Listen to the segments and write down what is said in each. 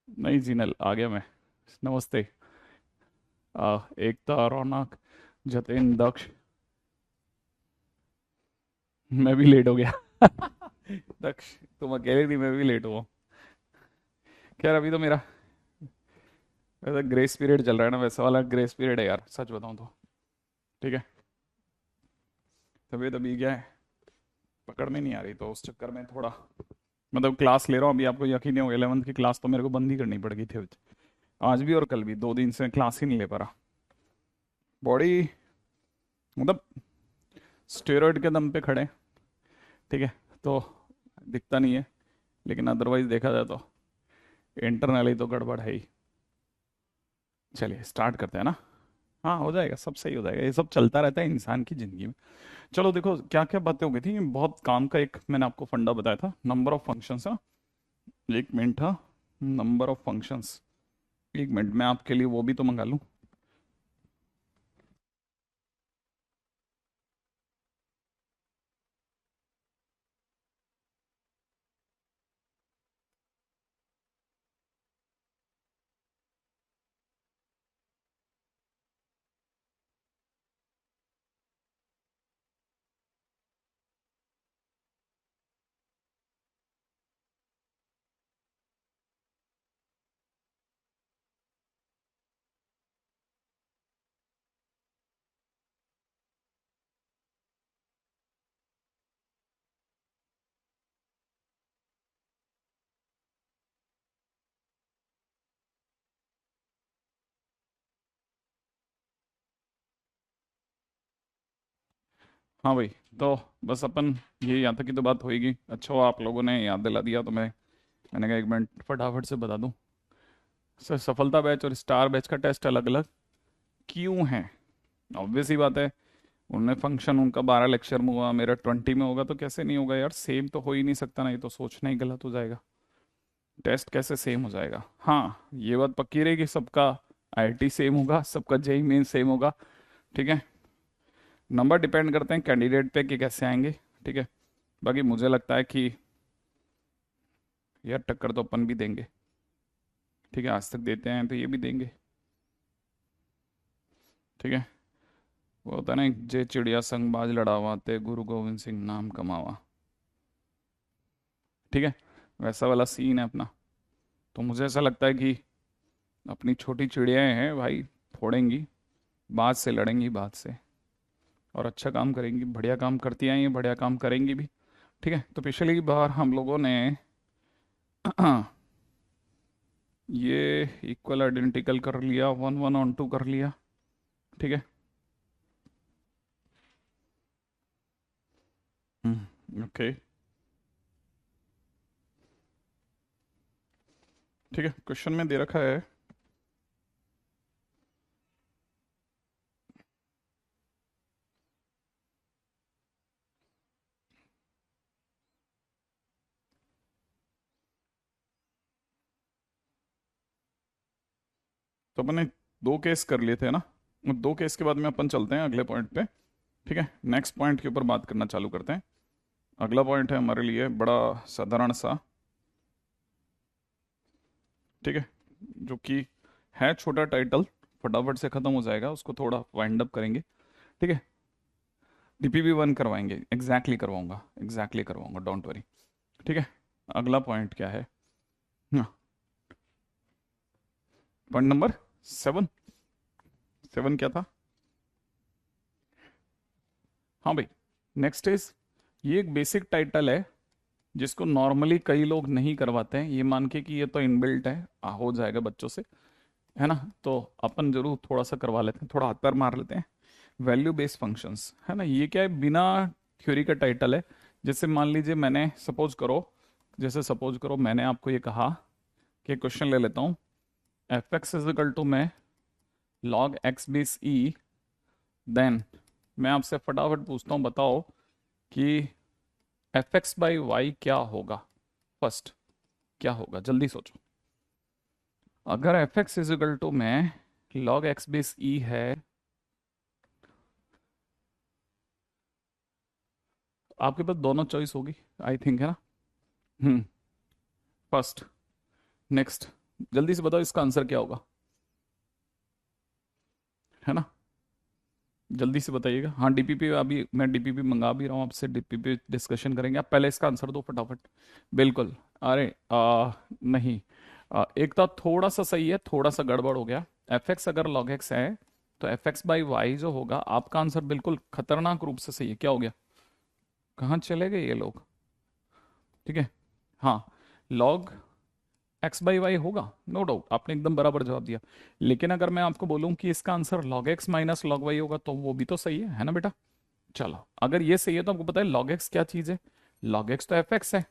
नहीं जीनल आ गया मैं। नमस्ते। एकता, रौनक, जतिन, दक्ष। मैं भी लेट हो गया। दक्ष, तुम अकेले नहीं, मैं भी लेट हुआ। खैर अभी तो मेरा वैसा ग्रेस पीरियड चल रहा है ना, वैसा वाला ग्रेस पीरियड है यार, सच बताऊं तो। ठीक है। तबीयत अभी क्या है, पकड़ में नहीं आ रही, तो उस चक्कर में थोड़ा मतलब क्लास ले रहा हूँ अभी। आपको यकीन नहीं होगा, 11वीं की क्लास तो मेरे को बंद ही करनी पड़ गई थी आज भी और कल भी, 2 दिन से क्लास ही नहीं ले पा रहा। बॉडी मतलब स्टेरॉइड के दम पे खड़े। ठीक है। तो दिखता नहीं है, लेकिन अदरवाइज देखा जाए तो इंटरनली तो गड़बड़ है ही। चलिए स्टार्ट करते हैं ना। हाँ हो जाएगा, सब सही हो जाएगा, ये सब चलता रहता है इंसान की ज़िंदगी में। चलो देखो क्या क्या बातें हो गई थी, बहुत काम का एक मैंने आपको फंडा बताया था, नंबर ऑफ फंक्शंस। हाँ, 1 मिनट था। नंबर ऑफ फंक्शंस, 1 मिनट मैं आपके लिए वो भी तो मंगा लूँ। हाँ भाई। तो बस अपन ये यहाँ तक की तो बात होएगी। अच्छा हुआ आप लोगों ने याद दिला दिया, तो मैंने कहा 1 मिनट फटाफट से बता दूँ। सर सफलता बैच और स्टार बैच का टेस्ट अलग अलग क्यों है? ऑब्वियस ही बात है, उनमें फंक्शन उनका 12 लेक्चर में हुआ, मेरा 20 में होगा, तो कैसे नहीं होगा यार, सेम तो हो ही नहीं सकता, नहीं तो सोचना ही गलत हो जाएगा। टेस्ट कैसे सेम हो जाएगा? हाँ ये बात पक्की रहेगी, सबका आईआईटी सेम होगा, सबका जेई मेन सेम होगा। ठीक है। नंबर डिपेंड करते हैं कैंडिडेट पे कि कैसे आएंगे। ठीक है। बाकी मुझे लगता है कि यार टक्कर तो अपन भी देंगे। ठीक है, आज तक देते हैं तो ये भी देंगे। ठीक है। वो होता है ना, एक जे चिड़िया संग बाज लड़ावा ते गुरु गोविंद सिंह नाम कमावा। ठीक है, वैसा वाला सीन है अपना। तो मुझे ऐसा लगता है कि अपनी छोटी चिड़ियाएं हैं भाई, फोड़ेंगी, बात से लड़ेंगी, बात से, और अच्छा काम करेंगी, बढ़िया काम करती आई हैं, बढ़िया काम करेंगी भी। ठीक है। तो पिछली बार हम लोगों ने ये इक्वल आइडेंटिकल कर लिया, 1 1 ऑन 2 कर लिया। ठीक है। ओके। ठीक है, क्वेश्चन में दे रखा है। तो अपने 2 केस कर लिए थे ना, 2 केस के बाद में अपन चलते हैं अगले पॉइंट पे। ठीक है, नेक्स्ट पॉइंट के ऊपर बात करना चालू करते हैं। अगला पॉइंट है हमारे लिए बड़ा साधारण सा। ठीक है, जो कि है छोटा टाइटल, फटाफट से खत्म हो जाएगा, उसको थोड़ा वाइंड अप करेंगे। ठीक है। DPP 1 करवाएंगे, एग्जैक्टली करवाऊंगा, डोंट वरी। ठीक है। अगला पॉइंट क्या है? हाँ, पॉइंट नंबर 7। 7 क्या था? हाँ भाई, नेक्स्ट इज, ये एक बेसिक टाइटल है जिसको नॉर्मली कई लोग नहीं करवाते हैं, ये मान के कि ये तो इनबिल्ट है, हो जाएगा बच्चों से, है ना। तो अपन जरूर थोड़ा सा करवा लेते हैं, थोड़ा हाथ पैर मार लेते हैं। वैल्यू बेस्ड फंक्शंस, है ना, ये क्या है, बिना थ्योरी का टाइटल है। जैसे मान लीजिए मैंने सपोज करो मैंने आपको ये कहा कि क्वेश्चन ले लेता हूँ, f x is equal to में log x base e, then मैं आपसे फटाफट पूछता हूँ, बताओ कि एफ एक्स बाई वाई क्या होगा। फर्स्ट, क्या होगा, जल्दी सोचो। अगर f x is equal to में लॉग एक्स बेस ई है, आपके पास दोनों चॉइस होगी, आई थिंक, है ना। हम्म। फर्स्ट, नेक्स्ट, जल्दी से बताओ इसका आंसर क्या होगा, है ना? जल्दी से बताइएगा। हाँ डीपीपी, अभी मैं डीपीपी मंगा भी रहा हूँ आपसे, डीपीपी डिस्कशन करेंगे। आप पहले इसका आंसर दो फटाफट। बिल्कुल। अरे नहीं, एक तो थोड़ा सा सही है, थोड़ा सा गड़बड़ हो गया। एफ एक्स अगर लॉग एक्स है तो एफ एक्स बाई वाई जो होगा, आपका आंसर बिल्कुल खतरनाक रूप से सही है। क्या हो गया, कहाँ चले गए ये लोग? ठीक है, हाँ, लॉग एक्स बाई वाई होगा, नो डाउट, आपने एकदम बराबर जवाब दिया। लेकिन अगर मैं आपको बोलूं कि इसका answer log x minus log y होगा, तो वो भी तो सही है ना बेटा? चलो, अगर ये सही है तो आपको पता है लॉग एक्स क्या चीज है? लॉग एक्स तो एफ एक्स है,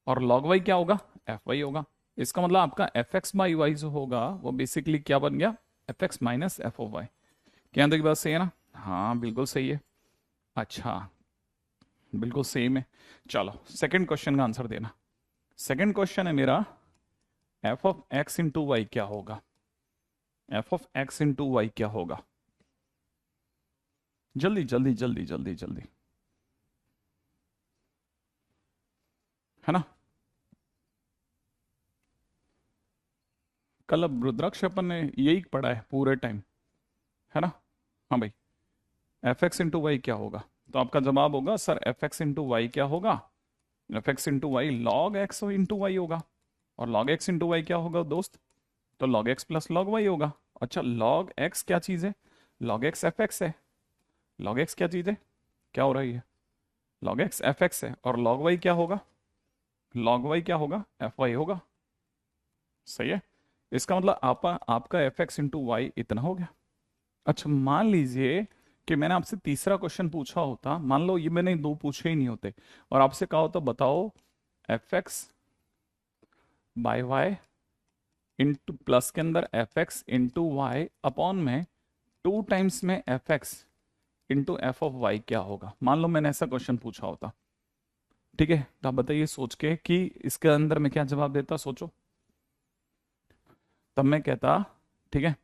और लॉग वाई क्या होगा? एफ वाई होगा। इसका मतलब आपका एफ एक्स बाई वाई जो होगा वो बेसिकली क्या बन गया? F x minus f of y. क्या तो की बात सही है ना? हाँ बिल्कुल सही है। अच्छा, बिल्कुल सेम है। चलो सेकंड क्वेश्चन का आंसर देना। सेकंड क्वेश्चन है मेरा, f of x into y क्या होगा? F of x into y क्या होगा? जल्दी जल्दी जल्दी जल्दी जल्दी, है ना? कल अब रुद्राक्ष अपन ने यही पढ़ा है पूरे टाइम, है ना? हाँ भाई, एफ एक्स इंटू वाई क्या होगा? तो आपका जवाब होगा sir f x into y क्या होगा? F x into y log x into y होगा। और लॉग एक्स इंटू वाई क्या होगा दोस्त? तो log x plus log y होगा। अच्छा, लॉग एक्स क्या चीज़ है? लॉग एक्स एफ एक्स है। लॉग एक्स क्या चीज़ है? क्या हो रही है? लॉग एक्स एफ एक्स है, और लॉग वाई क्या होगा? लॉग वाई क्या होगा? एफ वाई होगा। सही है। इसका मतलब आपका एफ एक्स इंटू वाई इतना हो गया। अच्छा, मान लीजिए कि मैंने आपसे तीसरा क्वेश्चन पूछा होता, मान लो ये मैंने दो पूछे ही नहीं होते, और आपसे कहा होता बताओ f x by y into plus के अंदर f x into y upon में टू टाइम्स में f x into f of y क्या होगा? मान लो मैंने ऐसा क्वेश्चन पूछा होता, ठीक है, तो आप बताइए सोच के कि इसके अंदर मैं क्या जवाब देता, सोचो। तब मैं कहता, ठीक है,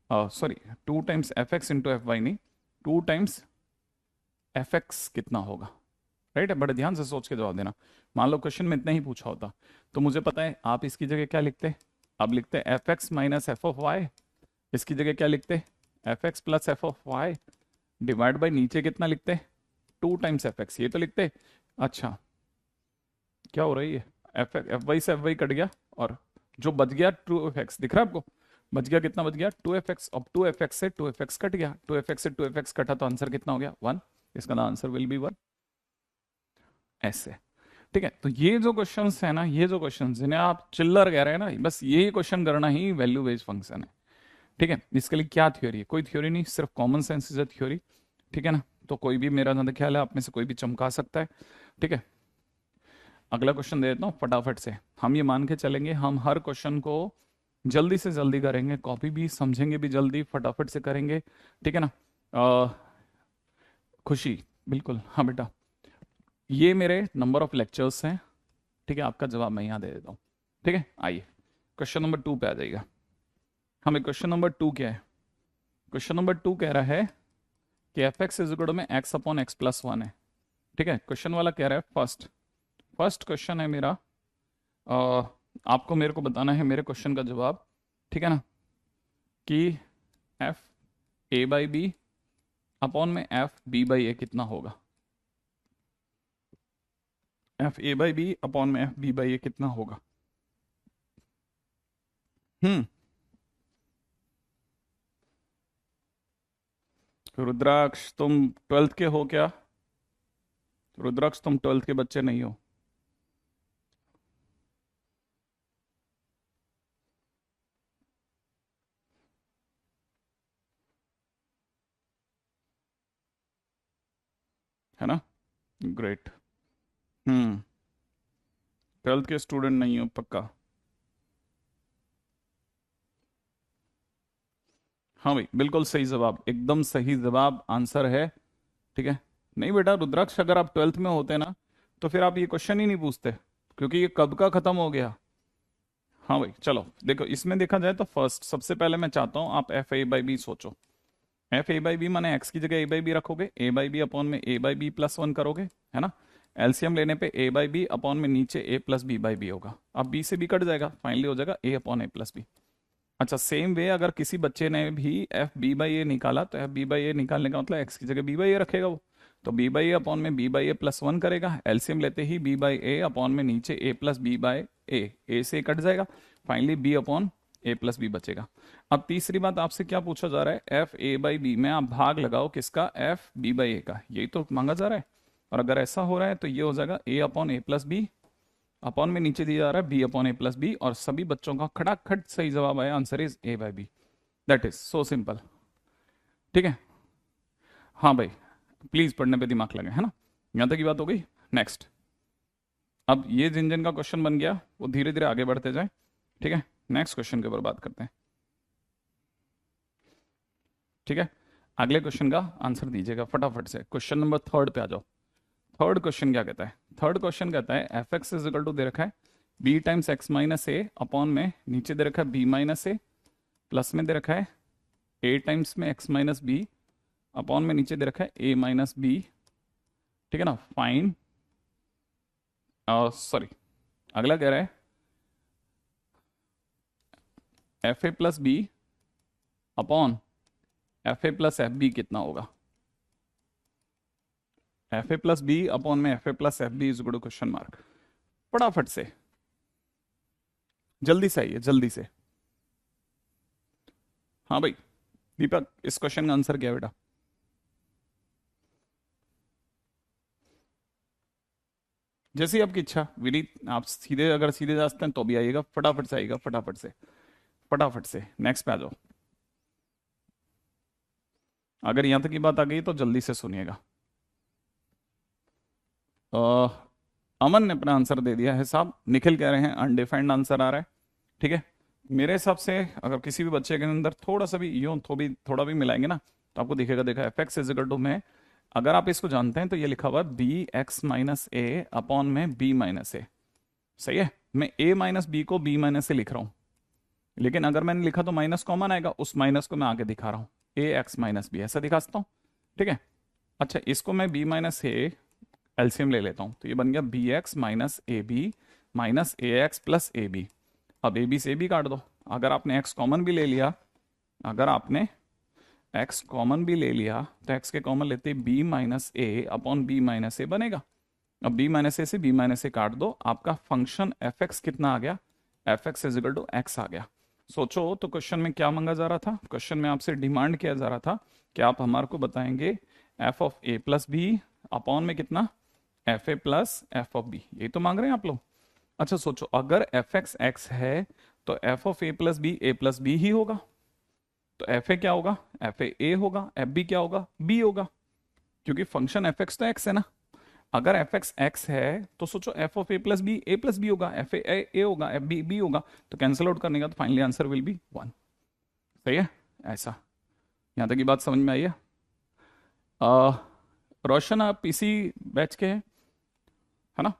sorry, two times f x into f y नहीं, टू टाइम्स एफ एक्स कितना होगा? राइट है, बड़े ध्यान से सोच के जवाब देना। मान लो क्वेश्चन में इतना ही पूछा होता, तो मुझे पता है आप इसकी जगह क्या लिखते? आप लिखते f x minus f of y. इसकी जगह क्या लिखते? F x plus f of y divide by नीचे कितना लिखते? टू टाइम्स एफ एक्स, ये तो लिखते। अच्छा, क्या हो रही है? एफ वाई से एफ वाई कट गया, और जो बच गया टू एफ एक्स, दिख रहा है आपको? बच गया, कितना बच गया? Two f x. अब टू एफ एक्स से टू एफ एक्स कट गया, टू एफ एक्स से टू एफ एक्स कटा, तो आंसर कितना हो गया? वन। इसका आंसर विल बी वन। ऐसे, ठीक है। तो ये जो क्वेश्चंस है ना, ये जो क्वेश्चंस जिन्हें आप चिल्लर कह रहे हैं ना, बस यही क्वेश्चन करना ही वैल्यू बेस्ड फंक्शन है। ठीक है, इसके लिए क्या थ्योरी है? कोई थ्योरी नहीं, सिर्फ common sense is a theory. ठीक है ना? तो कोई भी, मेरा ज्यादा ख्याल है आप में से कोई भी चमका सकता है। ठीक है, अगला क्वेश्चन दे देता हूँ फटाफट से। हम ये मान के चलेंगे हम हर क्वेश्चन को जल्दी से जल्दी करेंगे, कॉपी भी समझेंगे भी जल्दी, फटाफट से करेंगे। ठीक है ना? खुशी, बिल्कुल हाँ बेटा, ये मेरे नंबर ऑफ लेक्चर्स हैं। ठीक है, आपका जवाब मैं यहाँ दे देता हूँ। ठीक है, आइए क्वेश्चन नंबर 2 पे आ जाइएगा। हमें क्वेश्चन नंबर 2 क्या है? क्वेश्चन नंबर 2 कह रहा है कि एफ एक्स इज इक्वल में x upon x plus one है। ठीक है, क्वेश्चन वाला कह रहा है फर्स्ट, फर्स्ट क्वेश्चन है मेरा, आपको मेरे को बताना है मेरे क्वेश्चन का जवाब। ठीक है ना? कि f a by b upon में एफ बी बाई ए कितना होगा? F a by b upon में एफ बी बाई ए कितना होगा? हम्म, रुद्राक्ष तुम ट्वेल्थ के हो क्या? रुद्राक्ष तुम ट्वेल्थ के बच्चे नहीं हो? है ना? ग्रेट। हम्म, ट्वेल्थ के स्टूडेंट नहीं हो पक्का? हाँ भाई, बिल्कुल सही जवाब, एकदम सही जवाब, आंसर है। ठीक है, नहीं बेटा रुद्राक्ष, अगर आप ट्वेल्थ में होते ना तो फिर आप ये क्वेश्चन ही नहीं पूछते, क्योंकि ये कब का खत्म हो गया। हाँ भाई, चलो देखो, इसमें देखा जाए तो फर्स्ट सबसे पहले मैं चाहता हूँ आप एफ ए बाई बी सोचो। एफ ए बाई बी माने एक्स की जगह ए बाई बी रखोगे, ए बाई बी अपॉन में ए बाई बी प्लस वन करोगे, है ना? एलसीएम लेने पे ए बाई बी अपॉन में नीचे a plus b by B होगा। अब बी से बी कट जाएगा, फाइनली हो जाएगा a upon a plus B. अच्छा, सेम वे अगर किसी बच्चे ने भी एफ बी बाई ए निकाला तो एफ बी बाई ए निकालने का मतलब एक्स की जगह बी बाई ए रखेगा वो, तो बी बाई ए अपॉन में b by a plus one करेगा। एलसीएम लेते ही बी बाई ए अपॉन में नीचे a plus b by a से कट जाएगा, finally b upon a plus b बचेगा। अब तीसरी बात आपसे क्या पूछा जा रहा है, एफ ए बाई बी में आप भाग लगाओ किसका, एफ बी बाई ए का, यही तो मांगा जा रहा है। और अगर ऐसा हो रहा है तो ये हो जाएगा a upon a plus B, upon में नीचे दिया जा रहा है b upon a plus b, और सभी बच्चों का खटाखट सही जवाब आया, answer is a by b. That is so simple. ठीक है, हाँ भाई प्लीज पढ़ने पे दिमाग लगे, है ना। यहां तक की बात हो गई। नेक्स्ट, अब ये जिन जिन का क्वेश्चन बन गया वो धीरे धीरे आगे बढ़ते जाए। ठीक है, नेक्स्ट क्वेश्चन के ऊपर बात करते हैं। ठीक है, अगले क्वेश्चन का आंसर दीजिएगा फटाफट से। क्वेश्चन नंबर थर्ड पे आ जाओ। थर्ड क्वेश्चन क्या कहता है, थर्ड क्वेश्चन कहता है F x is equal to दे रखा है B times X minus A upon में नीचे दे रखा है बी माइनस ए, प्लस में दे रखा है ए टाइम्स में एक्स माइनस बी अपॉन में नीचे दे रखा है ए माइनस बी। ठीक है ना, फाइन, सॉरी अगला कह रहा है एफ ए प्लस बी अपॉन एफ ए प्लस एफ बी कितना होगा। F A plus B upon में F A plus F B is equal to question mark. फटाफट से जल्दी से आइए, जल्दी से। हाँ भाई दीपक, इस क्वेश्चन का आंसर क्या है बेटा। जैसी आपकी इच्छा विनीत, आप सीधे अगर सीधे जा सकते हैं तो भी आइएगा, फटाफट से आइएगा, फटाफट से, फटाफट से नेक्स्ट पे आ जाओ। अगर यहां तक की बात आ गई तो जल्दी से सुनिएगा। अमन ने अपना आंसर दे दिया है साहब, निखिल कह रहे हैं अनडिफाइंड आंसर आ रहा है। ठीक है, मेरे हिसाब से अगर किसी भी बच्चे के अंदर थोड़ा सा भी यूं थोड़ा भी मिलाएंगे ना तो आपको दिखेगा, देखा f x is equal to में, अगर आप इसको जानते हैं तो ये लिखा हुआ है B x minus A upon में बी माइनस ए। सही है, मैं ए माइनस बी को बी माइनस से लिख रहा हूं, लेकिन अगर मैंने लिखा तो माइनस कॉमन आएगा, उस माइनस को मैं आगे दिखा रहा हूं, ए एक्स माइनस बी ऐसा दिखा सकता हूं। ठीक है, अच्छा इसको मैं बी माइनस ए एलसीएम ले लेता हूं तो ये बन गया b x minus a b minus a x plus a b. अब ए बी से बी काट दो, अगर आपने एक्स कॉमन भी ले लिया, अगर आपने एक्स कॉमन भी ले लिया तो एक्स के कॉमन लेते B minus A upon B minus ए बनेगा। अब बी माइनस ए से बी माइनस ए काट दो, आपका फंक्शन एफ एक्स कितना आ गया, f x is equal to x आ गया। सोचो तो क्वेश्चन में क्या मांगा जा रहा था, क्वेश्चन में आपसे डिमांड किया जा रहा था कि आप हमारे को बताएंगे f of a plus B upon में कितना, f A plus f of b, यही तो मांग रहे हैं आप लोग। अच्छा सोचो अगर एफ एक्स एक्स है तो f of a plus b ही होगा, तो एफ ए क्या होगा, एफ ए होगा, एफ बी क्या होगा, बी होगा, क्योंकि फंक्शन एफ एक्स तो एक्स है ना। अगर एफ एक्स एक्स है तो सोचो f of a plus b होगा, एफ ए होगा, एफ बी बी होगा, तो कैंसिल आउट करने का तो finally answer will be one. सही है, ऐसा यहां तक की बात समझ में आई है। रोशन आप इसी बैच के हैं, है ना,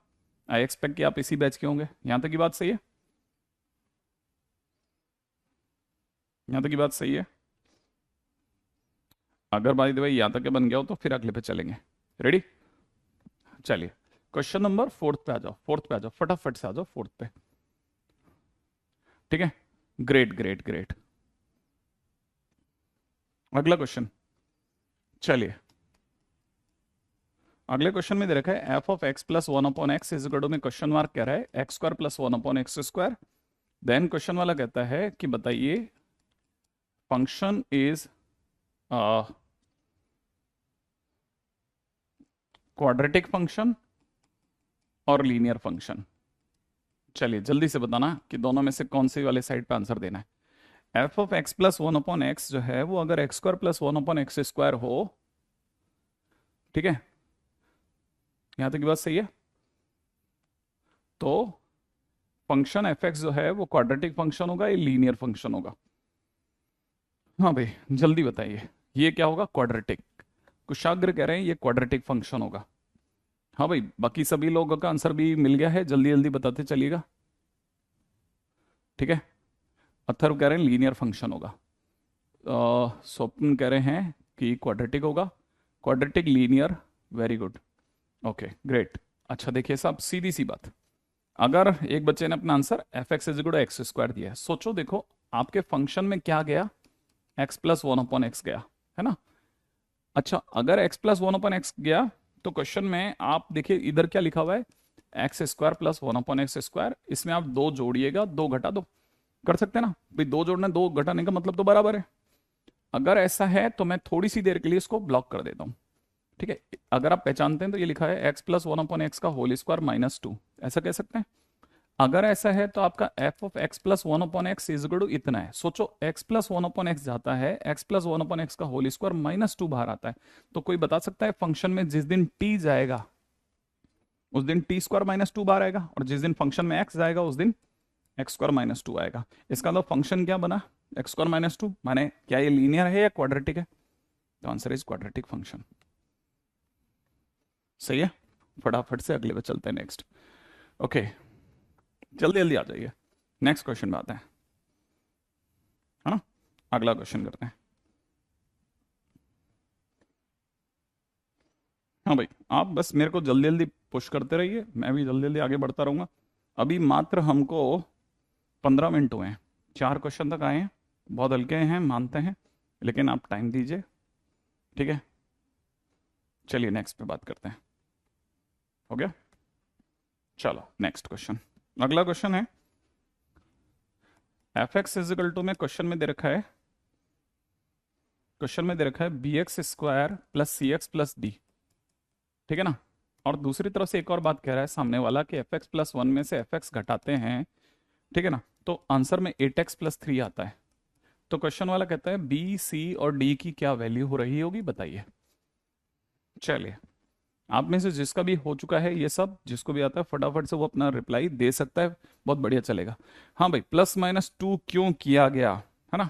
आई एक्सपेक्ट कि आप इसी बैच के होंगे, यहां तक की बात सही है, यहां तक की बात सही है। अगर बाय द वे यहां तक के बन गया हो तो फिर अगले पे चलेंगे। रेडी, चलिए क्वेश्चन नंबर फोर्थ पे आ जाओ, फोर्थ पे आ जाओ, फटाफट से आ जाओ फोर्थ पे। ठीक है, ग्रेट ग्रेट ग्रेट। अगला क्वेश्चन, चलिए अगले क्वेश्चन में दे रखा है f of x plus one upon x is equal to में क्वेश्चन मार्क कह रहा है x square plus one upon x square. Then question वाला कहता है कि बताइए फंक्शन इज क्वाड्रेटिक फंक्शन और लीनियर फंक्शन। चलिए जल्दी से बताना कि दोनों में से कौन सी वाले साइड पे आंसर देना है। F of x plus one upon x जो है वो अगर x square plus one upon x square हो, ठीक है यहां तक की बात सही है, तो फंक्शन एफ एक्स जो है वो क्वाड्रेटिक फंक्शन होगा या लीनियर फंक्शन होगा। हाँ भाई जल्दी बताइए ये क्या होगा, क्वाड्रेटिक। कुशाग्र कह रहे हैं ये क्वाड्रेटिक फंक्शन होगा। हाँ भाई बाकी सभी लोगों का आंसर भी मिल गया है, जल्दी जल्दी बताते चलिएगा। ठीक है, अथर्व कह रहे हैं लीनियर फंक्शन होगा, स्वप्न कह रहे हैं कि क्वाड्रेटिक होगा, quadratic linear, very good, okay great. अच्छा देखिए साहब, सीधी सी बात, अगर एक बच्चे ने अपना answer f x is equal to x square दिया है, सोचो देखो आपके फंक्शन में क्या गया, x plus one upon x गया, है ना। अच्छा अगर x plus one upon x गया, तो क्वेश्चन में आप देखिए इधर क्या लिखा हुआ है, x square plus one upon x square, इसमें आप दो जोड़िएगा, दो घटा दो, कर सकते हैं ना भाई, दो जोड़ना दो घटाने का मतलब तो बराबर है। अगर ऐसा है तो मैं थोड़ी सी देर के लिए इसको ब्लॉक कर देता हूँ, ठीक है। अगर आप पहचानते हैं तो ये लिखा है x plus one upon x का होल स्क्वायर माइनस टू, ऐसा कह सकते हैं। अगर ऐसा है तो आपका f of x plus one upon x is equal to इतना है, सोचो x plus one upon x जाता है, x plus one upon x का होल स्क्वायर माइनस टू बाहर आता है, तो कोई बता सकता है फंक्शन में जिस दिन टी जाएगा उस दिन टी स्क्वायर माइनस टू बाहर आएगा, और जिस दिन फंक्शन में एक्स जाएगा उस दिन एक्स स्क्वायर माइनस टू आएगा। इसका मतलब फंक्शन क्या बना, एक्स स्क्वायर माइनस टू, माने क्या ये लीनियर है या क्वाड्रेटिक है, तो आंसर इज क्वाड्रेटिक फंक्शन। सही है, फटाफट से अगले पे चलते हैं, नेक्स्ट। ओके जल्दी जल्दी आ जाइए, नेक्स्ट क्वेश्चन में आते हैं, है ना, अगला क्वेश्चन करते हैं। हाँ भाई, आप बस मेरे को जल्दी जल्दी पुश करते रहिए, मैं भी जल्दी जल्दी आगे बढ़ता रहूँगा। अभी मात्र हमको 15 मिनट हुए हैं, चार क्वेश्चन तक आए हैं, बहुत हल्के हैं मानते हैं, लेकिन आप टाइम दीजिए, ठीक है। चलिए नेक्स्ट पे बात करते हैं, हो गया। चलो नेक्स्ट क्वेश्चन, अगला क्वेश्चन है एफ एक्स इजिकल टू में क्वेश्चन में दे रखा है, क्वेश्चन में दे रखा है बी एक्स स्क्वायर प्लस सी एक्स प्लस डी, ठीक है ना। और दूसरी तरफ से एक और बात कह रहा है सामने वाला कि एफ एक्स प्लस वन में से एफ एक्स घटाते हैं, ठीक है ना, तो आंसर में एट एक्स प्लस थ्री आता है। तो क्वेश्चन वाला कहता है बी सी और डी की क्या वैल्यू हो रही होगी बताइए। चलिए आप में से जिसका भी हो चुका है ये सब, जिसको भी आता है फटाफट से वो अपना रिप्लाई दे सकता है, बहुत बढ़िया चलेगा। हाँ भाई, प्लस माइनस टू क्यों किया गया, है ना,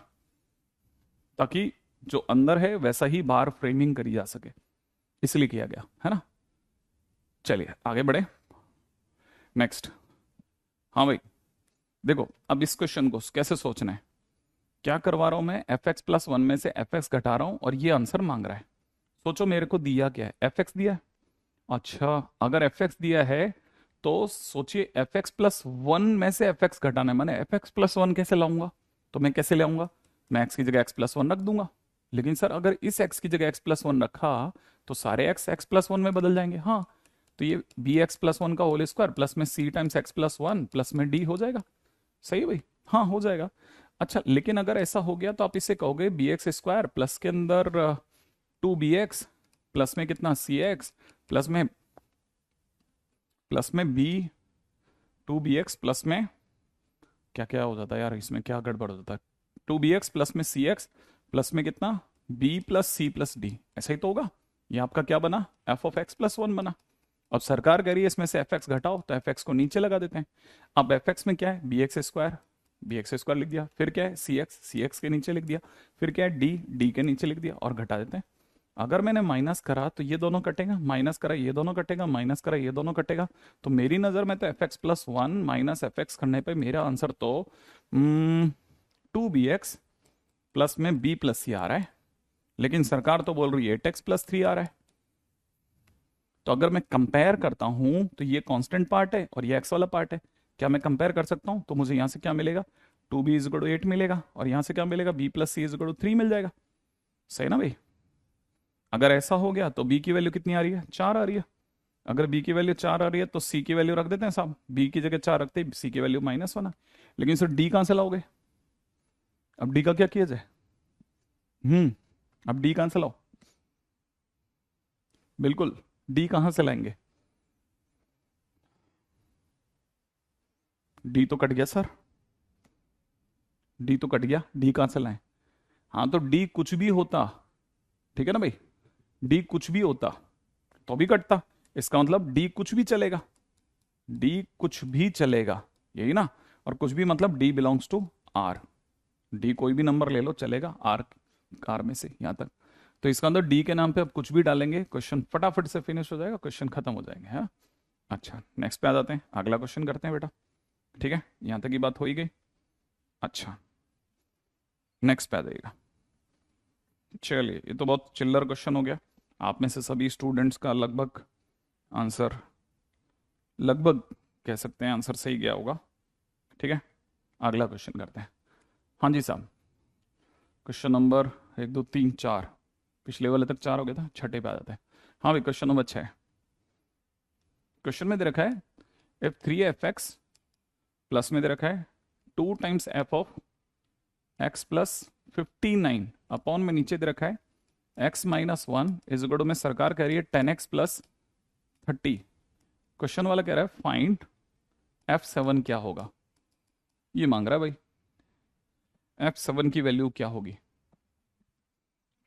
ताकि जो अंदर है वैसा ही बाहर फ्रेमिंग करी जा सके, इसलिए किया गया, है ना। चलिए आगे बढ़े, नेक्स्ट। हाँ भाई देखो, अब इस क्वेश्चन को कैसे सोचना है, क्या करवा रहा हूं मैं, एफ एक्स प्लस वन में से एफ एक्स घटा रहा हूं और ये आंसर मांग रहा है। सोचो मेरे को दिया क्या है, एफ एक्स दिया है। अच्छा अगर एफ एक्स दिया है तो सोचिए एफ एक्स प्लस वन में से एफ एक्स घटाना है, मैंने एफ एक्स प्लस वन कैसे लाऊंगा, तो मैं कैसे लाऊंगा, मैं एक्स की जगह एक्स प्लस वन रख दूंगा। लेकिन सर अगर इस एक्स की जगह एक्स प्लस वन रखा तो सारे एक्स एक्स प्लस वन में बदल जाएंगे, हाँ, तो ये बी एक्स प्लस वन का होल स्क्वायर प्लस में c times x plus one plus में डी हो जाएगा। सही है भाई, हाँ हो जाएगा। अच्छा लेकिन अगर ऐसा हो गया तो आप इसे कहोगे बी एक्स स्क्वायर प्लस के अंदर टू बी एक्स प्लस में कितना सी एक्स प्लस में b two b x plus में क्या क्या हो जाता है यार, इसमें क्या गड़बड़ हो जाता है, टू बी एक्स प्लस में सी एक्स प्लस में कितना b plus c plus d, ऐसा ही तो होगा। ये आपका क्या बना, f of x plus one बना। अब सरकार कह रही है इसमें से एफ एक्स घटाओ, तो एफ एक्स को नीचे लगा देते हैं। अब एफ एक्स में क्या है, बी एक्स स्क्वायर लिख दिया, फिर क्या है सी एक्स के नीचे लिख दिया, फिर क्या है डी के नीचे लिख दिया और घटा देते हैं। अगर मैंने माइनस करा तो ये दोनों कटेगा, माइनस करा ये दोनों कटेगा, माइनस करा ये दोनों कटेगा, तो मेरी नज़र में तो F x plus one minus f x करने पे मेरा आंसर तो टू बी एक्स प्लस में बी प्लस सी आ रहा है, लेकिन सरकार तो बोल रही है एट एक्स प्लस थ्री आ रहा है। तो अगर मैं कंपेयर करता हूं तो ये कांस्टेंट पार्ट है और ये एक्स वाला पार्ट है, क्या मैं कंपेयर कर सकता हूं, तो मुझे यहां से क्या मिलेगा, two b is equal to eight मिलेगा, और यहां से क्या मिलेगा, b plus c is equal to three मिल जाएगा। सही ना भाई, अगर ऐसा हो गया तो बी की वैल्यू कितनी आ रही है, चार आ रही है। अगर बी की वैल्यू चार आ रही है तो सी की वैल्यू रख देते हैं साहब, बी की जगह चार रखते ही सी की वैल्यू माइनस वन। लेकिन सर डी कहां से लाओगे, अब डी का क्या किया जाए, अब डी कहां से लाओ, बिल्कुल डी कहां से लाएंगे, डी तो कट गया सर, डी तो कट गया, डी कहां से लाएं, हाँ तो डी कुछ भी होता, ठीक है ना भाई, डी कुछ भी होता तो भी कटता, इसका मतलब डी कुछ भी चलेगा, डी कुछ भी चलेगा, यही ना, और कुछ भी मतलब d belongs to R, d कोई भी नंबर ले लो चलेगा, आर कार में से यहां तक, तो इसका अंदर डी के नाम पे आप कुछ भी डालेंगे, क्वेश्चन फटाफट से फिनिश हो जाएगा, क्वेश्चन खत्म हो जाएंगे, है। अच्छा नेक्स्ट पे आ जाते हैं, अगला क्वेश्चन करते हैं बेटा, ठीक है, यहां तक की बात हो ही गई। अच्छा नेक्स्ट पे आ जाइएगा। चलिए ये तो बहुत चिल्लर क्वेश्चन हो गया, आप में से सभी स्टूडेंट्स का लगभग आंसर लगभग कह सकते हैं आंसर सही गया होगा। ठीक है, अगला क्वेश्चन करते हैं। हाँ जी साहब, क्वेश्चन नंबर 1 2 3 4, पिछले वाले तक 4 हो गया था, छठे पे आ जाते हैं। हाँ भाई, क्वेश्चन नंबर 6। क्वेश्चन में दे रखा है एफ 3 एफ एक्स प्लस में दे रखा है 2 टाइम्स f(x+59) अपॉन में नीचे दे रखा है x-1 इज इक्वल टू में सरकार कह रही है 10x+30। क्वेश्चन वाला कह रहा है फाइंड f7 क्या होगा, ये मांग रहा है भाई f7 की वैल्यू क्या होगी।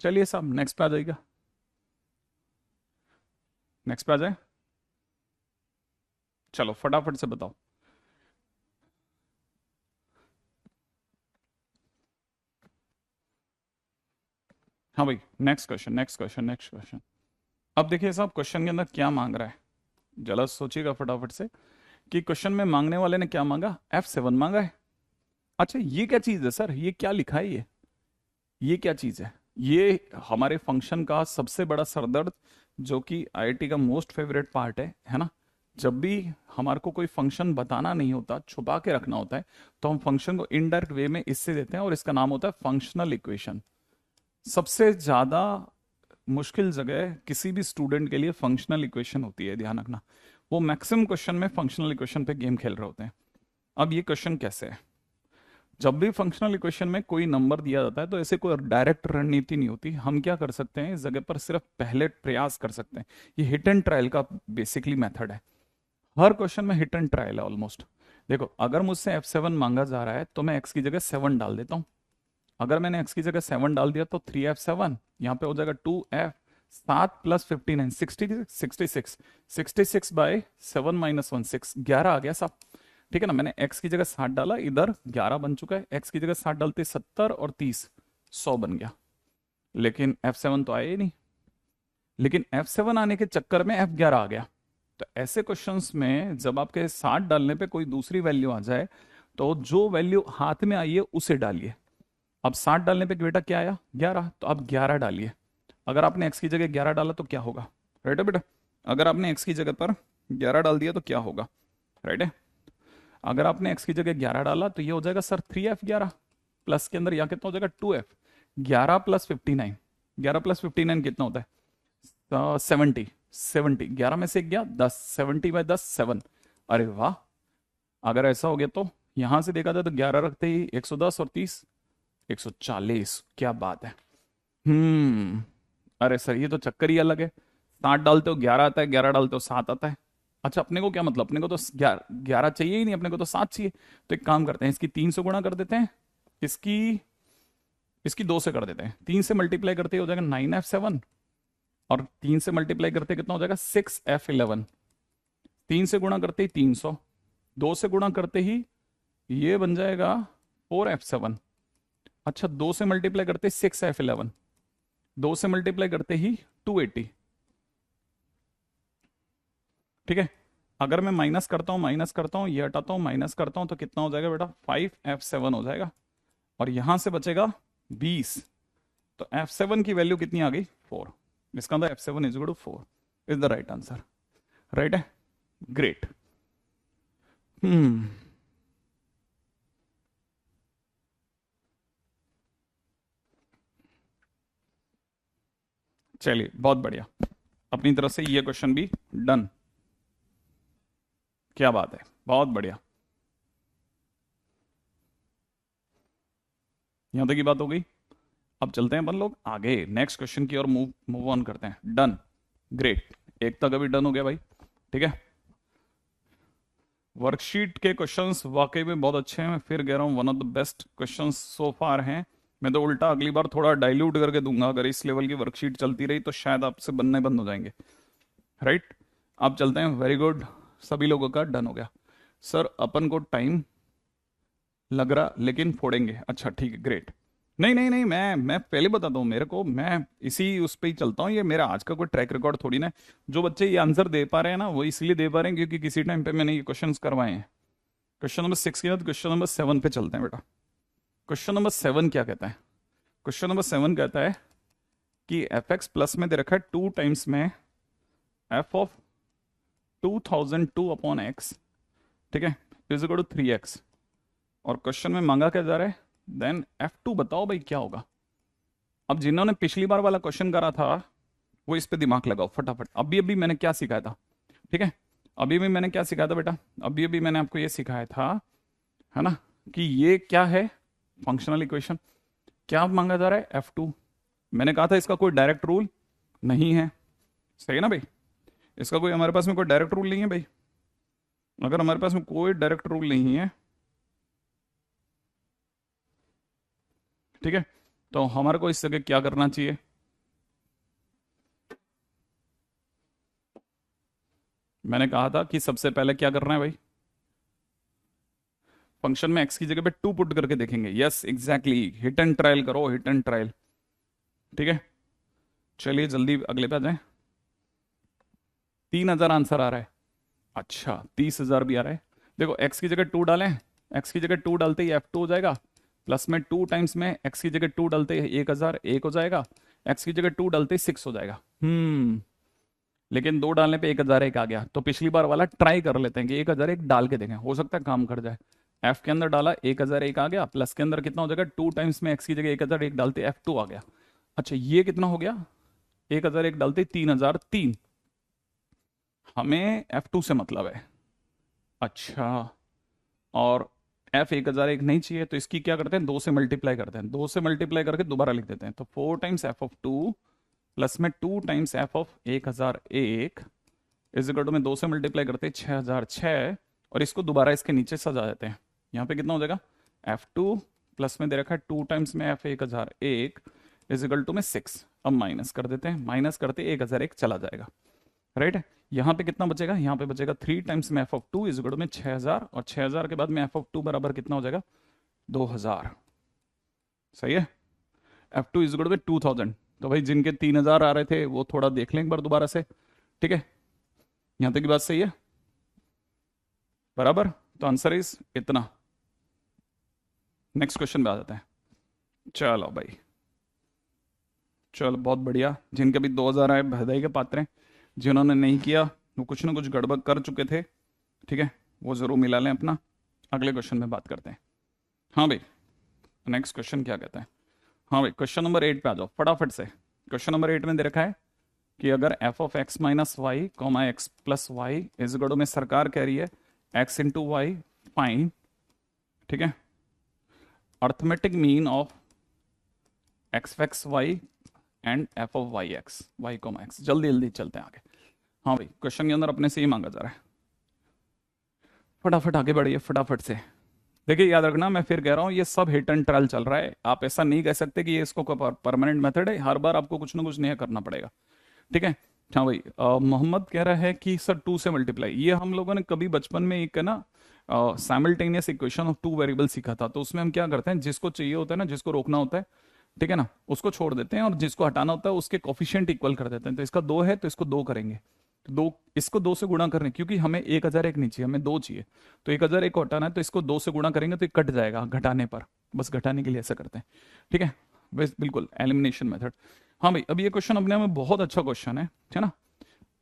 चलिए साहब नेक्स्ट पे आ जाएगा, नेक्स्ट पे आ जाए, चलो फटाफट से बताओ। हाँ भाई, next question next question next question. अब देखिए साहब क्वेश्चन के अंदर क्या मांग रहा है, जरा सोचिएगा फटाफट से कि क्वेश्चन में मांगने वाले ने क्या मांगा, f7 मांगा है। अच्छा ये क्या चीज़ है सर, ये क्या लिखा है, ये क्या चीज़ है, ये हमारे फंक्शन का सबसे बड़ा सरदर्द, जो कि आईआईटी का मोस्ट फेवरेट पार्ट है ना। जब भी हमारे को कोई फंक्शन बताना नहीं होता, छुपा के रखना होता है, तो हम फंक्शन को इनडायरेक्ट वे में इससे देते हैं और इसका नाम होता है फंक्शनल इक्वेशन। सबसे ज्यादा मुश्किल जगह किसी भी स्टूडेंट के लिए फंक्शनल इक्वेशन होती है, ध्यान रखना। वो मैक्सिमम क्वेश्चन में फंक्शनल इक्वेशन पे गेम खेल रहे होते हैं। अब ये क्वेश्चन कैसे है, जब भी फंक्शनल इक्वेशन में कोई नंबर दिया जाता है तो ऐसे कोई डायरेक्ट रणनीति नहीं होती। हम क्या कर सकते हैं इस जगह पर, सिर्फ पहले प्रयास कर सकते हैं। ये हिट एंड ट्रायल का बेसिकली मेथड है, हर क्वेश्चन में हिट एंड ट्रायल है ऑलमोस्ट। देखो अगर मुझसे f7 मांगा जा रहा है तो मैं x की जगह 7 डाल देता हूं। अगर मैंने x की जगह 7 डाल दिया तो 3f7 यहाँ पे हो जाएगा 2f, 7 + 59 66 बाय 7 - 1 6, 11 आ गया साहब। ठीक है ना, मैंने x की जगह 7 डाला, इधर 11 बन चुका है। x की जगह 7 डालते 70 और 30 100 बन गया। लेकिन f7 तो आया ही नहीं, लेकिन f7 आने के चक्कर में f11 आ गया। तो ऐसे क्वेश्चंस में जब आपके 60 डालने पे कोई दूसरी वैल्यू आ जाए तो जो वैल्यू हाथ में आई है उसे डालिए। अब 60 डालने पे बेटा क्या आया, 11, तो अब 11 डालिए। अगर आपने x की जगह 11 डाला तो क्या होगा, राइट है बेटा। अगर आपने x की जगह पर 11 डाल दिया तो क्या होगा, राइट है। अगर आपने x की जगह 11 डाला तो ये हो जाएगा सर 3f11 प्लस के अंदर यहाँ कितना हो जाएगा 2f, 11 + 59, 11 + 59 कितना होता है 70, 70, 11 में से एक गया 10, 70/10 7। अरे वाह, अगर ऐसा हो गया तो यहां से देखा जाए तो 11 रखते ही 110 और 30 140, क्या बात है। अरे सर ये तो चक्कर ही अलग है, 7 डालते हो 11 आता है, 11 डालते हो 7 आता है। अच्छा अपने को क्या मतलब, अपने को तो 11 चाहिए ही नहीं, अपने को तो 7 चाहिए। तो एक काम करते हैं, इसकी 3 से गुणा कर देते हैं, इसकी इसकी 2 से कर देते हैं, 3 से मल्टीप्लाई करते ही हो जाएगा 9f7, और 3 से मल्टीप्लाई करते कितना हो जाएगा 6f11, 3 से गुणा करते ही 300, 2 से गुणा करते ही ये बन जाएगा 4f7। अच्छा 2 से मल्टीप्लाई करते 6f11, 2 से मल्टीप्लाई करते ही 280। ठीक है, अगर मैं माइनस करता हूं ये हटाता हूं माइनस करता हूं तो कितना हो जाएगा बेटा 5f7 हो जाएगा, और यहां से बचेगा 20। तो f7 की वैल्यू कितनी आ गई 4। इसका मतलब f7 is equal to 4 is the right answer, right है, ग्रेट। चलिए बहुत बढ़िया, अपनी तरफ से ये क्वेश्चन भी डन, क्या बात है, बहुत बढ़िया। यहां तक की बात हो गई, अब चलते हैं अपन लोग आगे नेक्स्ट क्वेश्चन की और मूव ऑन करते हैं। डन, ग्रेट, एक तक अभी डन हो गया भाई। ठीक है, वर्कशीट के क्वेश्चंस वाकई में बहुत अच्छे हैं, मैं फिर कह रहा हूँ one of the best questions so far हैं। मैं तो उल्टा अगली बार थोड़ा डाइल्यूट करके दूंगा, अगर इस लेवल की वर्कशीट चलती रही तो शायद आपसे बनने बंद हो जाएंगे, राइट। अब चलते हैं, वेरी गुड, सभी लोगों का डन हो गया। सर अपन को टाइम लग रहा लेकिन फोड़ेंगे, अच्छा ठीक है ग्रेट। नहीं नहीं नहीं, मैं पहले बताता हूँ, मेरे को मैं इसी उस पर ही चलता हूँ, ये मेरा आज का कोई ट्रैक रिकॉर्ड थोड़ी ना है। जो बच्चे ये आंसर दे पा रहे हैं ना वो इसलिए दे पा रहे हैं क्योंकि किसी टाइम पे मैंने ये क्वेश्चंस करवाए हैं। क्वेश्चन नंबर 6 के बाद क्वेश्चन नंबर 7 पे चलते हैं बेटा। क्वेश्चन नंबर 7 क्या कहता है, क्वेश्चन नंबर 7 कहता है कि एफ एक्स प्लस में दे रखा है 2 टाइम्स में एफ ऑफ 2002 अपॉन एक्स, ठीक है, इज इक्वल टू 3x। और क्वेश्चन में मांगा क्या जा रहा है, देन F2 बताओ भाई क्या होगा। अब जिन्होंने पिछली बार वाला क्वेश्चन करा था वो इस पे दिमाग लगाओ फटाफट। अभी अभी मैंने क्या सिखाया था, ठीक है, अभी भी मैंने क्या सिखाया था बेटा, अभी अभी मैंने आपको ये सिखाया था, है ना, कि ये क्या है, फंक्शनल इक्वेशन। क्या मांगा जा रहा है, F2। मैंने कहा था इसका कोई डायरेक्ट रूल नहीं है, सही है ना भाई, इसका कोई हमारे पास में कोई डायरेक्ट रूल नहीं है भाई। अगर हमारे पास में कोई डायरेक्ट रूल नहीं है, ठीक है, तो हमारे को इस जगह क्या करना चाहिए, मैंने कहा था कि सबसे पहले क्या करना है भाई, फंक्शन में एक्स की जगह पे 2 पुट करके देखेंगे। Yes exactly, hit and trial करो, हिट एंड ट्रायल, ठीक है। चलिए जल्दी अगले पे आ जाए। 3000 आंसर आ रहा है, अच्छा 30,000 भी आ रहा है। देखो एक्स की जगह 2 डालें, एक्स की जगह 2 डालते ही F2 हो जाएगा, प्लस में 2 टाइम्स में एक्स की जगह 2 डालते ही 1000 1 हो जाएगा, एक्स की जगह 2 डालते ही 6 हो जाएगा। लेकिन 2 डालने पे 1001 आ गया, तो पिछली बार वाला ट्राई कर लेते हैं कि 1001 डाल के देखें, हो सकता है काम कर जाए। एफ के अंदर डाला 1001 आ गया, प्लस के अंदर कितना हो जाएगा, 2 टाइम्स में एक्स की जगह 1001 डालते F2 आ गया। अच्छा ये कितना हो गया, 1001 डालते 3003, हमें F2 से मतलब है। अच्छा, और F 1001 नहीं चाहिए तो इसकी क्या करते हैं, 2 से मल्टीप्लाई करते हैं, 2 से मल्टीप्लाई करके दोबारा लिख देते हैं, तो 4 टाइम्स F(2) प्लस में 2 टाइम्स F(1001) इस इक्वल टू में 2 से मल्टीप्लाई करते हैं 6006, और इसको दोबारा इसके नीचे सजा देते हैं। यहाँ पे कितना हो जाएगा, F2 प्लस में दे रखा है 2 टाइम्स में F1001 इज इक्वल टू में 6। अब माइनस कर देते हैं, माइनस करते 1001 चला जाएगा, राइट है। यहाँ पे कितना बचेगा, यहाँ पे बचेगा 3 टाइम्स में F(2) इज इक्वल टू में 6000, और 6000 के बाद में F(2) बराबर कितना हो जाएगा, 2000, सही है। F2 is equal to 2000। तो भाई जिनके 3000 आ रहे थे वो थोड़ा देख लें एक बार दोबारा से, ठीक है, यहाँ तक की बात सही है, बराबर। तो आंसर इज इतना। नेक्स्ट क्वेश्चन पे आ जाते हैं। चलो भाई, चलो बहुत बढ़िया, जिनके भी 2000 आए बधाई के पात्र हैं, जिन्होंने नहीं किया वो कुछ ना कुछ गड़बड़ कर चुके थे, ठीक है, वो जरूर मिला लें अपना। अगले क्वेश्चन में बात करते हैं। हाँ भाई, नेक्स्ट क्वेश्चन क्या कहता है, हाँ भाई क्वेश्चन नंबर 8 पे आ जाओ फटाफट से। क्वेश्चन नंबर 8 में दे रखा है कि अगर f(x minus y comma x plus y is equal to में सरकार कह रही है x इंटू वाई फाइन, ठीक है, arithmetic mean of x(y) and f(y(x) y comma x। जल्दी जल्दी चलते हैं आगे। हाँ भाई क्वेश्चन के अंदर अपने से ही मांगा जा रहा है, फटाफट आगे बढ़िए फटाफट से। देखिए याद रखना, मैं फिर कह रहा हूँ ये सब हिट एंड ट्रायल चल रहा है, आप ऐसा नहीं कह सकते कि ये इसको परमानेंट मेथड है, हर बार आपको कुछ ना कुछ नया करना पड़ेगा, ठीक है। हाँ भाई, मोहम्मद कह रहा है कि सर 2 से मल्टीप्लाई, ये हम लोगों ने कभी बचपन में एक है ना साइमल्टेनियस इक्वेशन ऑफ 2 वेरिएबल सीखा था। तो उसमें हम क्या करते हैं, जिसको चाहिए होता है ना, जिसको रोकना होता है, ठीक है ना, उसको छोड़ देते हैं, और जिसको हटाना होता है उसके कोफिशिएंट इक्वल कर देते हैं। तो इसका 2 है तो इसको 2 करेंगे, तो 2, इसको 2 से गुणा करने, क्योंकि हमें 1001 नहीं चाहिए, हमें 2 चाहिए, तो 1001 को हटाना है, तो इसको 2 से गुणा करेंगे तो ये कट जाएगा घटाने पर, बस घटाने के लिए ऐसा करते हैं, ठीक है, बस बिल्कुल एलिमिनेशन मेथड। हाँ भाई, अब ये क्वेश्चन अपने आप में बहुत अच्छा क्वेश्चन है ना।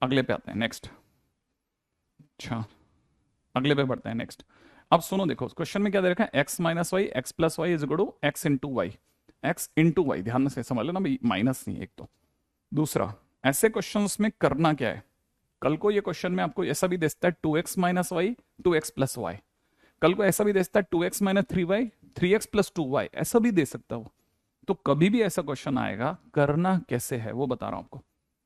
अगले पे आते हैं, नेक्स्ट। अच्छा, अगले पे बढ़ते हैं, नेक्स्ट। अब सुनो, देखो क्वेश्चन में क्या दे रखा है, x minus y x plus y is equal to x into y, x into y, ध्यान से समझ लेना भाई, माइनस नहीं एक तो। दूसरा, ऐसे क्वेश्चंस में करना क्या है, कल को ये क्वेश्चन में आपको ऐसा भी दे सकता है 2x minus Y 2x plus Y, कल को ऐसा भी दे सकता है 2x minus 3y 3x plus 2y, ऐसा भी दे सकता हो। तो कभी भी ऐसा क्वेश्चन आएगा, करना कैसे है वो बता रहा हूं आपको,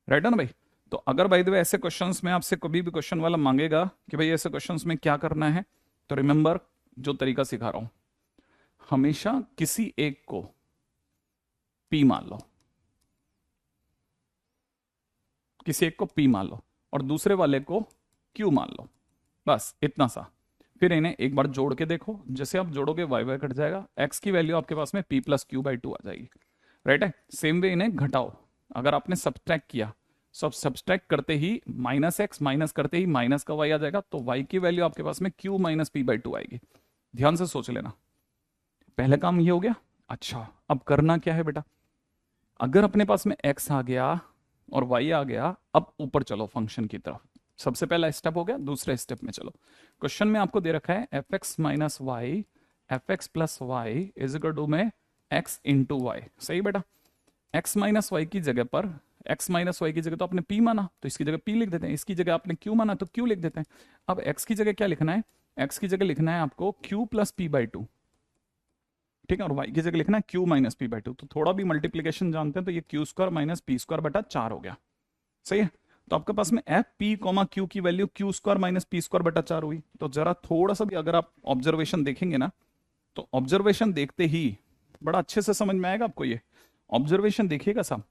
राइट है ना भाई। तो अगर बाय द वे ऐसे क्वेश्चंस में आपसे कभी भी क्वेश्चन वाला मांगेगा कि भाई ऐसे क्वेश्चंस में क्या करना है, तो रिमेंबर जो तरीका सिखा रहा हूं, हमेशा किसी एक को P मान लो, किसी एक को P मान लो और दूसरे वाले को Q मान लो, बस इतना सा। फिर इन्हें एक बार जोड़ के देखो, जैसे आप जोड़ोगे वाई वाई कट जाएगा, x की वैल्यू आपके पास में P प्लस क्यू बाई 2 आ जाएगी, राइट है। सेम वे इन्हें घटाओ, अगर आपने सब्सट्रैक्ट किया, सब सब्सट्रैक्ट करते ही माइनस एक्स, माइनस करते ही माइनस का y आ जाएगा, तो y की वैल्यू आपके पास में Q माइनस P बाई 2 आएगी। ध्यान से सोच लेना, पहला काम ये हो गया। अच्छा, अब करना क्या है बेटा, अगर अपने पास में x आ गया और y आ गया, अब ऊपर चलो फंक्शन की तरफ, सबसे पहला स्टेप हो गया। दूसरे स्टेप में चलो, क्वेश्चन में आपको दे रखा है F x minus y f x plus y is equal to में एक्स इंटू वाई। सही बेटा, एक्स माइनस वाई की जगह पर, एक्स माइनस वाई की जगह तो आपने पी माना तो इसकी जगह पी लिख देते हैं, इसकी जगह आपने क्यू माना तो क्यू लिख देते हैं। अब एक्स की जगह क्या लिखना है, एक्स की जगह लिखना है आपको Q plus P by two, ठीक है, और वाई की जगह लिखना है Q minus P by two. तो थोड़ा भी मल्टीप्लीकेशन जानते हैं तो ये Q square minus p square बटा 4 हो गया। सही है, तो आपके पास में एफ पी कॉमा क्यू की value Q square minus p square बटा 4 हुई। तो जरा थोड़ा सा भी अगर आप ऑब्जर्वेशन देखेंगे ना, तो ऑब्जर्वेशन देखते ही बड़ा अच्छे से समझ में आएगा आपको। ये ऑब्जर्वेशन देखिएगा साहब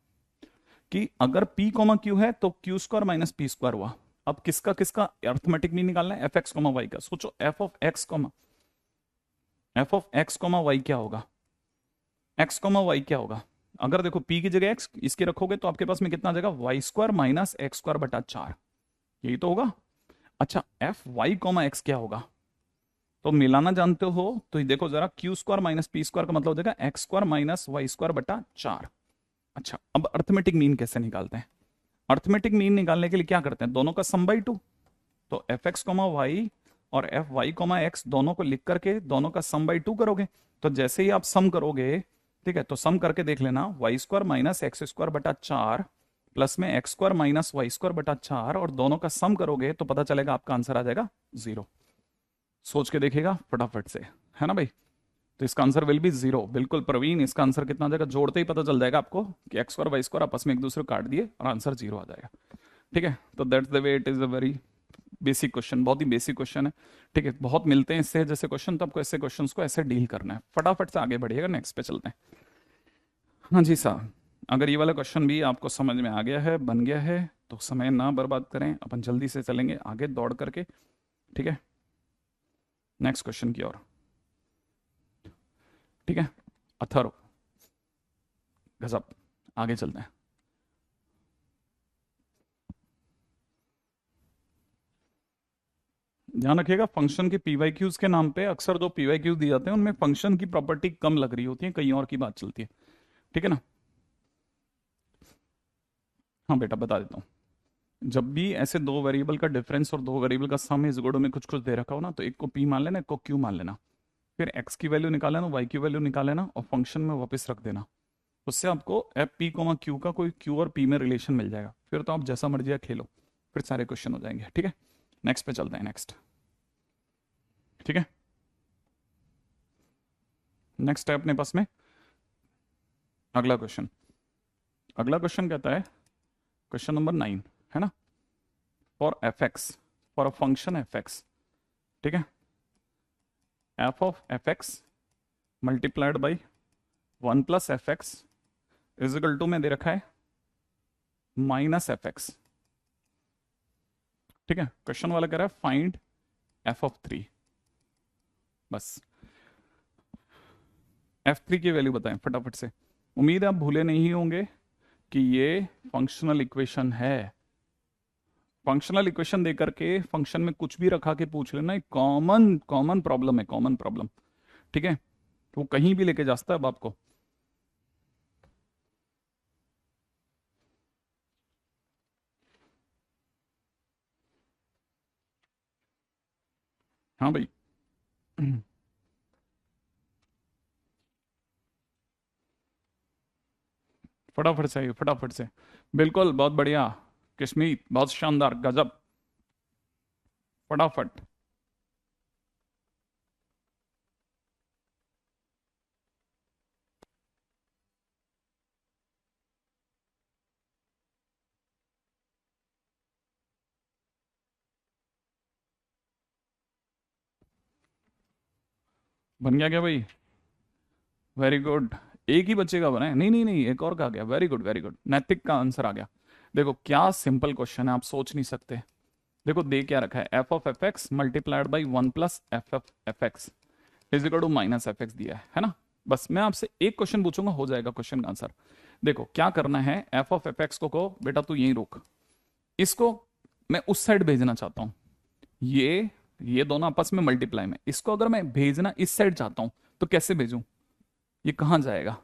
कि अगर p कॉमा क्यू है तो Q square minus p square हुआ। अब किसका किसका अर्थमेटिक मीन निकालना है, एफ एक्स कॉमा वाई का। सोचो f of x comma y क्या होगा, एक्स कॉमा वाई क्या होगा। अगर देखो p की जगह x इसके रखोगे तो आपके पास में कितना आ जाएगा, y square minus x square बटा 4, यही तो होगा। अच्छा, एफ वाई कॉमा एक्स क्या होगा, तो मिलाना जानते हो तो ये देखो जरा, q square minus p square का मतलब हो जाएगा x square minus y square बटा 4। अच्छा, अब अर्थमेटिक मीन कैसे निकालते हैं, अर्थमेटिक मीन निकालने के लिए क्या करते हैं, दोनों का सम बाई 2। तो एफ एक्स कॉमा वाई और एफ वाई कॉमा एक्स दोनों को लिख करके दोनों का सम बाई 2 करोगे। तो जैसे ही आप सम करोगे, ठीक है, तो सम करके देख लेना, y square minus x square बटा 4 प्लस में x square minus y square बटा 4, और दोनों का सम करोगे तो पता चलेगा आपका आंसर आ जाएगा 0। सोच के देखिएगा फटाफट से, है ना भाई। तो इसका आंसर विल बी 0। बिल्कुल प्रवीण, इसका आंसर कितना आ जाएगा, जोड़ते ही पता चल जाएगा आपको कि एक्स स्क्वायर वाई स्क्वायर आपस में एक दूसरे को काट दिए और आंसर 0 आ जाएगा। ठीक है, तो that's the way, it is a very basic question, बहुत ही बेसिक क्वेश्चन है। ठीक है, बहुत मिलते हैं इससे जैसे क्वेश्चन, तो आपको ऐसे क्वेश्चंस को ऐसे डील करना है। फटाफट से आगे बढ़िएगा, नेक्स्ट पे चलते हैं। हाँ जी साहब, अगर ये वाला क्वेश्चन भी आपको समझ में आ गया है, बन गया है, तो समय ना बर्बाद करें, अपन जल्दी से चलेंगे आगे दौड़ करके। ठीक है, नेक्स्ट क्वेश्चन की ओर। ठीक है, अथर्व, गजब, आगे चलते हैं। ध्यान रखिएगा, फंक्शन के पी वाई क्यूज के नाम पे अक्सर जो पी वाई क्यूज दिए जाते हैं उनमें फंक्शन की प्रॉपर्टी कम लग रही होती है, कहीं और की बात चलती है। ठीक है ना। हाँ बेटा, बता देता हूँ। जब भी ऐसे दो वेरिएबल का डिफरेंस और दो वेरिएबल का सम इस गुणों में कुछ कुछ दे रखा हो ना, तो एक को पी मान लेना, एक को क्यू मान लेना, फिर एक्स की वैल्यू निकाल लेना, वाई की वैल्यू निकाल लेना और फंक्शन में वापस रख देना। उससे आपको एफ पी कोमा क्यू का कोई क्यू और पी में रिलेशन मिल जाएगा। फिर तो आप जैसा मर्जी खेलो, फिर सारे क्वेश्चन हो जाएंगे। ठीक है, नेक्स्ट पे चलते हैं। नेक्स्ट, ठीक है, नेक्स्ट है अपने पास में अगला क्वेश्चन। अगला क्वेश्चन कहता है, क्वेश्चन नंबर 9 है ना, for f x, for a function f x. ठीक है, f of f x multiplied by 1 plus f x is equal to में दे रखा है माइनस एफ एक्स। ठीक है, क्वेश्चन वाला कह रहा है फाइंड एफ ऑफ 3। बस f3 की वैल्यू बताएं फटाफट से। उम्मीद है आप भूले नहीं होंगे कि ये फंक्शनल इक्वेशन है। फंक्शनल इक्वेशन दे करके फंक्शन में कुछ भी रखा के पूछ लेना, एक कॉमन कॉमन प्रॉब्लम है, कॉमन प्रॉब्लम। ठीक है, तो वो कहीं भी लेके जा सकता है अब आपको। हाँ भाई, फटाफट से आइए, फटाफट से। बिल्कुल, बहुत बढ़िया कश्मीर, बहुत शानदार, गजब, फटाफट। बन गया क्या भाई, वेरी गुड। एक ही बच्चे का बना है, नहीं नहीं नहीं, एक और का आ गया, वेरी गुड वेरी गुड, नैतिक का आंसर आ गया। देखो क्या सिंपल क्वेश्चन है, आप सोच नहीं सकते। देखो दे क्या रखा है, f of f x multiplied by 1 plus f f f x is equal to minus f x दिया है ना। बस मैं आपसे एक क्वेश्चन पूछूंगा, हो जाएगा क्वेश्चन का आंसर। देखो क्या करना है, एफ ऑफ एफ एक्स को कहो बेटा तू यहीं रोक, इसको मैं उस साइड भेजना चाहता हूं। ये दोनों आपस में मल्टीप्लाई में, इसको अगर मैं भेजना इस साइड चाहता हूं तो कैसे भेजूं, ये कहां जाएगा,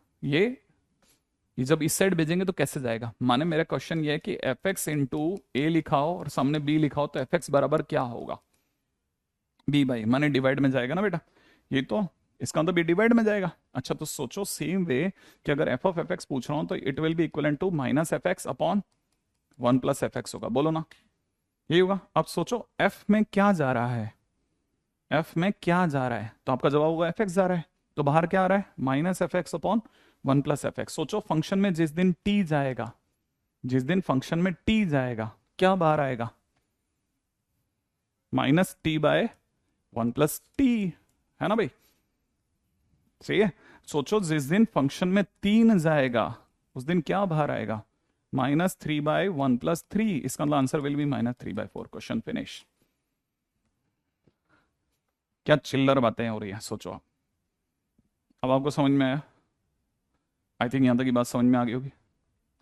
ये जब इस साइड भेजेंगे तो कैसे जाएगा? माने मेरा क्वेश्चन ये है कि एफ एक्स इंटू ए लिखा हो और सामने बी लिखा हो तो एफ एक्स बराबर क्या होगा? बी बाई, माने डिवाइड में जाएगा ना बेटा, ये तो इसका मतलब बी डिवाइड में जाएगा। अच्छा तो सोचो सेम वे कि अगर एफ ऑफ एफ एक्स पूछ रहा हूं तो it will be equal to minus f x upon one plus f x होगा, बोलो ना, यही होगा। अब सोचो एफ में क्या जा रहा है, एफ में क्या जा रहा है, तो आपका जवाब होगा एफ एक्स जा रहा है, तो बाहर क्या आ रहा है? Minus f x upon one plus f x. सोचो फंक्शन में जिस दिन टी जाएगा, जिस दिन फंक्शन में टी जाएगा, क्या बाहर आएगा? Minus T by one plus T, है ना भाई? सही है। सोचो जिस दिन फंक्शन में तीन जाएगा उस दिन क्या बाहर आएगा? Minus three by one plus three. इसका मतलब answer will B minus three by four. Question finish. क्या चिल्लर बातें हो रही है, सोचो आप। अब आपको समझ में आया? आई थिंक यहां तक की बात समझ में आ गई होगी।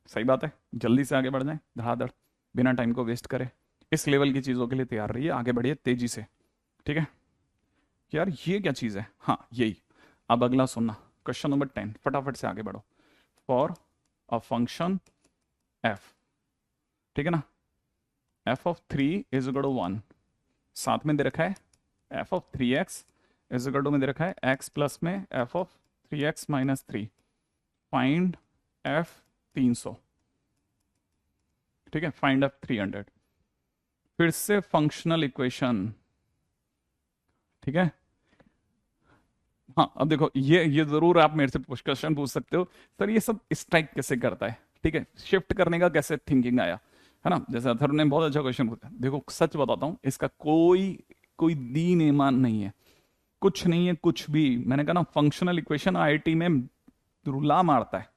सही बात है, जल्दी से आगे बढ़ जाए धड़ाधड़, बिना टाइम को वेस्ट करे। इस लेवल की चीज़ों के लिए तैयार रहिए, आगे बढ़िए तेजी से, ठीक है? यार ये क्या चीज़ है, हाँ यही। अब अगला सुनना, क्वेश्चन नंबर 10, फटाफट से आगे बढ़ो। फॉर अ फंक्शन एफ, ठीक है ना, f of three is equal to one, साथ में दे रखा है f of three x is equal to में दे रखा है एक्स प्लस में f of three x minus three. Find f 300, ठीक है, फाइंड एफ 300। फिर से फंक्शनल इक्वेशन, ठीक है। हाँ अब देखो ये जरूर आप मेरे से क्वेश्चन पूछ सकते हो, सर ये सब स्ट्राइक कैसे करता है, ठीक है, शिफ्ट करने का कैसे थिंकिंग आया, है ना? जैसे अथर्व ने बहुत अच्छा क्वेश्चन पूछा। देखो सच बताता हूँ, इसका कोई कोई दीन ईमान नहीं है, कुछ नहीं है, कुछ भी। मैंने कहा ना, फंक्शनल इक्वेशन आईआईटी में रुला मारता है,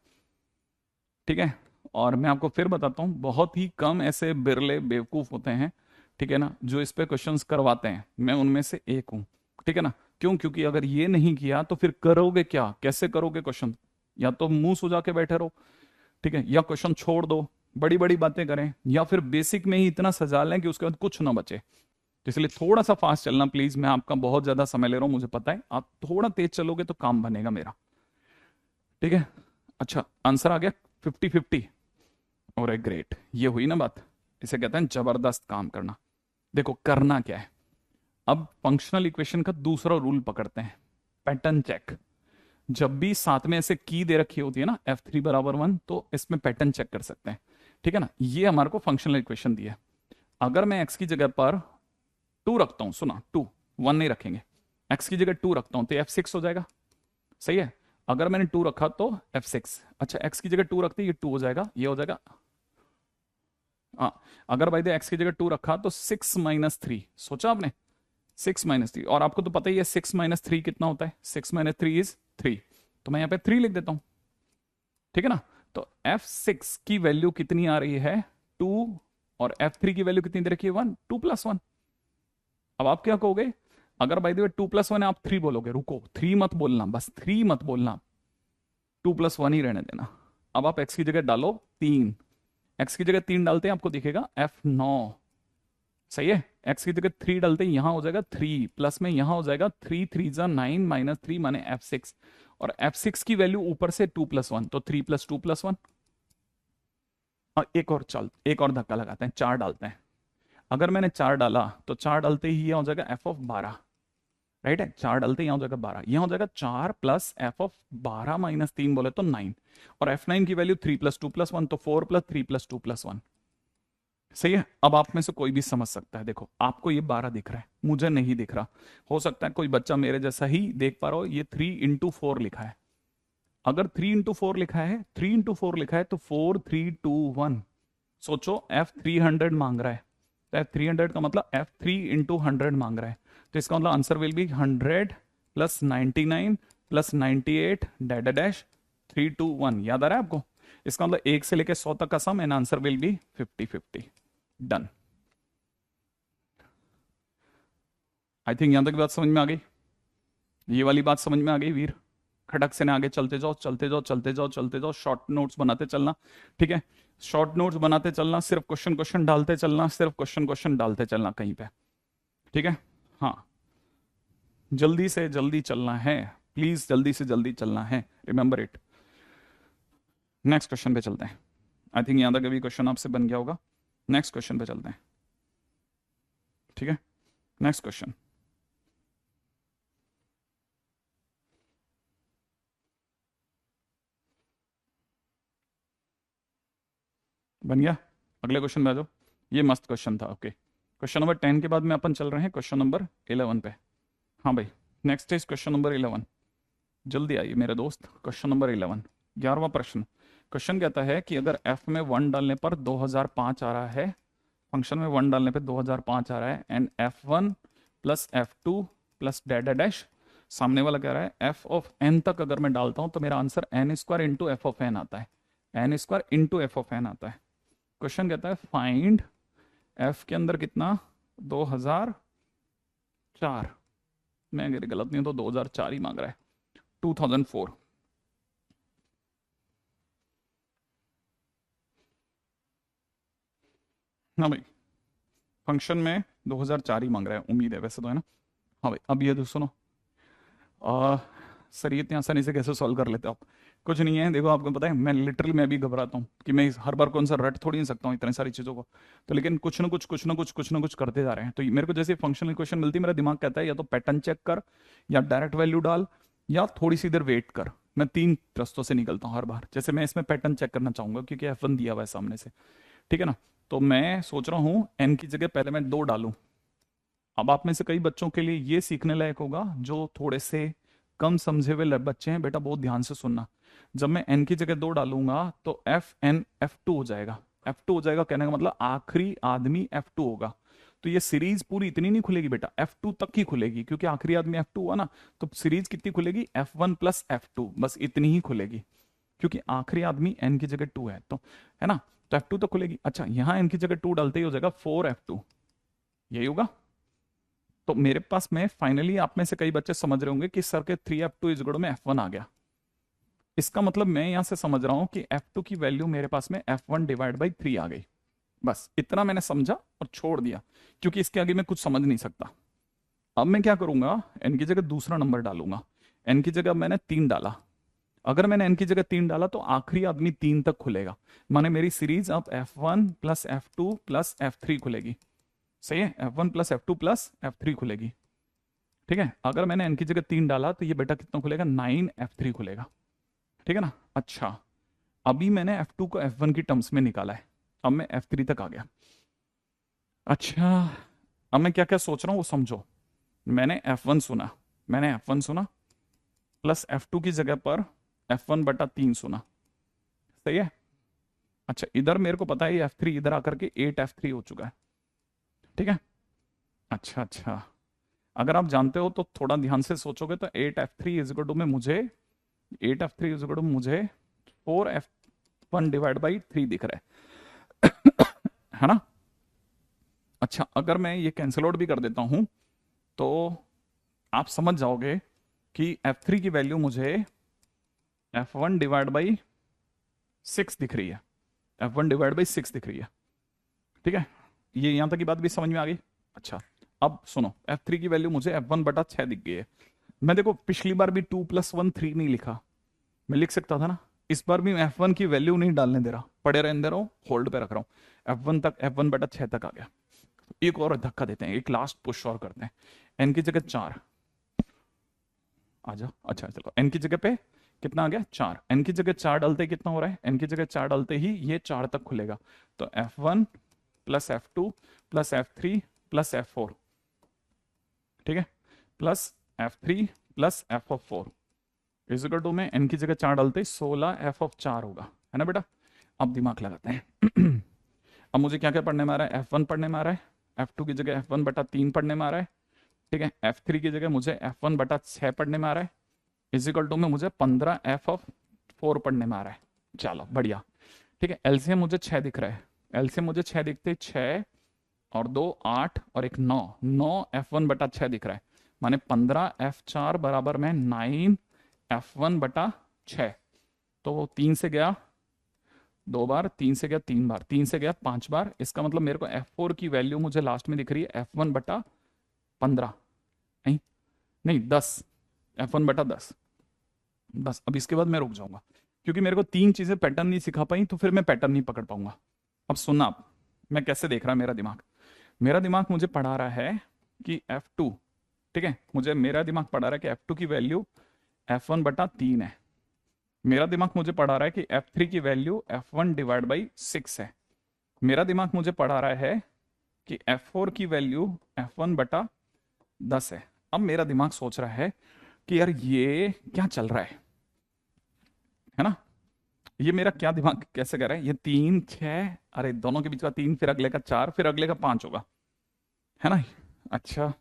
ठीक है। और मैं आपको फिर बताता हूँ, बहुत ही कम ऐसे बिरले बेवकूफ होते हैं, ठीक है ना, जो इस पे क्वेश्चंस करवाते हैं। मैं उनमें से एक हूँ, ठीक है ना। क्यों? क्योंकि अगर ये नहीं किया तो फिर करोगे क्या, कैसे करोगे क्वेश्चन? या तो मुंह सुजा के बैठे रहो, ठीक है, या क्वेश्चन छोड़ दो, बड़ी बड़ी बातें करें, या फिर बेसिक में ही इतना सजा लें कि उसके बाद कुछ ना बचे। तो इसलिए थोड़ा सा फास्ट चलना प्लीज। मैं आपका बहुत ज्यादा समय ले रहा हूं, मुझे पता है। आप थोड़ा तेज चलोगे तो काम बनेगा मेरा, ठीक है। अच्छा आंसर आ गया 50-50, और ग्रेट। ये हुई ना बात, इसे कहते हैं जबरदस्त काम करना। देखो करना क्या है, अब फंक्शनल इक्वेशन का दूसरा रूल पकड़ते हैं, पैटर्न चेक। जब भी साथ में ऐसे की दे रखी होती है ना, F3 बराबर 1, तो इसमें पैटर्न चेक कर सकते हैं, ठीक है ना। ये हमारे को फंक्शनल इक्वेशन दी है। अगर मैं x की जगह पर 2 रखता हूं, सुना 2, 1 नहीं रखेंगे, x की जगह 2 रखता हूं तो F6 हो जाएगा, सही है। अगर मैंने 2 रखा तो F6। अच्छा x की जगह 2 रखते ये 2 हो जाएगा, ये हो जाएगा। हाँ, अगर भाई एक्स की जगह 2 रखा तो 6 - 3, सोचा आपने, 6 - 3। और आपको तो पता ही है 6 - 3 कितना होता है, 6 - 3 इज 3। तो मैं यहाँ पे 3 लिख देता हूं, ठीक है ना। तो F6 की वैल्यू कितनी आ रही है, 2, और F3 की वैल्यू कितनी दे रखी है, 1, 2 + 1। अब आप क्या कहोगे, अगर बाई द वे 2 + 1 है, आप 3 बोलोगे, रुको 3 मत बोलना, बस 3 मत बोलना, 2 + 1 ही रहने देना। अब आप x की जगह डालो 3, x की जगह 3 डालते हैं आपको दिखेगा F9, सही है। x की जगह 3 डालते हैं, यहां हो जाएगा 3, प्लस में यहां हो जाएगा 3 3 जा 9 -3 माने F6। और F6 की वैल्यू ऊपर से 2 + 1, तो 3 + 2 + 1। और एक और धक्का लगाते हैं, 4 डालते हैं। अगर मैंने 4 डाला तो 4 डालते ही यहां हो जाएगा F12, राइट है। 4 डालते यहाँ हो जाएगा 12, यहाँ हो जाएगा 4 + F12 -3 बोले तो 9। और F9 की वैल्यू 3 + 2 + 1, तो 4 + 3 + 2 + 1, सही है। अब आप में से कोई भी समझ सकता है, देखो आपको ये 12 दिख रहा है, मुझे नहीं दिख रहा। हो सकता है कोई बच्चा मेरे जैसा ही देख पा रहा हो, ये 3 × 4 लिखा है। अगर 3 × 4 लिखा है, 3 × 4 लिखा है तो 4 3 2 1। सोचो F300 मांग रहा है, तो F300 का मतलब F3 × 100 मांग रहा है, तो इसका मतलब answer will B 100 + 99 + 98 dash dash 3 2 1। याद आ रहा है आपको? इसका मतलब 1 से लेकर 100 तक का sum, and answer will be 50-50। Done. I think यहां तक बात समझ में आ गई, ये वाली बात समझ में आ गई वीर। खटक से ना आगे चलते जाओ, चलते जाओ, चलते जाओ, चलते जाओ, शॉर्ट नोट्स बनाते चलना, ठीक है। शॉर्ट नोट्स बनाते चलना, सिर्फ क्वेश्चन क्वेश्चन डालते चलना, सिर्फ क्वेश्चन क्वेश्चन डालते चलना कहीं पे, ठीक है। हाँ जल्दी से जल्दी चलना है, प्लीज जल्दी से जल्दी चलना है, रिमेंबर इट। नेक्स्ट क्वेश्चन पे चलते हैं। आई थिंक यहाँ तक अभी क्वेश्चन आपसे बन गया होगा। नेक्स्ट क्वेश्चन पे चलते हैं, ठीक है। नेक्स्ट क्वेश्चन, बन गया। अगले क्वेश्चन में आ जाओ। ये मस्त क्वेश्चन था। ओके, क्वेश्चन नंबर 10 के बाद में अपन चल रहे हैं क्वेश्चन नंबर 11 पे। हाँ भाई, नेक्स्ट इज क्वेश्चन नंबर 11। जल्दी आइए मेरे दोस्त, क्वेश्चन नंबर 11, 11वां प्रश्न। क्वेश्चन कहता है कि अगर f में 1 डालने पर 2005 आ रहा है, फंक्शन में 1 डालने पे 2005 आ रहा है, and f1 plus f2 plus dash dash, सामने वाला कह रहा है f ऑफ n तक अगर मैं डालता हूं तो मेरा answer n square into f of n आता है। n square into f of n आता है। क्वेश्चन कहता है फाइंड f के अंदर कितना, 2004, मैं अगर गलत नहीं हूं तो 2004 ही मांग रहा है, 2004। हाँ भाई, फंक्शन में 2004 ही मांग रहा है, उम्मीद है वैसे तो, है ना। हाँ भाई, अब ये तो सुनो। आ, सर ये इतनी आसानी से कैसे सॉल्व कर लेते हो आप? कुछ नहीं है, देखो आपको पता है मैं लिटरली मैं भी घबराता हूँ कि मैं हर बार कौन सा रट थोड़ी नहीं सकता हूँ इतनी सारी चीज़ों को। तो लेकिन कुछ ना कुछ कुछ ना कुछ कुछ ना कुछ करते जा रहे हैं। तो मेरे को जैसे फंक्शनल क्वेश्चन मिलती है, मेरा दिमाग कहता है या तो पैटर्न चेक कर, या डायरेक्ट वैल्यू डाल, या थोड़ी सी देर वेट कर। मैं तीन रास्तों से निकलता हूँ हर बार। जैसे मैं इसमें पैटर्न चेक करना चाहूंगा क्योंकि F1 दिया हुआ है सामने से, ठीक है ना। तो मैं सोच रहा हूँ n की जगह पहले मैं 2 डालूं। अब आप में से कई बच्चों के लिए ये सीखने लायक होगा, जो थोड़े से कम समझे हुए बच्चे हैं, बेटा बहुत ध्यान से सुनना। जब मैं n की जगह 2 डालूंगा तो FN F2 हो जाएगा। F2 हो जाएगा कहने का मतलब आखिरी आदमी F2 होगा। तो ये सीरीज पूरी इतनी नहीं खुलेगी बेटा, F2 तक ही खुलेगी, क्योंकि आखिरी आदमी F2 हुआ ना। तो सीरीज कितनी खुलेगी, F1 प्लस F2, बस इतनी ही खुलेगी, क्योंकि आखिरी आदमी n की जगह 2 है, तो है ना। तो F2 तो खुलेगी। अच्छा, यहां n की जगह 2 डालते ही हो जाएगा 4F2, यही होगा। तो मेरे पास में फाइनली, आप में से कई बच्चे समझ रहे होंगे कि सर के 3F2 इज इक्वल में F1 आ गया। इसका मतलब मैं यहां से समझ रहा हूं कि F2 की वैल्यू मेरे पास में F1 डिवाइड बाई 3 आ गई। बस इतना मैंने समझा और छोड़ दिया, क्योंकि इसके आगे मैं कुछ समझ नहीं सकता। अब मैं क्या करूंगा, n की जगह दूसरा नंबर डालूंगा। n की जगह मैंने 3 डाला। अगर मैंने n की जगह 3 डाला तो आखिरी आदमी 3 तक खुलेगा, माने मेरी सीरीज अब F1 plus F2 plus F3 खुलेगी। सही है, F1 plus F2 plus F3 खुलेगी। ठीक है, अगर मैंने n की जगह 3 डाला तो ये बेटा कितना खुलेगा, 9F3 खुलेगा। ठीक है ना। अच्छा, अभी मैंने F2 को F1 की टर्म्स में निकाला है, अब मैं F3 तक आ गया। अच्छा, अब मैं क्या क्या सोच रहा हूँ वो समझो। मैंने F1 सुना प्लस F2 की जगह पर F1 बटा 3 सुना। सही है। अच्छा, इधर मेरे को पता है F3 इधर आकर के 8F3 हो चुका है। ठीक है। अच्छा अच्छा, अगर आप जानते हो तो थोड़ा ध्यान से सोचोगे तो 8F3 इज इक्वल टू में मुझे 8F3 इज इक्वल टू मुझे 4F1 डिवाइड बाई 3 दिख रहा है ना। अच्छा, अगर मैं ये कैंसिल आउट भी कर देता हूं तो आप समझ जाओगे कि F3 की वैल्यू मुझे F1 डिवाइड बाई 6 दिख रही है। F1 डिवाइड बाई 6 दिख रही है। ठीक है, ये यहां तक की बात भी समझ में आ गई। अच्छा, अब सुनो, F3 की वैल्यू मुझे F1 बटा 6 दिख गई है। मैं देखो पिछली बार भी 2 + 1 3 नहीं लिखा, मैं लिख सकता था ना। इस बार भी मैं F1 की वैल्यू नहीं डालने दे रहा, पड़े रहने दे रहा हूँ, होल्ड पे रख रहा हूँ। F1 तक, F1 बटा 6 तक आ गया। एक और धक्का देते हैं, एक लास्ट पुश और करते हैं। n की जगह 4 आ जा। अच्छा चलो, n की जगह पे कितना आ गया, 4। n की जगह 4 डालते ही कितना हो रहा है, n की जगह 4 डालते ही ये 4 तक खुलेगा। तो F1 plus F2 plus F3 plus F4, ठीक है, plus F3 plus F4 is equal to में n की जगह 4 डालते ही 16F4 होगा, है ना बेटा। अब दिमाग लगाते हैं। अब मुझे क्या क्या पढ़ने में आ रहा है, F1 पढ़ने में आ रहा है, F2 की जगह F1 बटा 3 पढ़ने में आ रहा है, ठीक है। F3 की जगह मुझे F1 बटा 6 पढ़ने में आ रहा है, इज इक्वल टू में मुझे 15F4 पढ़ने में आ रहा है। चलो बढ़िया, ठीक है। एलसीएम मुझे 6 दिख रहा है, एलसीएम मुझे 6 दिखते, 6 और 2 8 और एक 9, 9F1 बटा 6 दिख रहा है, माने 15F4 बराबर में 9F1 बटा 6। तो 3 से गया 2 बार, 3 से गया 3 बार, 3 से गया 5 बार। इसका मतलब मेरे को F4 की वैल्यू मुझे लास्ट में दिख रही है F1 बटा 15, नहीं नहीं 10, F1 बटा 10। बस अब इसके बाद मैं रुक जाऊंगा। क्योंकि मेरे को तीन चीजें पैटर्न नहीं सिखा पाई तो फिर मैं पैटर्न नहीं पकड़ पाऊंगा। अब सुनना आप, मैं कैसे देख रहा है मेरा दिमाग। मेरा दिमाग मुझे पढ़ा रहा है कि F2, ठीक है, मुझे मेरा दिमाग पढ़ा रहा है कि F2 की वैल्यू F1/3 है। मेरा दिमाग मुझे पढ़ा रहा है कि F3 की वैल्यू F1/6 है। मेरा दिमाग मुझे पढ़ा रहा है कि F4 की वैल्यू F1/10 है। अब मेरा दिमाग सोच रहा है कि यार ये क्या चल रहा है ना। ये मेरा क्या दिमाग कैसे कह रहा है, ये 3 6, अरे दोनों के बीच का 3, फिर अगले का 4, फिर अगले का 5 होगा, है ना। अच्छा,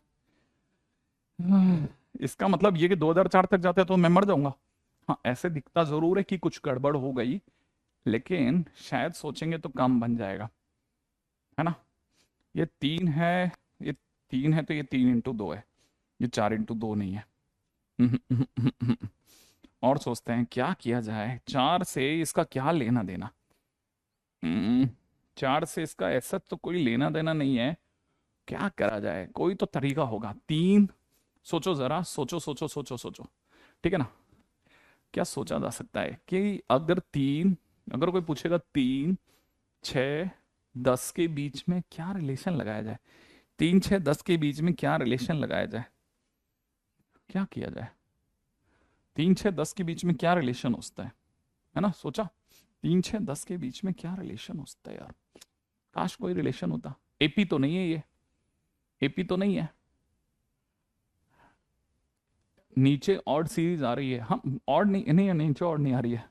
इसका मतलब ये कि 2004 तक जाते हैं तो मैं मर जाऊंगा। हाँ, ऐसे दिखता जरूर है कि कुछ गड़बड़ हो गई, लेकिन शायद सोचेंगे तो काम बन जाएगा, है ना। ये 3 है, ये 3 है तो ये 3 × 2 है, ये 4 × 2 नहीं है। और सोचते हैं क्या किया जाए, 4 से इसका क्या लेना देना। हम्म, 4 से इसका ऐसा तो कोई लेना देना नहीं है। क्या करा जाए, कोई तो तरीका होगा। 3, सोचो जरा, सोचो सोचो सोचो सोचो, ठीक है ना। क्या सोचा जा सकता है कि अगर कोई पूछेगा 3 6 10 के बीच में क्या रिलेशन लगाया जाए, 3 6 10 के बीच में क्या रिलेशन लगाया जाए, क्या किया जाए। 3 6 10 के बीच में क्या रिलेशन होता है ना, सोचा। 3 6 10 के बीच में क्या रिलेशन होता है यार, काश कोई रिलेशन होता। एपी तो नहीं है ये, एपी तो नहीं है। नीचे ऑड सीरीज आ रही है, हम ऑड नहीं नहीं नीचे ऑड नहीं आ रही है।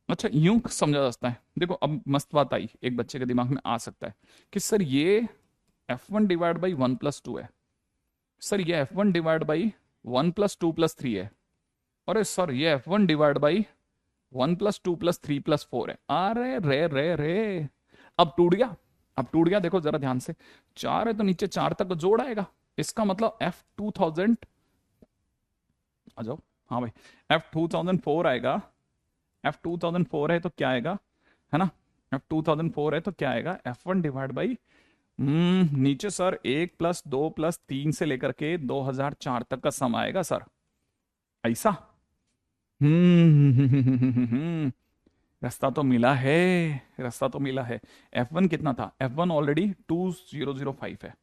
अच्छा, यूं समझा जा सकता है, देखो अब मस्त बात आई, एक बच्चे के दिमाग में आ सकता है कि सर ये F1/1+2 है, सर ये F1/1+2+3 है, अरे सर ये F1/1+2+3+4 है। अरे रे रे रे, अब टूट गया, अब टूट गया। देखो जरा ध्यान से, 4 है तो नीचे 4 तक जोड़ आएगा, इसका मतलब F2000, आ जाओ, हाँ भाई, F2004 आएगा। F2004 है तो क्या आएगा, है ना। F2004 है तो क्या आएगा, F1/, नीचे सर 1+2+3 से लेकर के 2004 तक का सम आएगा सर, ऐसा। हम्म, रास्ता तो मिला है, रास्ता तो मिला है। F1 कितना था, F1 ऑलरेडी 2005 है।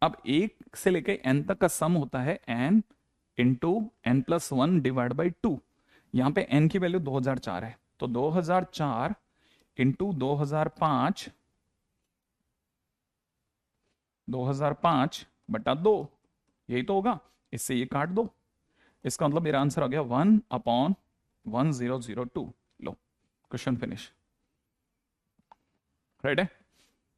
अब 1 से लेके n तक का सम होता है n × n+1/2। यहाँ पे n की वैल्यू 2004 है, तो 2004 × 2005, 2005/2, यही तो होगा। इससे ये काट दो, इसका मतलब मेरा आंसर आ गया 1/1002। लो, क्वेश्चन फिनिश, राइट है।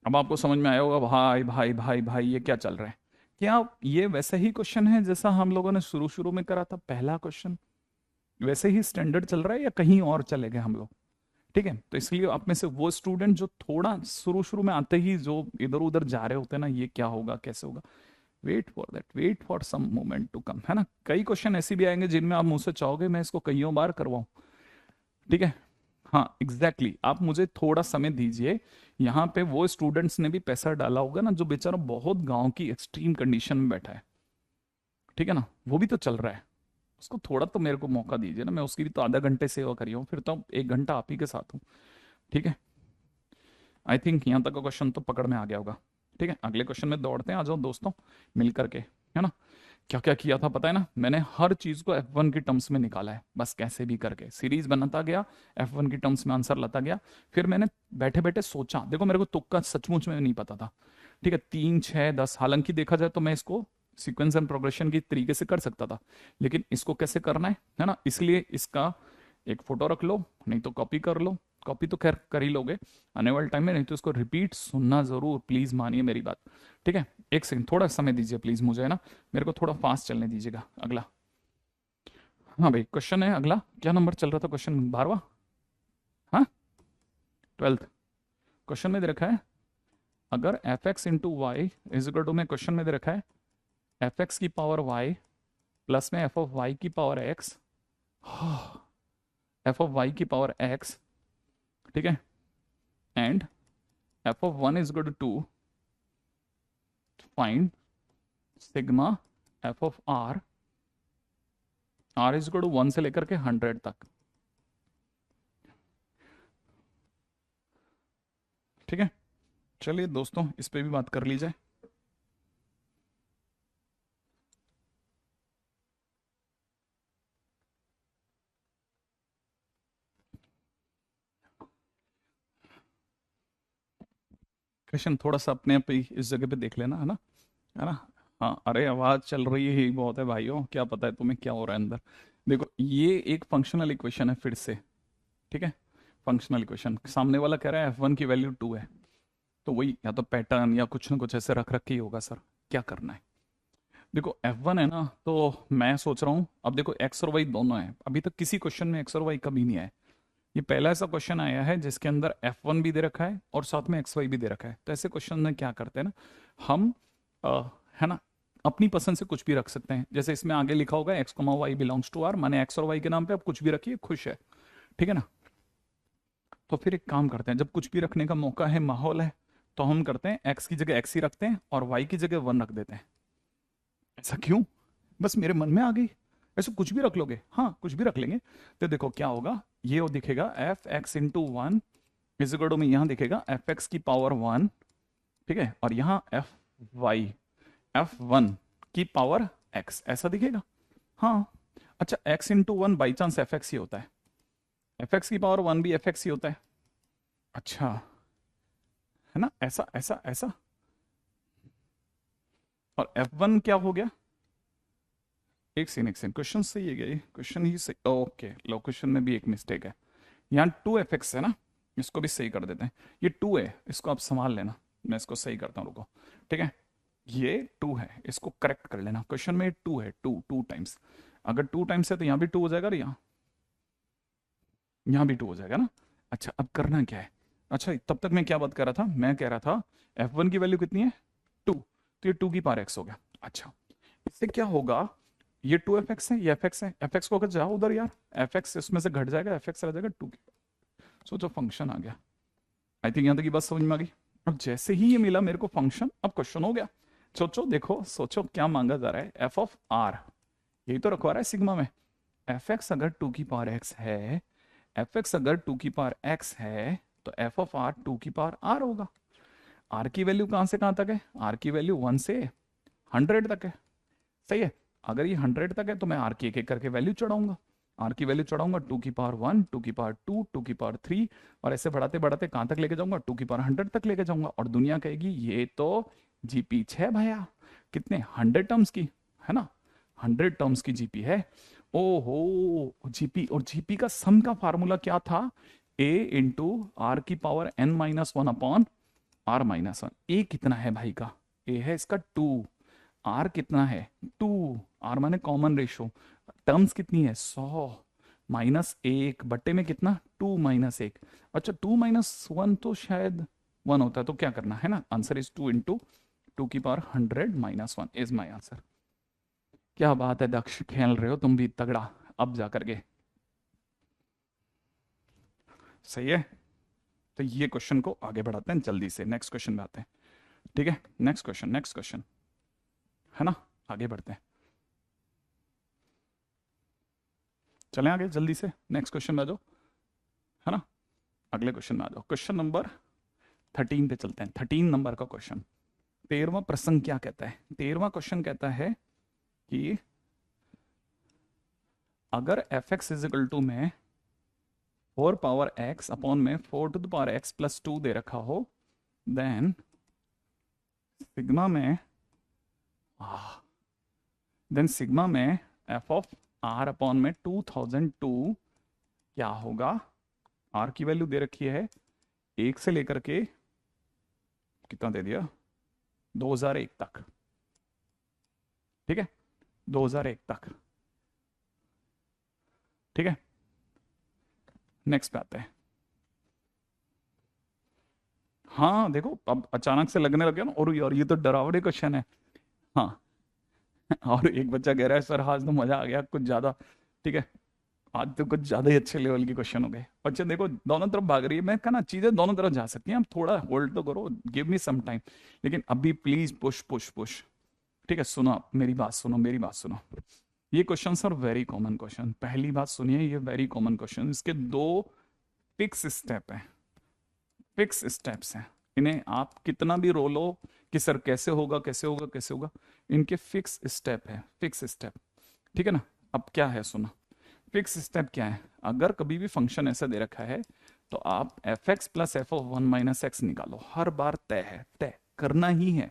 अब आपको समझ में आया होगा, भाई भाई भाई भाई ये क्या चल रहा है। क्या ये वैसा ही क्वेश्चन है जैसा हम लोगों ने शुरू शुरू में करा था, पहला क्वेश्चन वैसे ही स्टैंडर्ड चल रहा है या कहीं और चले गए हम लोग। ठीक है, तो इसलिए आप में से वो स्टूडेंट जो थोड़ा शुरू शुरू में आते ही जो इधर उधर जा रहे होते हैं ना, ये क्या होगा कैसे होगा, wait for that, wait for some moment to come, है ना। कई क्वेश्चन ऐसे भी आएंगे जिनमें आप मुझसे चाहोगे मैं इसको कईयों बार करवाऊं, ठीक है। हाँ एग्जैक्टली exactly. आप मुझे थोड़ा समय दीजिए। यहाँ पे वो स्टूडेंट्स ने भी पैसा डाला होगा ना, जो बेचारा बहुत गांव की एक्सट्रीम कंडीशन में बैठा है, ठीक है ना, वो भी तो चल रहा है। उसको थोड़ा तो मेरे को मौका दीजिए ना, मैं उसकी भी तो आधा घंटे सेवा करी हूँ, फिर तो 1 घंटा आप ही के साथ हूँ, ठीक है। आई थिंक यहाँ तक का क्वेश्चन तो पकड़ में आ गया होगा, ठीक है। अगले क्वेश्चन में दौड़ते हैं, आ जाओ दोस्तों मिल करके, है ना। क्या क्या किया था पता है ना, मैंने हर चीज को F1 की टर्म्स में निकाला है, बस कैसे भी करके सीरीज बनाता गया, F1 की टर्म्स में आंसर लाता गया। फिर मैंने बैठे बैठे सोचा, देखो मेरे को तुक्का सचमुच में नहीं पता था, ठीक है। 3 6 10, हालांकि देखा जाए तो मैं इसको सीक्वेंस एंड प्रोग्रेशन की तरीके से कर सकता था, लेकिन इसको कैसे करना है ना, इसलिए इसका एक फोटो रख लो, नहीं तो कॉपी कर लो। कॉपी तो खैर कर ही लोगे आने वाले टाइम में, नहीं तो इसको रिपीट सुनना जरूर, प्लीज मानिए मेरी बात, ठीक है। एक सेकंड थोड़ा समय दीजिए प्लीज मुझे, है ना, मेरे को थोड़ा फास्ट चलने दीजिएगा। अगला, हाँ भाई क्वेश्चन है अगला, क्या नंबर चल रहा था क्वेश्चन, 12वां, हाँ 12th। क्वेश्चन में दे रखा है, अगर f(x)(y) में क्वेश्चन में दे रखा है f(x) की पावर y प्लस में f(y) की पावर x, f(y) की पावर x, ठीक है, and f(1) to find sigma f(r), r 1 से लेकर के 100 तक, ठीक है, चलिए दोस्तों इस पे भी बात कर ली जाए। क्वेश्चन थोड़ा सा अपने आप ही इस जगह पे देख लेना, है ना, है ना। हाँ, अरे आवाज चल रही है, यही बहुत है भाइयों, क्या पता है तुम्हें क्या हो रहा है अंदर। देखो ये एक फंक्शनल इक्वेशन है फिर से, ठीक है। फंक्शनल इक्वेशन, सामने वाला कह रहा है F1 की वैल्यू 2 है, तो वही या तो पैटर्न या कुछ ना कुछ ऐसे रख रख के ही होगा सर। क्या करना है, देखो F1 है ना, तो मैं सोच रहा हूँ, अब देखो एक्स और वाई दोनों है, अभी तक किसी क्वेश्चन में एक्स और वाई कभी नहीं आया। ये पहला ऐसा क्वेश्चन आया है जिसके अंदर F1 भी दे रखा है और साथ में एक्स वाई भी दे रखा है। तो ऐसे क्वेश्चन में क्या करते हैं ना हम, है ना, अपनी पसंद से कुछ भी रख सकते हैं। जैसे इसमें आगे लिखा होगा एक्स कमा वाई बिलोंग्स टू आर, माने एक्स और वाई के नाम पे आप कुछ भी रखिए, खुश है, ठीक है ना। तो फिर एक काम करते हैं, जब कुछ भी रखने का मौका है, माहौल है, तो हम करते हैं एक्स की जगह एक्स ही रखते हैं और वाई की जगह 1 रख देते हैं। ऐसा क्यों, बस मेरे मन में आ गई। ऐसे कुछ भी रख लोगे, हाँ कुछ भी रख लेंगे, तो देखो क्या होगा, ये वो दिखेगा f x into one is equal to में, यहाँ दिखेगा एफ एक्स की पावर 1, ठीक है, और यहाँ एफ वाई F1 की पावर x ऐसा दिखेगा। हाँ, अच्छा x into one by chance f x ही होता है, एफ एक्स की पावर 1 भी एफ एक्स ही होता है। अच्छा, है ना, ऐसा ऐसा ऐसा, और F1 क्या हो गया, एक सेकंड क्वेश्चन सही है क्या, ये क्वेश्चन ही सही, ओके लो, क्वेश्चन में भी एक मिस्टेक है, यहाँ 2 fx है ना, इसको भी सही कर देते हैं। ये 2 है, इसको आप संभाल लेना, मैं इसको सही करता हूँ, रुको, ठीक है। ये 2 है, इसको करेक्ट कर लेना, क्वेश्चन में 2 है, 2 टाइम्स, अगर 2 टाइम्स है तो यहाँ भी 2 हो जाएगा और यहाँ भी 2 हो जाएगा ना। अच्छा अब करना क्या है, अच्छा तब तक मैं क्या बात कर रहा था, मैं कह रहा था F1 की वैल्यू कितनी है 2, तो ये 2 की पावर x हो गया। अच्छा इससे क्या होगा, ये 2 fx है, ये fx है, fx को अगर जाओ उधर यार, fx इसमें से घट जाएगा, fx रह जाएगा 2 की। सोचो फंक्शन आ गया, आई थिंक यहाँ तक की बात समझ में आ गई। अब जैसे ही ये मिला मेरे को फंक्शन, अब क्वेश्चन हो गया। सोचो देखो, सोचो क्या मांगा जा रहा है, एफ ऑफ आर, यही तो रखवा रहा है सिग्मा में। एफ एक्स अगर 2 की पावर एक्स है, एफ एक्स अगर 2 की पावर एक्स है, तो एफ ऑफ आर 2 की पावर आर होगा। आर की वैल्यू कहाँ से कहाँ तक है, आर की वैल्यू 1 से 100 तक है, सही है। अगर ये 100 तक है तो मैं आर की एक एक करके वैल्यू चढ़ाऊंगा, आर की वैल्यू चढ़ाऊंगा 2 की पावर 1, 2 की पावर 2, 2 की पावर 3, और ऐसे बढ़ाते बढ़ाते कहाँ तक लेके जाऊंगा, 2 की पावर 100 तक लेके जाऊंगा, और दुनिया कहेगी ये तो जीपी है भैया, कितने 100 टर्म्स की, है ना, 100 टर्म्स की जीपी है। ओहो, जीपी, और जीपी का सम का फार्मूला क्या था, ए इंटू आर की power n minus one upon r minus one. A कितना है भाई का, ए है इसका 2, आर कितना है 2, आर माने कॉमन रेशो, टर्म्स कितनी है 100, -1 बट्टे में कितना 2 -1। अच्छा 2 -1 तो शायद 1 होता है, तो क्या करना है ना, आंसर इज 2 इंटू 2 की पावर 100 -1 इज माई आंसर। क्या बात है दक्ष, खेल रहे हो तुम भी तगड़ा, अब जा करके सही है। तो ये क्वेश्चन को आगे बढ़ाते हैं जल्दी से, नेक्स्ट क्वेश्चन में आते हैं, ठीक है। नेक्स्ट क्वेश्चन, नेक्स्ट क्वेश्चन, है ना, आगे बढ़ते हैं, चलें आगे जल्दी से, नेक्स्ट क्वेश्चन में आ जाओ, है ना, अगले क्वेश्चन में आ जाओ। क्वेश्चन नंबर 13 पे चलते हैं, 13 नंबर का क्वेश्चन। 13वां प्रश्न क्या कहता है, 13वां क्वेश्चन कहता है कि अगर f x is equal to में 4 पावर एक्स अपॉन में 4 to the power x plus 2 दे रखा हो, देन सिग्मा में एफ ऑफ आर अपॉन में 2002 क्या होगा। आर की वैल्यू दे रखी है 1 से लेकर के कितना दे दिया 2001 तक, ठीक है, 2001 तक, ठीक है। नेक्स्ट पे आते हैं। हाँ देखो अब अचानक से लगने लग गया ना, और यार ये तो डरावने क्वेश्चन है। हाँ और एक बच्चा कह रहा है सर आज तो मजा आ गया कुछ ज्यादा, ठीक है, आज तो कुछ ज्यादा ही अच्छे लेवल के क्वेश्चन हो गए। बच्चे देखो दोनों तरफ भाग रही है, मैं कहना चीजें दोनों तरफ जा सकती हैं, आप थोड़ा होल्ड तो करो, गिव मी सम टाइम, लेकिन अभी प्लीज पुश पुश पुश, ठीक है। सुनो आप मेरी बात सुनो, मेरी बात सुनो, ये question sir very common question, पहली बात सुनिए, ये वेरी कॉमन क्वेश्चन, इसके 2 फिक्स स्टेप है, फिक्स स्टेप्स हैं, इन्हें आप कितना भी रो लो कि सर कैसे होगा कैसे होगा कैसे होगा, इनके फिक्स स्टेप है, फिक्स स्टेप। ठीक है ना। अब क्या है सुना, फिक्स स्टेप क्या है, अगर कभी भी फंक्शन ऐसा दे रखा है तो आप F x plus f of one minus x निकालो, हर बार तय है, तय करना ही है।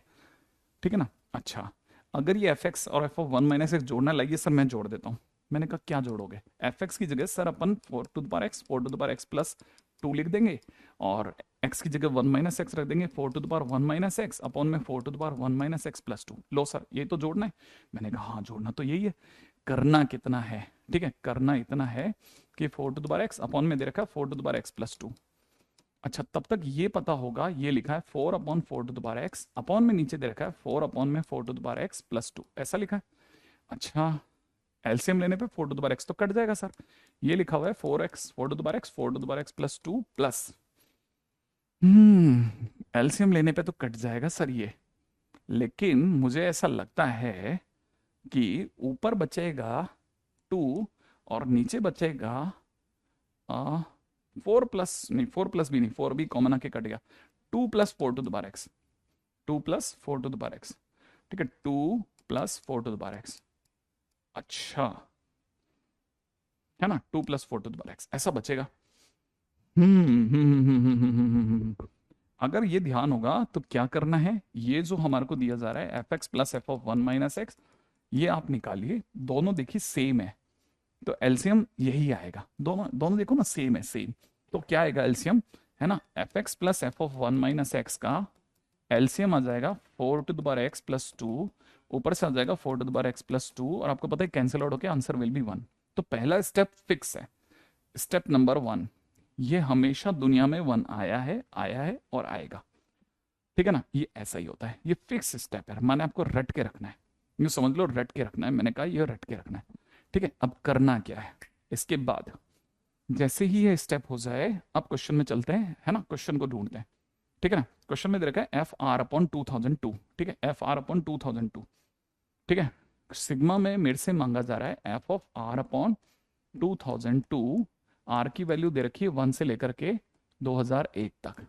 ठीक है ना। अच्छा, अगर ये एफ एक्स और F of one minus x जोड़ना लगे सर, मैं जोड़ देता हूँ। मैंने कहा क्या जोड़ोगे, एफ एक्स की जगह सर अपन four to the power x, four to the power x plus two लिख देंगे, और एक्स की जगह वन माइनस एक्स रख देंगे, four to the power one minus x upon में four to the power one minus x plus two. लो sir ये तो जोड़ना है। मैंने कहा हाँ जोड़ना तो यही है, करना कितना है, ठीक है, करना इतना है कि four to the power x upon में दे रखा है four to the power x plus two. अच्छा, तब तक ये पता होगा, ये लिखा है four upon four to the power x upon में नीचे दे रखा है फोर अपॉन में four to the power x plus two, ऐसा लिखा है। अच्छा, एलसीएम लेने पे four to the power x तो कट जाएगा सर, ये लिखा हुआ है four x four to the power x four to the power x plus two plus, LCM लेने पे तो कट जाएगा सर ये, लेकिन मुझे ऐसा लगता है कि ऊपर बचेगा टू और नीचे बचेगा फोर प्लस, नहीं फोर प्लस भी नहीं, फोर भी कॉमन आके कट गया, two plus four to the power x, two plus four to the power x, ठीक है, two plus four to the power x. अच्छा है ना, two plus four to the power x ऐसा बचेगा। अगर ये ध्यान होगा तो क्या करना है, ये जो हमारे को दिया जा रहा है F x plus f of one minus x, ये आप निकालिए, दोनों देखिए सेम है, तो एलसीएम यही आएगा, दोनों दोनों देखो ना सेम है, सेम, तो क्या आएगा एलसीएम, है ना, f x plus f of one minus x का एलसीएम आ जाएगा four to the power x plus two, ऊपर से आ जाएगा four to the power x plus two, और आपको पता है कैंसिल आउट होकर आंसर विल बी वन। तो पहला स्टेप फिक्स है, स्टेप नंबर वन, ये हमेशा दुनिया में वन आया है और आएगा। ठीक है ना, ये ऐसा ही होता है, ये फिक्स स्टेप है, मैंने आपको रट के रखना है, यूँ समझ लो रट के रखना है, मैंने कहा ये रट के रखना है। ठीक है, अब करना क्या है, इसके बाद जैसे ही ये स्टेप हो जाए अब क्वेश्चन में चलते हैं, है ना, क्वेश्चन को ढूंढते हैं। ठीक है ना, क्वेश्चन में दे रखा है एफ आर अपॉन 2002, ठीक है, एफ आर अपॉन 2002, ठीक है, सिग्मा में मेरे से मांगा जा रहा है f of r upon 2002, r की वैल्यू दे रखी है वन से लेकर के 2001 तक।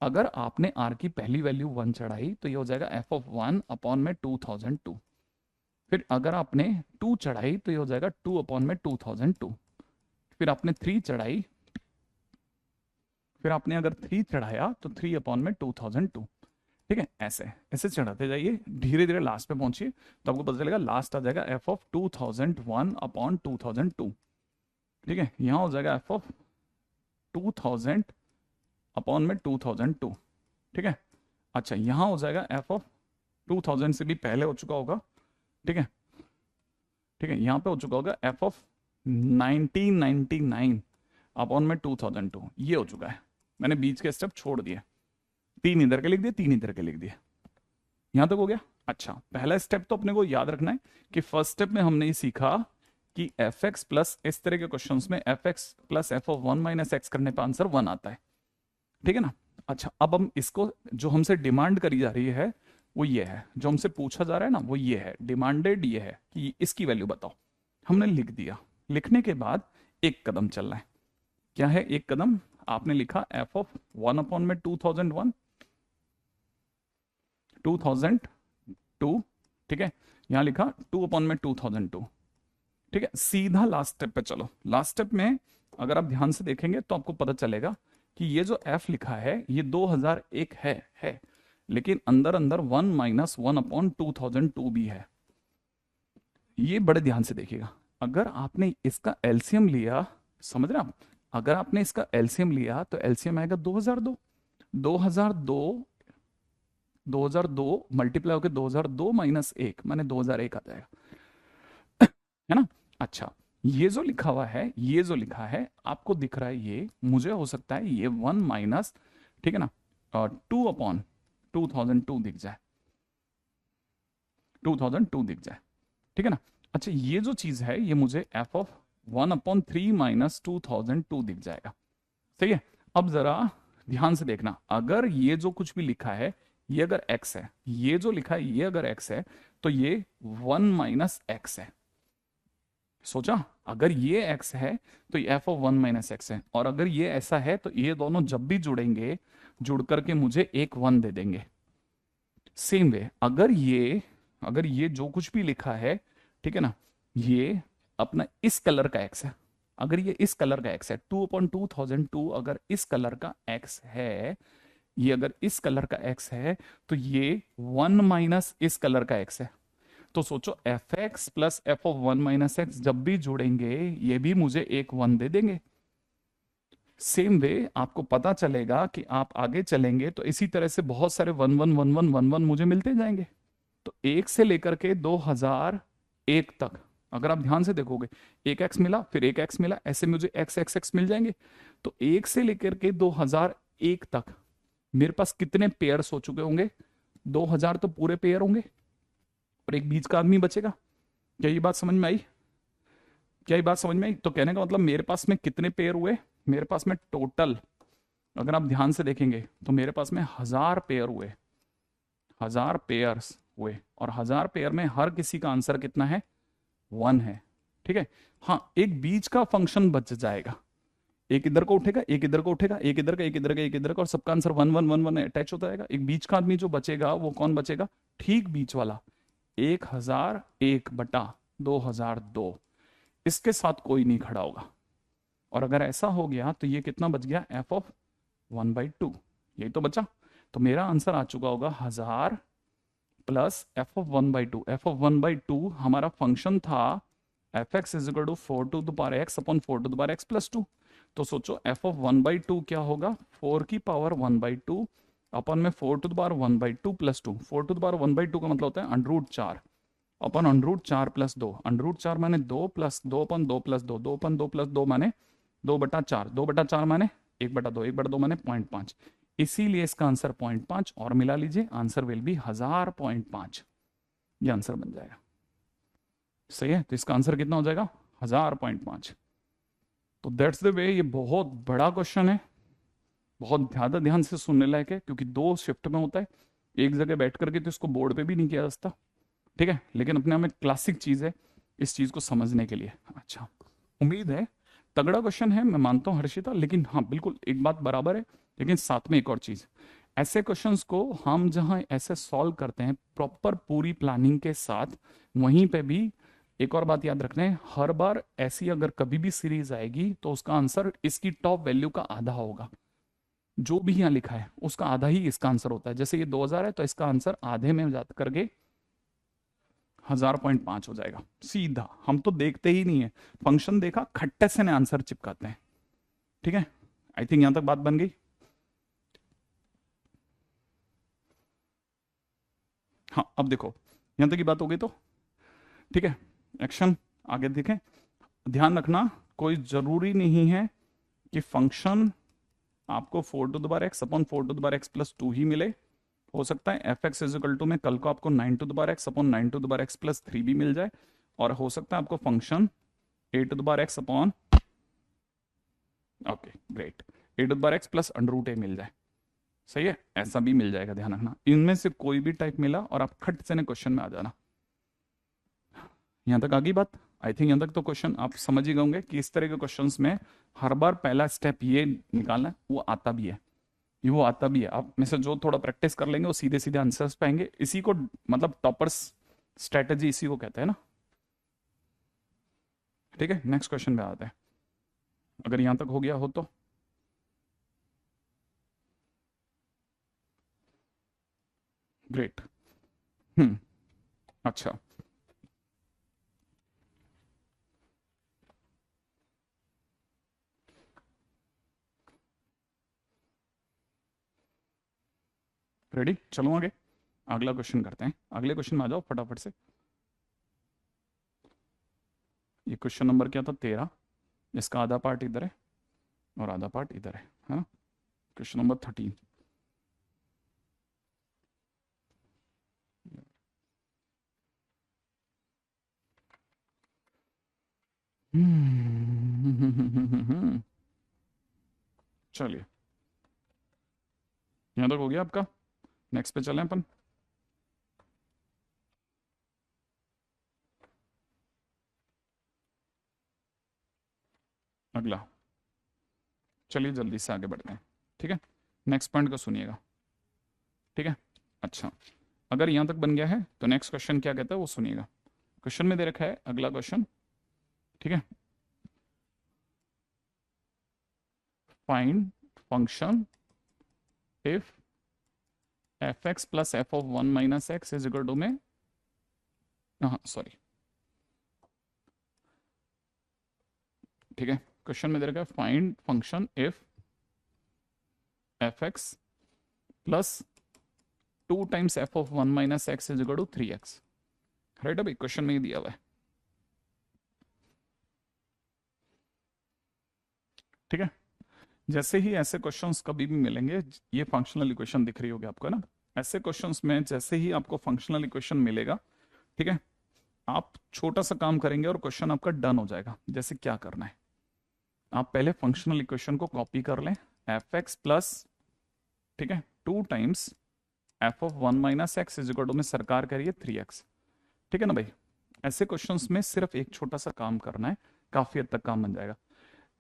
अगर आपने आर की पहली वैल्यू वन चढ़ाई तो ये हो जाएगा एफ ऑफ वन अपॉन में 2002, फिर अगर आपने टू चढ़ाई तो ये हो जाएगा टू अपॉन में 2002, फिर आपने थ्री चढ़ाई, फिर आपने अगर थ्री चढ़ाया तो थ्री अपॉन में 2002। ठीक है, ऐसे ऐसे चढ़ाते जाइए, धीरे धीरे लास्ट पे पहुंचिए तो आपको पता चलेगा लास्ट आ जाएगा एफ ऑफ 2001 अपॉन 2002। ठीक है, यहाँ हो जाएगा एफ ऑफ 2000 अपॉन में 2002। ठीक है, अच्छा यहाँ हो जाएगा एफ ऑफ 2000 से भी पहले हो चुका होगा। ठीक है, ठीक है, यहाँ पे हो चुका होगा एफ ऑफ 1999 अपॉन में 2002, ये हो चुका है, मैंने बीच के स्टेप छोड़ दिए, तीन इधर के लिख दिए, तीन इधर के लिख दिए, यहां तक हो गया। अच्छा, पहला स्टेप तो अपने को याद रखना है कि फर्स्ट स्टेप में हमने ये सीखा कि एफ एक्स प्लस, इस तरह के क्वेश्चंस में f x plus f of one minus x करने पर आंसर वन आता है। ठीक है ना। अच्छा, अब हम इसको, जो हमसे डिमांड करी जा रही है वो ये है, जो हमसे पूछा जा रहा है ना वो ये है, डिमांडेड ये है कि इसकी वैल्यू बताओ, हमने लिख दिया, लिखने के बाद एक कदम चलना है, क्या है एक कदम, आपने लिखा एफ ऑफ वन अपॉन में 2001 2002, ठीक है, यहां लिखा टू अपॉन में 2002। ठीक है, सीधा लास्ट स्टेप पे चलो, लास्ट स्टेप में अगर आप ध्यान से देखेंगे तो आपको पता चलेगा कि ये जो f लिखा है ये 2001 है, लेकिन अंदर अंदर वन माइनस वन अपॉन 2002 भी है, ये बड़े ध्यान से देखिएगा। अगर आपने इसका एलसीएम लिया, समझ रहे आप, अगर आपने इसका एलसीएम लिया तो एलसीएम आएगा 2002, 2002 2002 मल्टीप्लाई होकर 2002 माइनस एक माने 2001 आ जाएगा, है ना। अच्छा, ये जो लिखा हुआ है, ये जो लिखा है आपको दिख रहा है, ये मुझे हो सकता है ये वन माइनस, ठीक है ना, टू अपॉन 2002 दिख जाए, 2002 दिख जाए। ठीक है ना। अच्छा, ये जो चीज है ये मुझे F of one upon three minus 2002 दिख जाएगा। सही है, अब जरा ध्यान से देखना, अगर ये जो कुछ भी लिखा है ये अगर x है, ये जो लिखा है ये अगर x है, तो ये वन माइनस एक्स है सोचा, अगर ये x है तो ये f ऑफ 1 माइनस एक्स है, और अगर ये ऐसा है तो ये दोनों जब भी जुड़ेंगे, जुड़ करके मुझे एक 1 दे देंगे। सेम वे अगर ये जो कुछ भी लिखा है, ठीक है ना, ये अपना इस कलर का x है, अगर ये इस कलर का x है, 2/2002 अगर इस कलर का x है, ये अगर इस कलर का x है, तो ये 1 माइनस इस कलर का x है। तो सोचो F x plus f of 1 minus x जब भी जोड़ेंगे, ये भी मुझे एक 1 दे देंगे। सेम वे आपको पता चलेगा कि आप आगे चलेंगे तो इसी तरह से बहुत सारे 111111 मुझे मिलते जाएंगे। तो एक से लेकर के 2001 तक अगर आप ध्यान से देखोगे, एक एक्स मिला, फिर एक एक्स मिला, ऐसे मुझे एक्स एक्स एक्स मिल जाएंगे। तो एक से लेकर के 2001 तक मेरे पास कितने पेयर्स हो चुके होंगे? 2000 तो पूरे पेयर होंगे, और एक बीच का आदमी बचेगा। क्या ये बात समझ में आई? क्या ये बात समझ में आई? तो कहने का मतलब मेरे पास में कितने पेयर हुए? मेरे पास में टोटल, अगर आप ध्यान से देखेंगे तो मेरे पास में 1000 पेयर हुए, 1000 पेयर्स हुए, और 1000 पेयर में हर किसी का आंसर कितना है? 1 है। ठीक है। हाँ, एक बीच का फंक्शन बच जाएगा, एक इधर को उठेगा, एक इधर को उठेगा, एक इधर का, एक इधर का, एक इधर का, और सबका आंसर 1 1 1 1 अटैच होता रहेगा। एक बीच का आदमी जो बचेगा वो कौन बचेगा? ठीक बीच वाला, 1001/2002, इसके साथ कोई नहीं खड़ा होगा। और अगर ऐसा हो गया तो ये कितना बच गया? एफ ऑफ 1/2, यही तो बचा। तो मेरा आंसर आ चुका होगा 1000 plus f of 1/2। F of 1/2 हमारा फंक्शन था f x is equal to 4 to the power x/4 to the power x+2। तो सोचो एफ ऑफ 1/2 क्या होगा? 4 की पावर 1/2 अपन में 4 to the power 1/2 + 2। 4 to the power 1/2 का मतलब होता है √4 अपन √4 + 2। √4 माने 2 + 2/2 + 2, 2/2 + 2 माने 2/4, 2/4 माने 1/2, 1/2 माने 0.5। इसीलिए इसका आंसर 0.5, और मिला लीजिए, आंसर विल बी 1000.5। ये आंसर बन जाएगा। सही है, तो इसका आंसर कितना हो जाएगा? 1000.5। तो दैट्स द वे। ये बहुत बड़ा क्वेश्चन है, बहुत ज़्यादा ध्यान से सुनने लायक है, क्योंकि 2 शिफ्ट में होता है, एक जगह बैठ करके तो इसको बोर्ड पे भी नहीं किया जा सकता। ठीक है, लेकिन अपने आप में क्लासिक चीज़ है इस चीज़ को समझने के लिए। अच्छा, उम्मीद है तगड़ा क्वेश्चन है, मैं मानता हूँ हर्षिता, लेकिन हाँ बिल्कुल एक बात बराबर है, लेकिन साथ में एक और चीज़, ऐसे क्वेश्चंस को हम जहाँ ऐसे सॉल्व करते हैं प्रॉपर पूरी प्लानिंग के साथ, वहीं पे भी एक और बात याद रखना है, हर बार ऐसी अगर कभी भी सीरीज आएगी तो उसका आंसर इसकी टॉप वैल्यू का आधा होगा। जो भी यहाँ लिखा है उसका आधा ही इसका आंसर होता है। जैसे ये 2000 है तो इसका आंसर आधे में जा करके 1000.5 हो जाएगा सीधा। हम तो देखते ही नहीं है, फंक्शन देखा, खट्टे से ने आंसर चिपकाते हैं। ठीक है, आई थिंक यहां तक बात बन गई। हाँ, अब देखो यहां तक की बात हो गई तो ठीक है, एक्शन आगे देखें। ध्यान रखना, कोई जरूरी नहीं है कि फंक्शन आपको 4 to the power x/4 to the power x+2 ही मिले। हो सकता है एफ एक्स इजिकल टू में कल को आपको 9 to the power x/9 to the power x+3 भी मिल जाए, और हो सकता है आपको function 8 to the power x okay great 8 to the power x plus √a मिल जाए। सही है, ऐसा भी मिल जाएगा, ध्यान रखना। इनमें से कोई भी टाइप मिला और आप खट से क्वेश्चन में आ जाना। यहां तक आ गई बात? आई थिंक यहां तक तो क्वेश्चन आप समझ ही गए होंगे कि इस तरह के क्वेश्चंस में हर बार पहला स्टेप ये निकालना है, वो आता भी है, ये वो आता भी है। आप में से जो थोड़ा प्रैक्टिस कर लेंगे वो सीधे सीधे आंसर्स पाएंगे। इसी को मतलब टॉपर्स स्ट्रेटेजी इसी को कहते हैं ना। ठीक है, नेक्स्ट क्वेश्चन पे आते हैं, अगर यहां तक हो गया हो तो। ग्रेट। अच्छा, रेडी, चलो आगे अगला क्वेश्चन करते हैं। अगले क्वेश्चन में आ जाओ फटाफट से। ये क्वेश्चन नंबर क्या था? 13। इसका आधा पार्ट इधर है और आधा पार्ट इधर है ना? Question number 13। चलिए, यहाँ तक हो गया आपका। नेक्स्ट पे चलें अपन। अगला, चलिए जल्दी से आगे बढ़ते हैं। ठीक है, नेक्स्ट पॉइंट को सुनिएगा। ठीक है, अच्छा, अगर यहाँ तक बन गया है तो नेक्स्ट क्वेश्चन क्या कहता है वो सुनिएगा। क्वेश्चन में दे रखा है अगला क्वेश्चन। ठीक है, find function if f x plus f of one minus x is equal to में, हाँ सॉरी, ठीक है, क्वेश्चन में दे रखा है find function if f x plus 2 times f of one minus x is equal to 3x। Right, अभी question में ही दिया हुआ है। ठीक है, जैसे ही ऐसे क्वेश्चंस कभी भी मिलेंगे, ये फंक्शनल इक्वेशन दिख रही होगी आपको ना, ऐसे क्वेश्चंस में जैसे ही आपको फंक्शनल इक्वेशन मिलेगा, ठीक है, आप छोटा सा काम करेंगे और क्वेश्चन आपका डन हो जाएगा। जैसे क्या करना है, आप पहले फंक्शनल इक्वेशन को कॉपी कर लें, एफ एक्स प्लस, ठीक है, 2 times f of one minus x is equal to में सरकार करिए 3x। ठीक है ना भाई, ऐसे क्वेश्चंस में सिर्फ एक छोटा सा काम करना है, काफी हद तक काम बन जाएगा।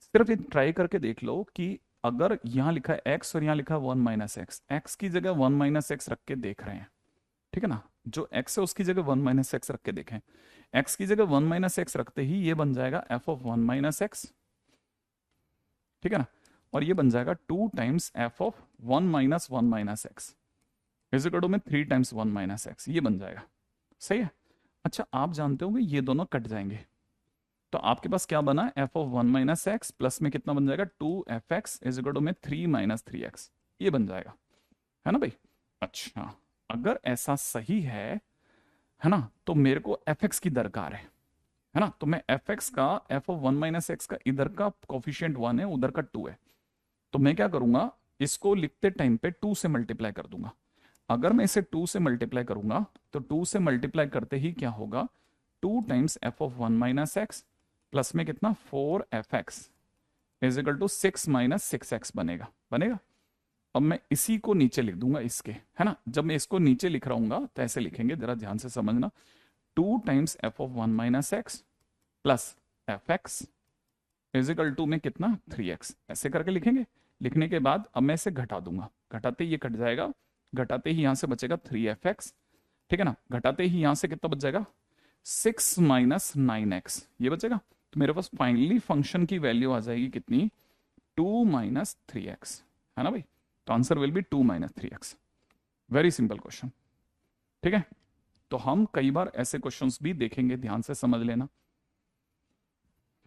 सिर्फ ये ट्राई करके देख लो कि अगर यहाँ लिखा है x और यहाँ लिखा है वन माइनस एक्स, एक्स की जगह वन माइनस एक्स रख के देख रहे हैं, ठीक है ना, जो x है उसकी जगह वन माइनस एक्स रख के देखें, x की जगह वन माइनस एक्स रखते ही ये बन जाएगा f of one minus x. ठीक है ना, और ये बन जाएगा 2 times f of one minus x is equal to में 3 टाइम्स वन माइनस एक्स, ये बन जाएगा। सही है, अच्छा आप जानते होंगे ये दोनों कट जाएंगे, तो आपके पास क्या बना, f of one minus x plus में कितना बन जाएगा 2f(x) इज इक्वल टू में 3 माइनस 3x, ये बन जाएगा, है ना भाई। अच्छा, अगर ऐसा सही है ना, तो मेरे को fx की दरकार है ना, तो मैं fx का, F of one minus x का इधर का कोफिशियंट 1 है, उधर का 2 है, तो मैं क्या करूंगा, इसको लिखते टाइम पे 2 से मल्टीप्लाई कर दूंगा। अगर मैं इसे 2 से मल्टीप्लाई करूंगा तो 2 से मल्टीप्लाई करते ही क्या होगा, 2 times f of one minus x plus में कितना 4f(x) is equal to 6 minus 6x बनेगा, बनेगा। अब मैं इसी को नीचे लिख दूंगा इसके, है ना, जब मैं इसको नीचे लिख रहा हूँ तो ऐसे लिखेंगे, जरा ध्यान से समझना, 2 times f of one minus x plus fx is equal to में कितना 3x, ऐसे करके लिखेंगे। लिखने के बाद अब मैं इसे घटा दूंगा, घटाते ही ये कट जाएगा, घटाते ही यहां से बचेगा 3f(x), ठीक है ना, घटाते ही यहां से कितना बच जाएगा 6 माइनस 9x, ये बचेगा। तो मेरे पास फाइनली फंक्शन की वैल्यू आ जाएगी कितनी, 2 माइनस 3x, है ना भाई, तो answer will B 2 minus 3x। Very simple question. ठीक है, तो हम कई बार ऐसे क्वेश्चंस भी देखेंगे, ध्यान से समझ लेना।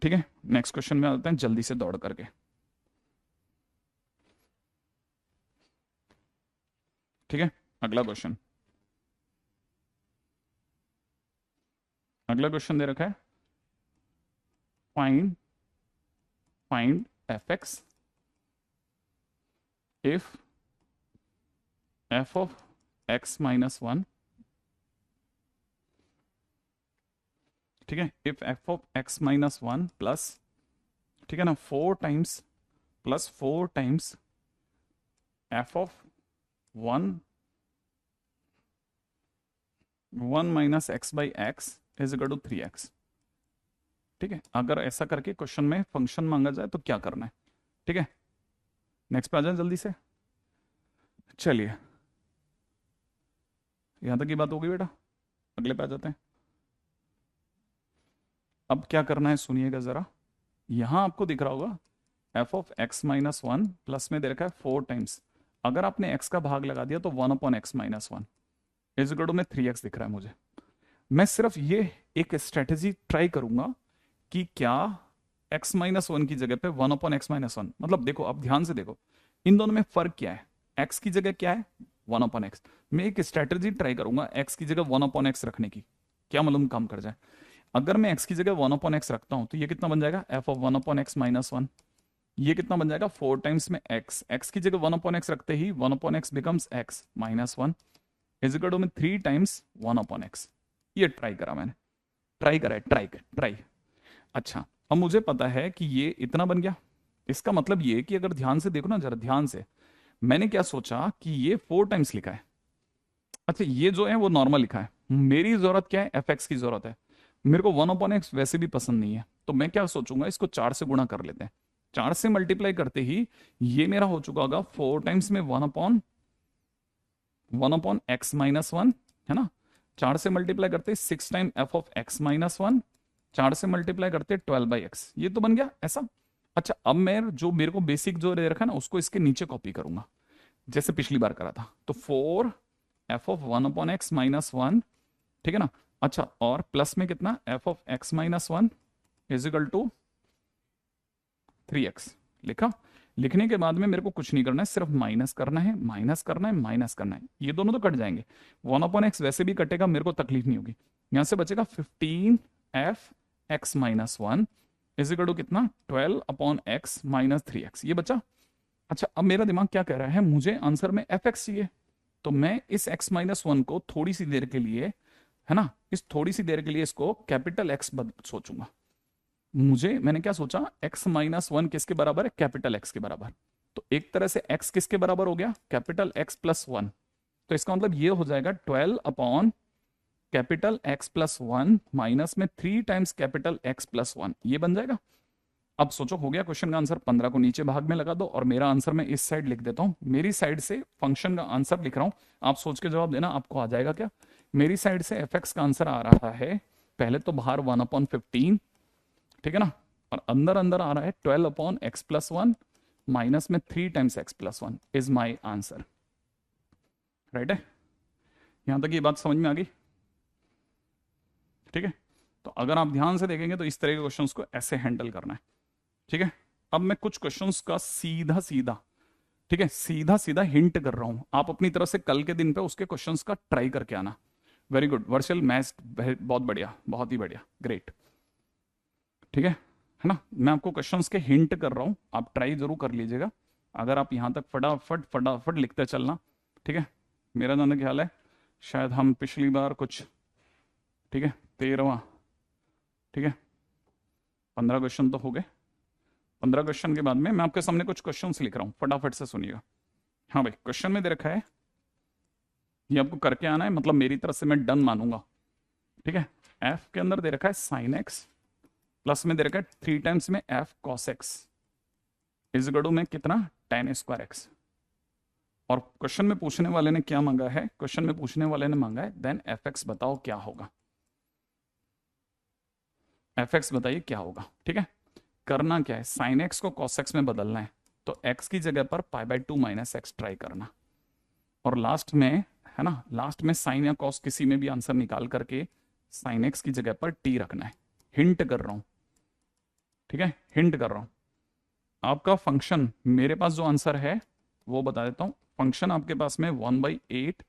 ठीक है, नेक्स्ट क्वेश्चन में आते हैं जल्दी से दौड़ करके। ठीक है, अगला क्वेश्चन, अगला क्वेश्चन दे रखा है find find fx if f of x minus 1, ठीक है, if f of x minus 1 plus, ठीक है ना, 4 times plus 4 times f of 1 minus x by x is equal to 3x। ठीक है, अगर ऐसा करके क्वेश्चन में फंक्शन मांगा जाए तो क्या करना है। ठीक है, नेक्स्ट पे आ जाए जल्दी से। चलिए, यहां तक की बात हो गई बेटा, अगले पे आ जाते हैं। अब क्या करना है सुनिएगा जरा, यहां आपको दिख रहा होगा f of x minus one plus में दे रखा है 4 टाइम्स, अगर आपने x का भाग लगा दिया तो 1/x minus one is equal to में 3x दिख रहा है मुझे। मैं सिर्फ ये एक स्ट्रेटेजी ट्राई करूंगा कि क्या x माइनस वन की जगह पे 1/x माइनस वन, मतलब देखो अब ध्यान से देखो इन दोनों में फर्क क्या है, x की जगह क्या है 1/x, मैं एक स्ट्रेटेजी ट्राई करूंगा x की जगह 1/x रखने की, क्या मालूम काम कर जाए। अगर मैं x की जगह 1/x रखता हूं तो ये कितना बन जाएगा f of 1/x minus one, ये कितना बन जाएगा 4 टाइम्स में x की जगह 1/x रखते ही 1/x becomes x minus one is equal to में 3 टाइम्स 1/x। ये ट्राई करा मैंने, ट्राई। अच्छा, अब मुझे पता है कि ये इतना बन गया, इसका मतलब ये कि अगर ध्यान से देखो ना जरा ध्यान से, मैंने क्या सोचा कि ये 4 टाइम्स लिखा है, अच्छा ये जो है वो नॉर्मल लिखा है, मेरी जरूरत क्या है fx की जरूरत है, मेरे को 1/x वैसे भी पसंद नहीं है, तो मैं क्या सोचूंगा, इसको 4 से गुणा कर लेते हैं। 4 से मल्टीप्लाई करते ही ये मेरा हो चुका होगा 4 टाइम्स में 1/x-1 है ना। 4 से मल्टीप्लाई करते 6 टाइम f(x-1), 4 से मल्टीप्लाई करते 12/x, ये तो बन गया ऐसा। अच्छा, अब मैं जो मेरे को बेसिक जो दे रखा है ना, उसको इसके नीचे कॉपी करूंगा जैसे पिछली बार करा था। तो 4 f(1/x-1), ठीक है ना। अच्छा, और प्लस में कितना, f(x-1) इजिकल टू 3x लिखा। लिखने के बाद में मेरे को कुछ नहीं करना है, सिर्फ माइनस करना है, माइनस करना है, माइनस करना है। ये दोनों तो कट जाएंगे, 1/x वैसे भी कटेगा, मेरे को तकलीफ नहीं होगी। यहां से बचेगा 15f(x-1) इजिकल टू कितना, 12/x-3x, ये बचा। अच्छा, अब मेरा दिमाग क्या कह रहा है, मुझे आंसर में fx चाहिए। तो मैं इस x-1 को थोड़ी सी देर के लिए, है ना, इस थोड़ी सी देर के लिए इसको कैपिटल x सोचूंगा। मैंने क्या सोचा, x-1 किसके बराबर है, कैपिटल x के बराबर। तो एक तरह से x किसके बराबर हो गया, कैपिटल x+1। तो इसका मतलब ये हो जाएगा 12 कैपिटल x+1 माइनस में 3 टाइम्स कैपिटल x+1, ये बन जाएगा। अब सोचो, हो गया क्वेश्चन का आंसर। 15 को नीचे भाग में लगा दो और मेरा आंसर मैं इस साइड लिख देता हूं। मेरी साइड से फंक्शन का आंसर लिख रहा हूं, आप सोच के जवाब देना, आपको आ जाएगा क्या। मेरी साइड से fx का आंसर आ रहा है, पहले तो बाहर 1/15, ठीक है ना, और अंदर अंदर आ रहा है 12/x+1 माइनस में 3 times x+1 is my answer. Right है, यहां तक ये बात समझ में आ गई, ठीक है। तो अगर आप ध्यान से देखेंगे तो इस तरह के क्वेश्चंस को ऐसे हैंडल करना है, ठीक है। अब मैं कुछ क्वेश्चंस का सीधा सीधा, ठीक है, सीधा सीधा हिंट कर रहा हूं, आप अपनी तरफ से कल के दिन पे उसके क्वेश्चंस का ट्राई करके आना। वेरी गुड वर्षल, मैथ्स बहुत बढ़िया, बहुत ही बढ़िया, ग्रेट, ठीक है ना। मैं आपको क्वेश्चंस के हिंट कर रहा हूं, आप ट्राई जरूर कर लीजिएगा। अगर आप यहां तक फटाफट फटाफट लिखते चलना, ठीक है। मेरा जाना ख्याल है शायद हम पिछली बार कुछ, ठीक है, 13वां, ठीक है, 15 क्वेश्चन तो हो गए। 15 क्वेश्चन के बाद में मैं आपके सामने कुछ क्वेश्चन लिख रहा हूँ, फटाफट से सुनिएगा। हाँ भाई, क्वेश्चन में दे रखा है, ये आपको करके आना है, मतलब मेरी तरफ से मैं डन मानूंगा, ठीक है। एफ के अंदर दे रखा है साइन एक्स, प्लस में दे रखा है 3 टाइम्स में f cos x is equal to में कितना, tan स्क्वायर एक्स। और क्वेश्चन में पूछने वाले ने क्या मांगा है, क्वेश्चन में पूछने वाले ने मांगा है देन एफ एक्स बताओ क्या होगा, एफ एक्स बताइए क्या होगा, ठीक है। करना क्या है, साइन एक्स को कॉस एक्स में बदलना है, तो एक्स की जगह पर π/2 माइनस एक्स ट्राई करना, और लास्ट में, है ना, लास्ट में साइन या कॉस किसी में भी आंसर निकाल करके साइन एक्स की जगह पर टी रखना है। हिंट कर रहा हूं, ठीक है, हिंट कर रहा हूं। आपका फंक्शन, मेरे पास जो आंसर है वो बता देता हूं। फंक्शन आपके पास में 1/8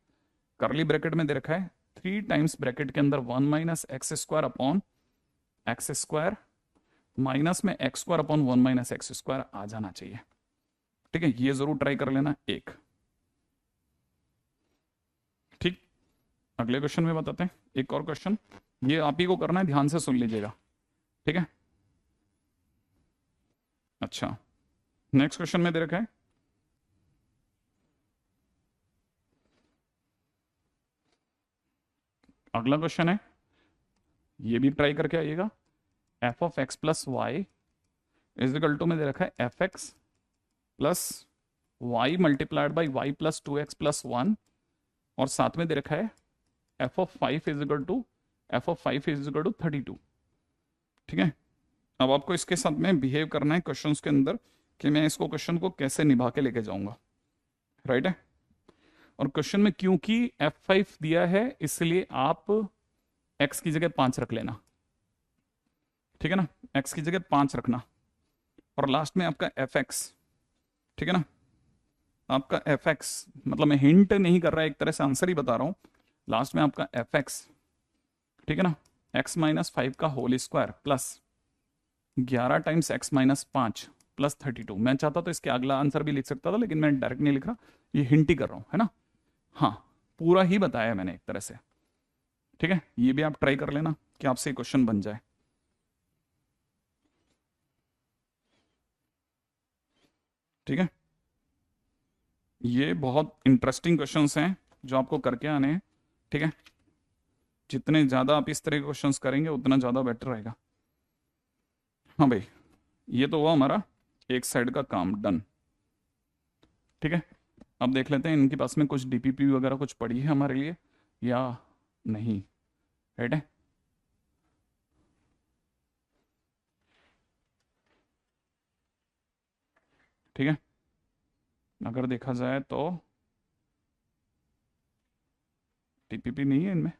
करली ब्रैकेट में दे रखा है, 3 टाइम्स ब्रैकेट के अंदर 1 minus x square upon x square minus में x square upon 1 minus x square आ जाना चाहिए, ठीक है। ये जरूर ट्राई कर लेना एक, ठीक। अगले क्वेश्चन में बताते हैं, एक और क्वेश्चन, ये आप ही को करना है, ध्यान से सुन लीजिएगा, ठीक है। अच्छा, नेक्स्ट क्वेश्चन में दे रखा है, अगला क्वेश्चन है, ये भी ट्राई करके आइएगा। F of x plus y is equal to में दे रखा है F x plus y multiplied by y plus 2x+1, और साथ में दे रखा है f of 5 is equal to, f of 5 is equal to 32, ठीक है। अब आपको इसके साथ में बिहेव करना है क्वेश्चंस के अंदर कि मैं इसको क्वेश्चन को कैसे निभा के लेके जाऊंगा, राइट है। और क्वेश्चन में क्योंकि f5 दिया है इसलिए आप x की जगह 5 रख लेना, ठीक है ना, x की जगह 5 रखना, और लास्ट में आपका fx, ठीक है ना, आपका fx, मतलब मैं हिंट नहीं कर रहा, एक तरह से आंसर ही बता रहा हूं। लास्ट में आपका fx, ठीक है ना, x-5 का whole square plus 11 times x-5 plus 32। मैं चाहता तो इसके अगला आंसर भी लिख सकता था, लेकिन मैं डायरेक्ट नहीं लिख रहा, ये हिंट ही कर रहा हूं, है ना। हाँ, पूरा ही बताया मैंने एक तरह से, ठीक है। ये भी आप ट्राई कर लेना कि आपसे क्वेश्चन बन जाए, ठीक है। ये बहुत इंटरेस्टिंग क्वेश्चंस हैं जो आपको करके आने हैं, ठीक है। जितने ज़्यादा आप इस तरह के क्वेश्चंस करेंगे उतना ज़्यादा बेटर रहेगा। हाँ भाई, ये तो हुआ हमारा एक साइड का काम डन। ठीक है, अब देख लेते हैं इनके पास में कुछ डीपीपी वगैरह कुछ पड़ी है हमारे लिए या नहीं। राइट है। ठीक है, अगर देखा जाए तो डीपीपी नहीं है इनमें।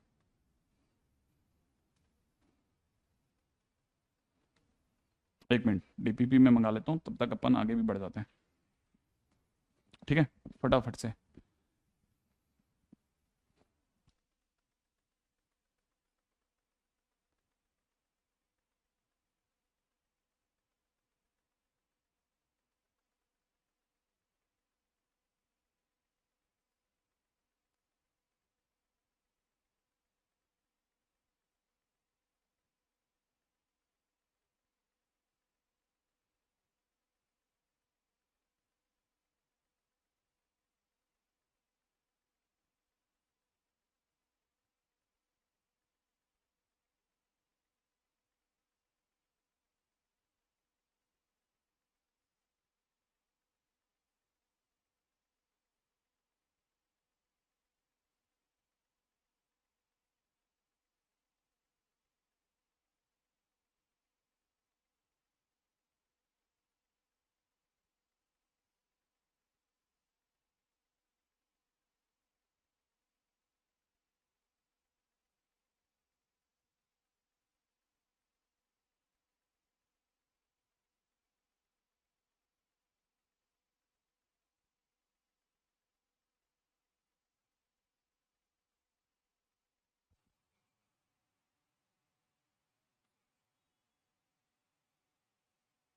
एक मिनट, डीपीपी में मंगा लेता हूँ, तब तक अपन आगे भी बढ़ जाते हैं। ठीक है, फटाफट से।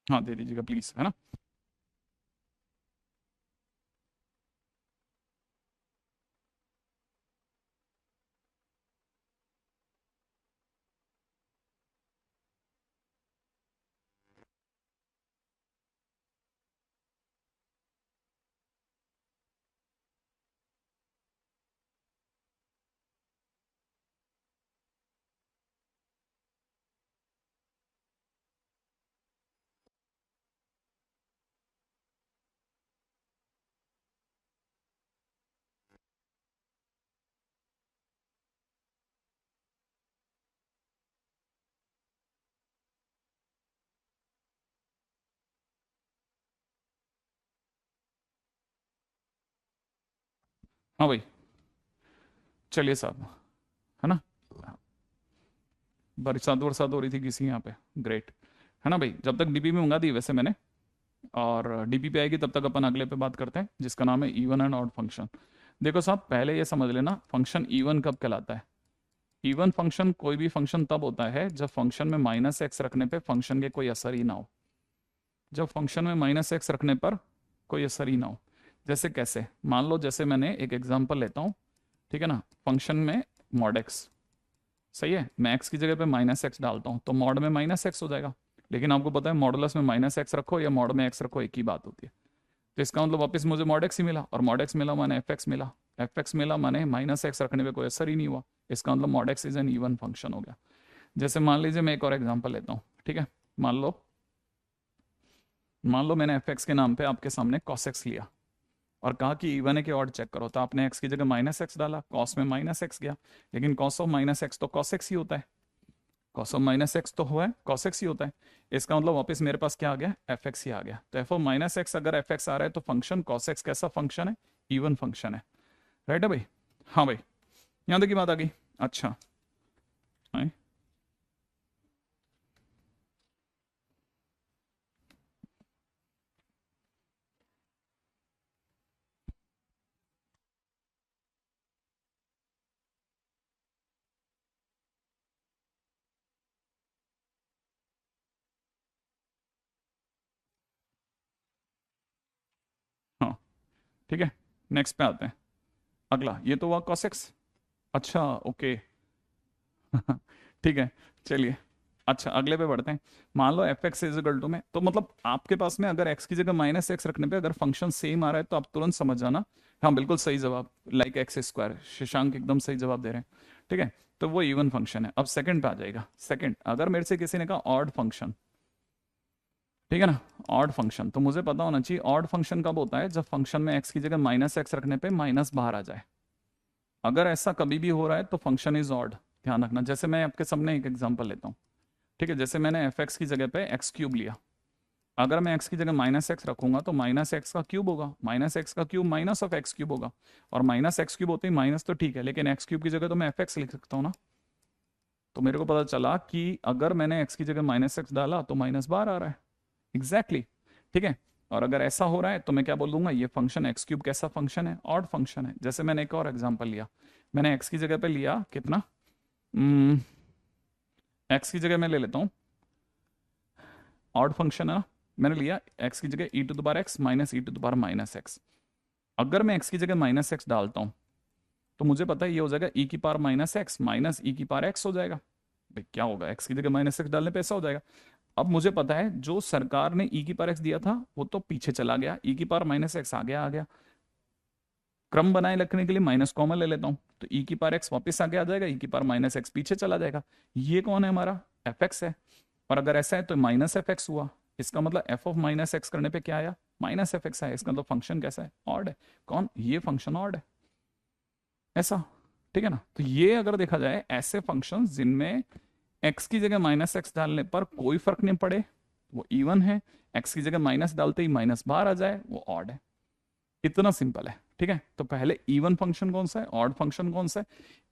हाँ दे दीजिएगा प्लीज़, है ना। हाँ भाई, चलिए साहब, है ना। बरसात बरसात हो रही थी किसी यहाँ पे, ग्रेट। है ना भाई, जब तक डीपी में मंगा दी वैसे मैंने, और डीपी पे आएगी तब तक अपन अगले पे बात करते हैं जिसका नाम है इवन एंड ऑड फंक्शन। देखो साहब, पहले ये समझ लेना फंक्शन इवन कब कहलाता है। इवन फंक्शन कोई भी फंक्शन तब होता है जब फंक्शन में माइनस एक्स रखने पे फंक्शन के कोई असर ही ना हो। जब फंक्शन में माइनस एक्स रखने पर कोई असर ही ना हो। जैसे कैसे, मान लो जैसे मैंने एक एग्जांपल लेता हूँ, ठीक है ना। फंक्शन में मॉड एक्स, सही है, मैं एक्स की जगह पे माइनस एक्स डालता हूँ तो मॉड में माइनस एक्स हो जाएगा। लेकिन आपको पता है मॉडुलस में माइनस एक्स रखो या मॉड में एक्स रखो एक ही बात होती है। तो इसका मतलब वापस मुझे मॉड एक्स ही मिला, और मॉड एक्स मिला माने एफ एक्स मिला। एफ एक्स मिला माने माइनस एक्स रखने पे कोई असर ही नहीं हुआ। इसका मतलब mod x is an even function हो गया। जैसे मान लीजिए मैं एक और एग्जांपल लेता हूँ, ठीक है। मान लो मैंने एफ एक्स के नाम पे आपके सामने कॉस एक्स लिया और कहा कि इवन है कि ऑड चेक करो, तो आपने एक्स की जगह माइनस एक्स डाला, कॉस में माइनस एक्स गया। लेकिन कॉस ऑफ माइनस एक्स तो कॉस एक्स ही होता है, कॉस ऑफ माइनस एक्स तो हुआ है कॉस एक्स ही होता है। इसका मतलब वापस मेरे पास क्या आ गया, एफ एक्स ही आ गया। तो एफ ऑफ माइनस एक्स अगर एफ एक्स आ रहा है तो फंक्शन कॉस एक्स कैसा फंक्शन है, इवन फंक्शन है। राइट है भाई। हाँ भाई, यहाँ तक की बात आ गई। अच्छा, हाँ हाँ, ठीक है, नेक्स्ट पे आते हैं। अगला ये तो हुआ कॉस एक्स। अच्छा, ओके। ठीक है, चलिए। अच्छा, अगले पे बढ़ते हैं। मान लो f x is equal to में, तो मतलब आपके पास में अगर एक्स की जगह माइनस एक्स रखने पे अगर फंक्शन सेम आ रहा है तो आप तुरंत समझ जाना। हाँ बिल्कुल सही जवाब, लाइक एक्स स्क्वायर। शशांक एकदम सही जवाब दे रहे हैं। ठीक है, तो वो इवन फंक्शन है। अब सेकंड पे आ जाएगा। सेकंड, अगर मेरे से किसी ने कहा ऑड फंक्शन, ठीक है ना, ऑड फंक्शन, तो मुझे पता होना चाहिए ऑड फंक्शन कब होता है, जब फंक्शन में एक्स की जगह माइनस एक्स रखने पे माइनस बाहर आ जाए। अगर ऐसा कभी भी हो रहा है तो फंक्शन इज ऑड। ध्यान रखना। जैसे मैं आपके सामने एक एग्जांपल लेता हूँ, ठीक है। जैसे मैंने एफ एक्स की जगह पे एक्स क्यूब लिया। अगर मैं एक्स की जगह माइनस एक्स रखूंगा तो माइनस एक्स का क्यूब होगा, माइनस एक्स का cube minus of x cube होगा। और माइनस एक्स क्यूब होते ही माइनस तो ठीक है, लेकिन एक्स क्यूब की जगह तो मैं एफ एक्स लिख सकता हूँ ना। तो मेरे को पता चला कि अगर मैंने एक्स की जगह माइनस एक्स डाला तो माइनस बाहर आ रहा है। एग्जैक्टली ठीक है। और अगर ऐसा हो रहा है तो मैं क्या बोल दूंगा, ये फंक्शन एक्स क्यूब कैसा फंक्शन है, ऑड फंक्शन है। जैसे मैंने एक और एग्जांपल लिया, मैंने एक्स की जगह पे लिया कितना, एक्स की जगह मैं ले लेता हूँ, ऑड फंक्शन है ना, मैंने लिया एक्स की जगह e to the power x minus e to the power minus x. अगर मैं एक्स की जगह माइनस एक्स डालता हूँ तो मुझे पता है ये हो जाएगा ई की पावर माइनस एक्स माइनस ई की पावर एक्स हो जाएगा। भाई क्या होगा, एक्स की जगह माइनस एक्स डालने पे ऐसा हो जाएगा। अब मुझे पता है जो सरकार ने ई की पावर एक्स दिया था वो तो पीछे चला गया, ई की पावर माइनस एक्स आ गया। क्रम बनाए रखने के लिए माइनस कॉमन ले लेता हूं, तो ई की पावर एक्स वापस आगे आ जाएगा, ई की पावर माइनस एक्स पीछे चला जाएगा। ये कौन है, हमारा एफ एक्स है। और अगर ऐसा है तो माइनस एफ एक्स हुआ, इसका मतलब एफ ऑफ माइनस एक्स करने पे क्या आया, माइनस एफ एक्स आया। इसका मतलब फंक्शन कैसा है, ऑड है। कौन, ये फंक्शन ऑड है, ऐसा, ठीक है ना। तो ये अगर देखा जाए ऐसे फंक्शन जिनमें एक्स की जगह माइनस एक्स डालने पर कोई फर्क नहीं पड़े, वो इवन है। एक्स की जगह माइनस डालते ही माइनस बाहर आ जाए, वो ऑड है। इतना सिंपल है, ठीक है। तो पहले इवन फंक्शन कौन सा है, ऑड फंक्शन कौन सा है।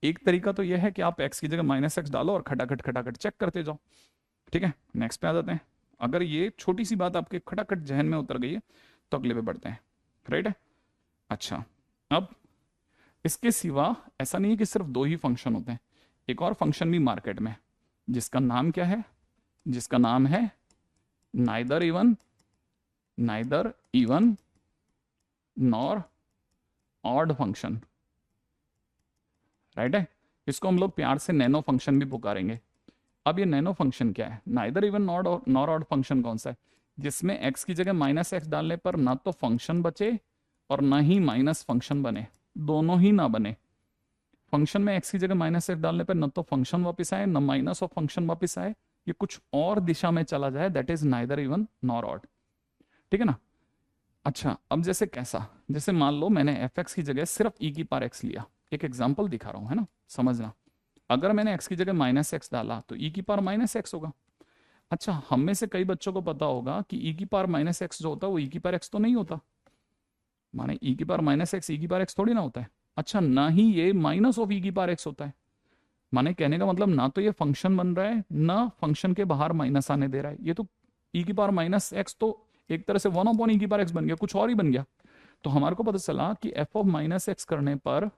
एक तरीका तो यह है कि आप एक्स की जगह माइनस एक्स डालो और खटाखट खटाखट चेक करते जाओ, ठीक है। नेक्स्ट पे आ जाते हैं। अगर ये छोटी सी बात आपके खटाखट जहन में उतर गई है तो अगले पे बढ़ते हैं, राइट है। अच्छा, अब इसके सिवा ऐसा नहीं है कि सिर्फ दो ही फंक्शन होते हैं, एक और फंक्शन भी मार्केट में, जिसका नाम क्या है, जिसका नाम है neither even nor odd function, right है। इसको हम लोग प्यार से नैनो फंक्शन भी पुकारेंगे। अब ये नैनो फंक्शन क्या है, neither even nor odd function कौन सा है, जिसमें एक्स की जगह माइनस एक्स डालने पर ना तो फंक्शन बचे और ना ही माइनस फंक्शन बने, दोनों ही ना बने। फंक्शन में एक्स की जगह माइनस एक्स डालने पर न तो फंक्शन वापस आए ना माइनस ऑफ फंक्शन वापस आए, ये कुछ और दिशा में चला जाए, that is neither even nor odd, ठीक है ना। अच्छा, अब जैसे कैसा, जैसे मान लो मैंने एफ एक्स की जगह सिर्फ ई की पावर एक्स लिया, एक एग्जाम्पल दिखा रहा हूं, है ना, समझना। अगर मैंने एक्स की जगह माइनस एक्स डाला तो ई की पावर माइनस एक्स होगा। अच्छा, हम में से कई बच्चों को पता होगा कि ई की पावर माइनस एक्स जो होता है वो ई की पावर एक्स तो नहीं होता, माने ई की पावर माइनस एक्स ई की पावर एक्स थोड़ी ना होता है। अच्छा, ना ही ये माइनस ऑफ ई की पावर एक्स होता है, माने कहने का मतलब ना तो ये फंक्शन बन रहा है ना फंक्शन के बाहर माइनस आने दे रहा है। ये तो ई की पावर माइनस एक्स तो एक तरह से वन अपॉन ई की पावर एक्स बन गया, कुछ और ही बन गया। तो हमारे को पता चला कि एफ ऑफ माइनस एक्स करने पर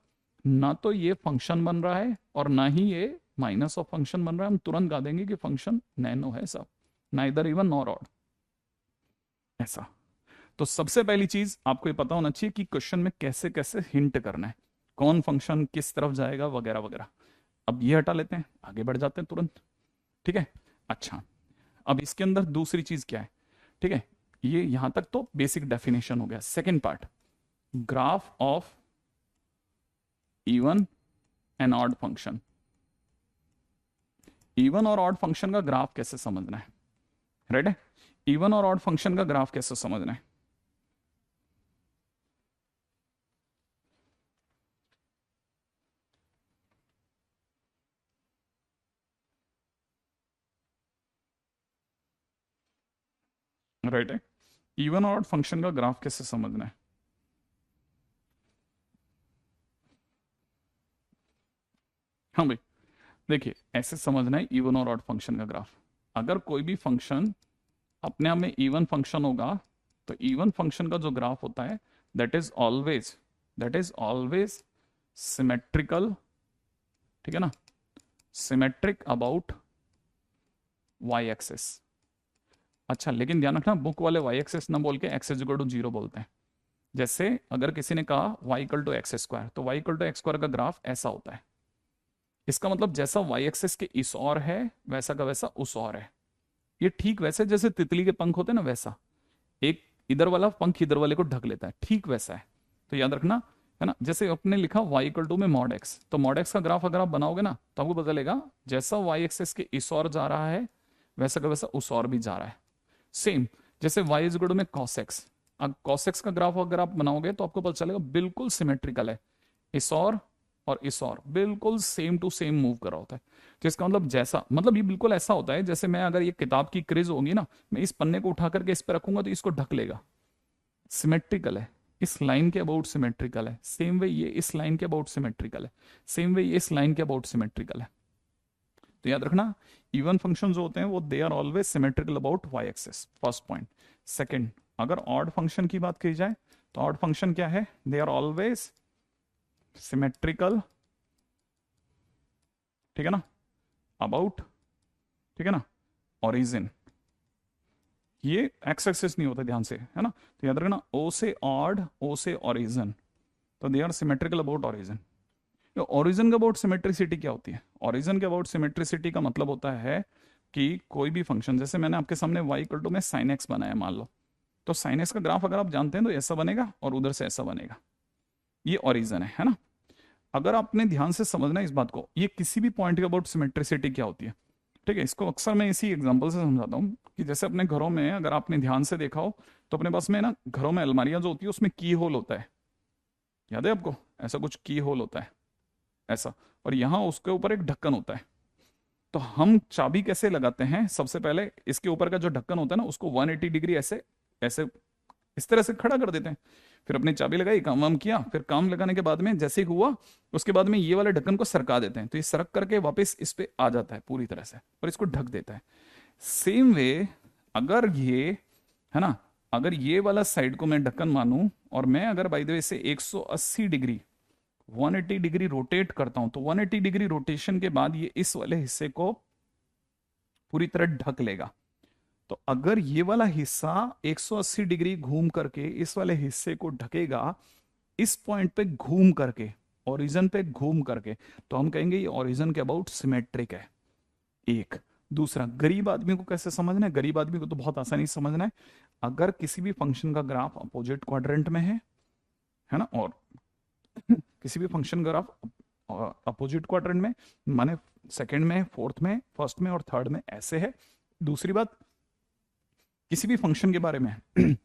ना तो ये फंक्शन बन रहा है और ना ही ये माइनस ऑफ फंक्शन बन रहा है। हम तुरंत गा देंगे कि फंक्शन नैनो है, सब नाइदर इवन नॉर ऑड, ऐसा। तो सबसे पहली चीज आपको ये पता होना चाहिए कि क्वेश्चन में कैसे कैसे हिंट करना है, कौन फंक्शन किस तरफ जाएगा वगैरह वगैरह। अब ये हटा लेते हैं, आगे बढ़ जाते हैं तुरंत, ठीक है। अच्छा, अब इसके अंदर दूसरी चीज क्या है, ठीक है। ये यहां तक तो बेसिक डेफिनेशन हो गया। Second part, graph of even and odd function. Even और ऑड फंक्शन का ग्राफ कैसे समझना है, राइट है। इवन और ऑड फंक्शन का ग्राफ कैसे समझना है, राइट है। इवन और ऑड फंक्शन का ग्राफ कैसे समझना है, हाँ भाई, देखिए ऐसे समझना है इवन और ऑड फंक्शन का ग्राफ। अगर कोई भी फंक्शन अपने आप में इवन फंक्शन होगा तो इवन फंक्शन का जो ग्राफ होता है दैट इज ऑलवेज सिमेट्रिकल, ठीक है ना, सिमेट्रिक अबाउट वाई एक्सेस। अच्छा, लेकिन ध्यान रखना बुक वाले वाई एक्सेस ना बोल के x is equal to zero बोलते हैं। जैसे अगर किसी ने कहा y equal to x square, तो y equal to x square का ग्राफ ऐसा होता है। इसका मतलब जैसा वाई एक्सेस के इस और है वैसा का वैसा उस और है। ये ठीक वैसे जैसे तितली के पंख होते हैं ना, वैसा एक इधर वाला पंख इधर वाले को ढक लेता है, ठीक वैसा है। तो याद रखना है ना। जैसे अपने लिखा y इक्वल टू में मॉड x, तो मॉड x का ग्राफ अगर आप बनाओगे ना तो आपको पता चलेगा जैसा y एक्सेस के इस ओर जा रहा है वैसा का वैसा उस ओर भी जा रहा है। सेम जैसे y इज इक्वल टू में cos x, अब cos x का ग्राफ अगर आप बनाओगे तो आपको पता चलेगा बिल्कुल सिमेट्रिकल है, इस और इस और बिल्कुल सेम टू सेम मूव कर रहा होता है। तो इसका मतलब जैसा, मतलब ये बिल्कुल ऐसा होता है जैसे मैं अगर ये किताब की क्रिज होगी ना, मैं इस पन्ने को उठा करके इस पर रखूंगा तो इसको ढक लेगा, सिमेट्रिकल है, इस लाइन के अबाउट सिमेट्रिकल है। सेम वे ये इस लाइन के अबाउट सिमेट्रिकल है, सेम वे ये इस लाइन के अबाउट सिमेट्रिकल है। तो याद रखना इवन फंक्शन जो होते हैं वो they are always symmetrical about y axis, first point. Second, अगर ऑड फंक्शन की बात की जाए तो ऑड फंक्शन क्या है, दे आर ऑलवेज सिमेट्रिकल, ठीक है ना, अबाउट, ठीक है ना, ओरिजिन। ये एक्स एक्सिस नहीं होता ध्यान से, है ना। तो याद रखना ओ से ऑड, ओ से ओरिजिन, तो they are symmetrical about origin. Origin के अबाउट सिमेट्रिसिटी क्या होती है, ओरिजिन के अबाउट सिमेट्रिसिटी का मतलब होता है कि कोई भी फंक्शन, जैसे मैंने आपके सामने y इक्वल टू में साइन एक्स बनाया मान लो, तो साइन एक्स का ग्राफ अगर आप जानते हैं तो ऐसा बनेगा और उधर से ऐसा बनेगा, ये ओरिजिन है ना। अगर आपने ध्यान से समझना इस बात को, ये किसी भी पॉइंट के अबाउट सिमेट्रिसिटी क्या होती है, ठीक है। इसको अक्सर मैं इसी एग्जांपल से समझाता हूँ कि जैसे अपने घरों में अगर आपने ध्यान से देखा हो तो अपने पास में ना घरों में अलमारियां जो होती है उसमें की होल होता है, याद है आपको, ऐसा कुछ की होल होता है ऐसा, और यहाँ उसके ऊपर एक ढक्कन होता है। तो हम चाबी कैसे लगाते हैं, सबसे पहले इसके ऊपर का जो ढक्कन होता है ना उसको 180 डिग्री ऐसे ऐसे इस तरह से खड़ा कर देते हैं, फिर अपनी चाबी लगाई, काम वाम किया, फिर काम लगाने के बाद में जैसे ही हुआ उसके बाद में ये वाले ढक्कन को सरका देते हैं, तो ये सरक करके वापस इस पे आ जाता है पूरी तरह से और इसको ढक देता है। सेम वे अगर ये, है ना, अगर ये वाला साइड को मैं ढक्कन मानूं और मैं अगर बाय द वे से 180 डिग्री 180 डिग्री रोटेट करता हूं, तो 180 डिग्री रोटेशन के बाद ये इस वाले हिस्से को पूरी तरह ढक लेगा। तो अगर ये वाला हिस्सा 180 डिग्री घूम करके इस वाले हिस्से को ढकेगा, इस पॉइंट पे घूम करके, ओरिजिन पे घूम करके, तो हम कहेंगे ये ओरिजिन के अबाउट सिमेट्रिक है। एक दूसरा, गरीब आदमी को कैसे समझना है, गरीब आदमी को तो बहुत आसानी से समझना है। अगर किसी भी फंक्शन का ग्राफ अपोजिट क्वाड्रेंट में है ना, और किसी भी फंक्शन ग्राफ अपोजिट क्वाड्रेंट में माने सेकंड में, फोर्थ में, फर्स्ट में और थर्ड में ऐसे है। दूसरी बात, किसी भी फंक्शन के बारे में है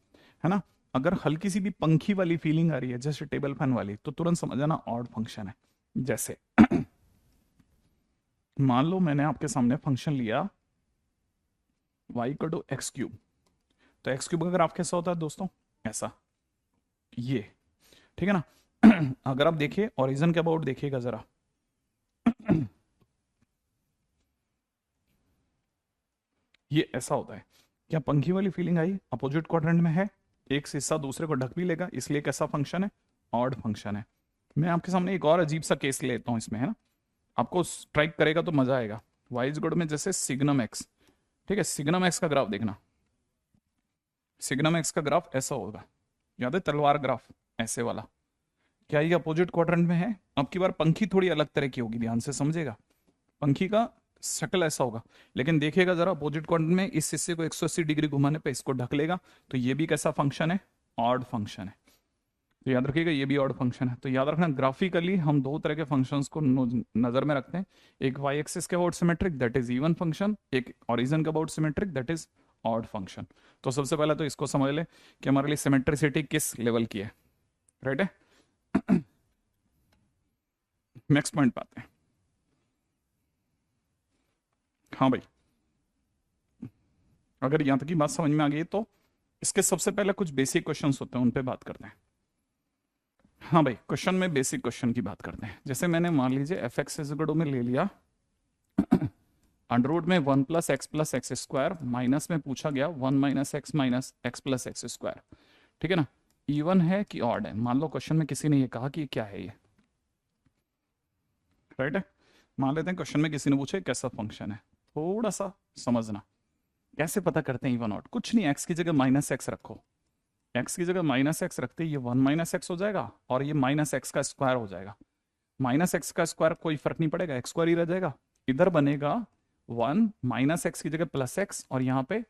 ना, अगर हल्की सी भी पंखी वाली फीलिंग आ रही है जैसे टेबल फैन वाली, तो तुरंत समझ जाना ऑड फंक्शन है। जैसे मान लो मैंने आपके सामने फंक्शन लिया y equal to x cube, तो एक्स क्यूब का ग्राफ कैसा होता है दोस्तों, ऐसा, ये, ठीक है ना। अगर आप देखिए ओरिजिन के अबाउट देखिएगा जरा, ये ऐसा होता है। क्या पंखी वाली फीलिंग आई, अपोजिट क्वाड्रेंट में है, एक हिस्सा दूसरे को ढक भी लेगा, इसलिए कैसा फंक्शन है, ऑड फंक्शन है। मैं आपके सामने एक और अजीब सा केस लेता हूं इसमें, है ना, आपको स्ट्राइक करेगा तो मजा आएगा। वाई इज गुड में जैसे सिग्नम एक्स, ठीक है, सिग्नम एक्स का ग्राफ देखना, सिग्नम एक्स का ग्राफ ऐसा होगा, याद है तलवार ग्राफ ऐसे वाला। क्या ये अपोजिट क्वाड्रेंट में है, अब की बार पंखी थोड़ी अलग तरह की होगी, ध्यान से समझेगा, पंखी का शक्ल ऐसा होगा, लेकिन देखिएगा जरा अपोजिट क्वाड्रेंट में इस हिस्से को 180 डिग्री घुमाने पे इसको ढक लेगा, तो ये भी कैसा फंक्शन है, ऑड फंक्शन है। तो याद रखिएगा ये भी ऑड फंक्शन है। तो याद रखना ग्राफिकली हम दो तरह के फंक्शंस को नजर में रखते हैं, एक वाई एक्सिस के about symmetric that is even function, एक ओरिजिन के about symmetric that is odd function. तो सबसे पहले तो इसको समझ ले कि हमारे लिए सिमेट्रिसिटी किस लेवल की है, राइट है। नेक्स्ट पॉइंट पे आते हैं। हाँ भाई, अगर यहां तक की बात समझ में आ गई तो इसके सबसे पहले कुछ बेसिक क्वेश्चंस होते हैं उन पे बात करते हैं। हाँ भाई, क्वेश्चन में बेसिक क्वेश्चन की बात करते हैं। जैसे मैंने मान लीजिए एफ एक्स इजगड़ो में ले लिया अंडर रूट में 1 प्लस एक्स स्क्वायर, माइनस में पूछा गया 1 minus x plus x square, ठीक है ना। इवन है कि ऑड है, मान लो क्वेश्चन में किसी ने ये कहा कि क्या है ये, राइट है। मान लेते हैं क्वेश्चन में किसी ने पूछा कैसा फंक्शन है, थोड़ा सा समझना कैसे पता करते हैं इवन ऑड। कुछ नहीं, एक्स की जगह माइनस एक्स रखो, एक्स की जगह माइनस एक्स रखते ये 1 माइनस एक्स हो जाएगा और ये माइनस एक्स का स्क्वायर हो जाएगा। माइनस एक्स का स्क्वायर कोई फर्क नहीं पड़ेगा, एक्स स्क्वायर ही रह जाएगा। इधर बनेगा 1 माइनस एक्स की जगह प्लस एक्स और यहाँ पे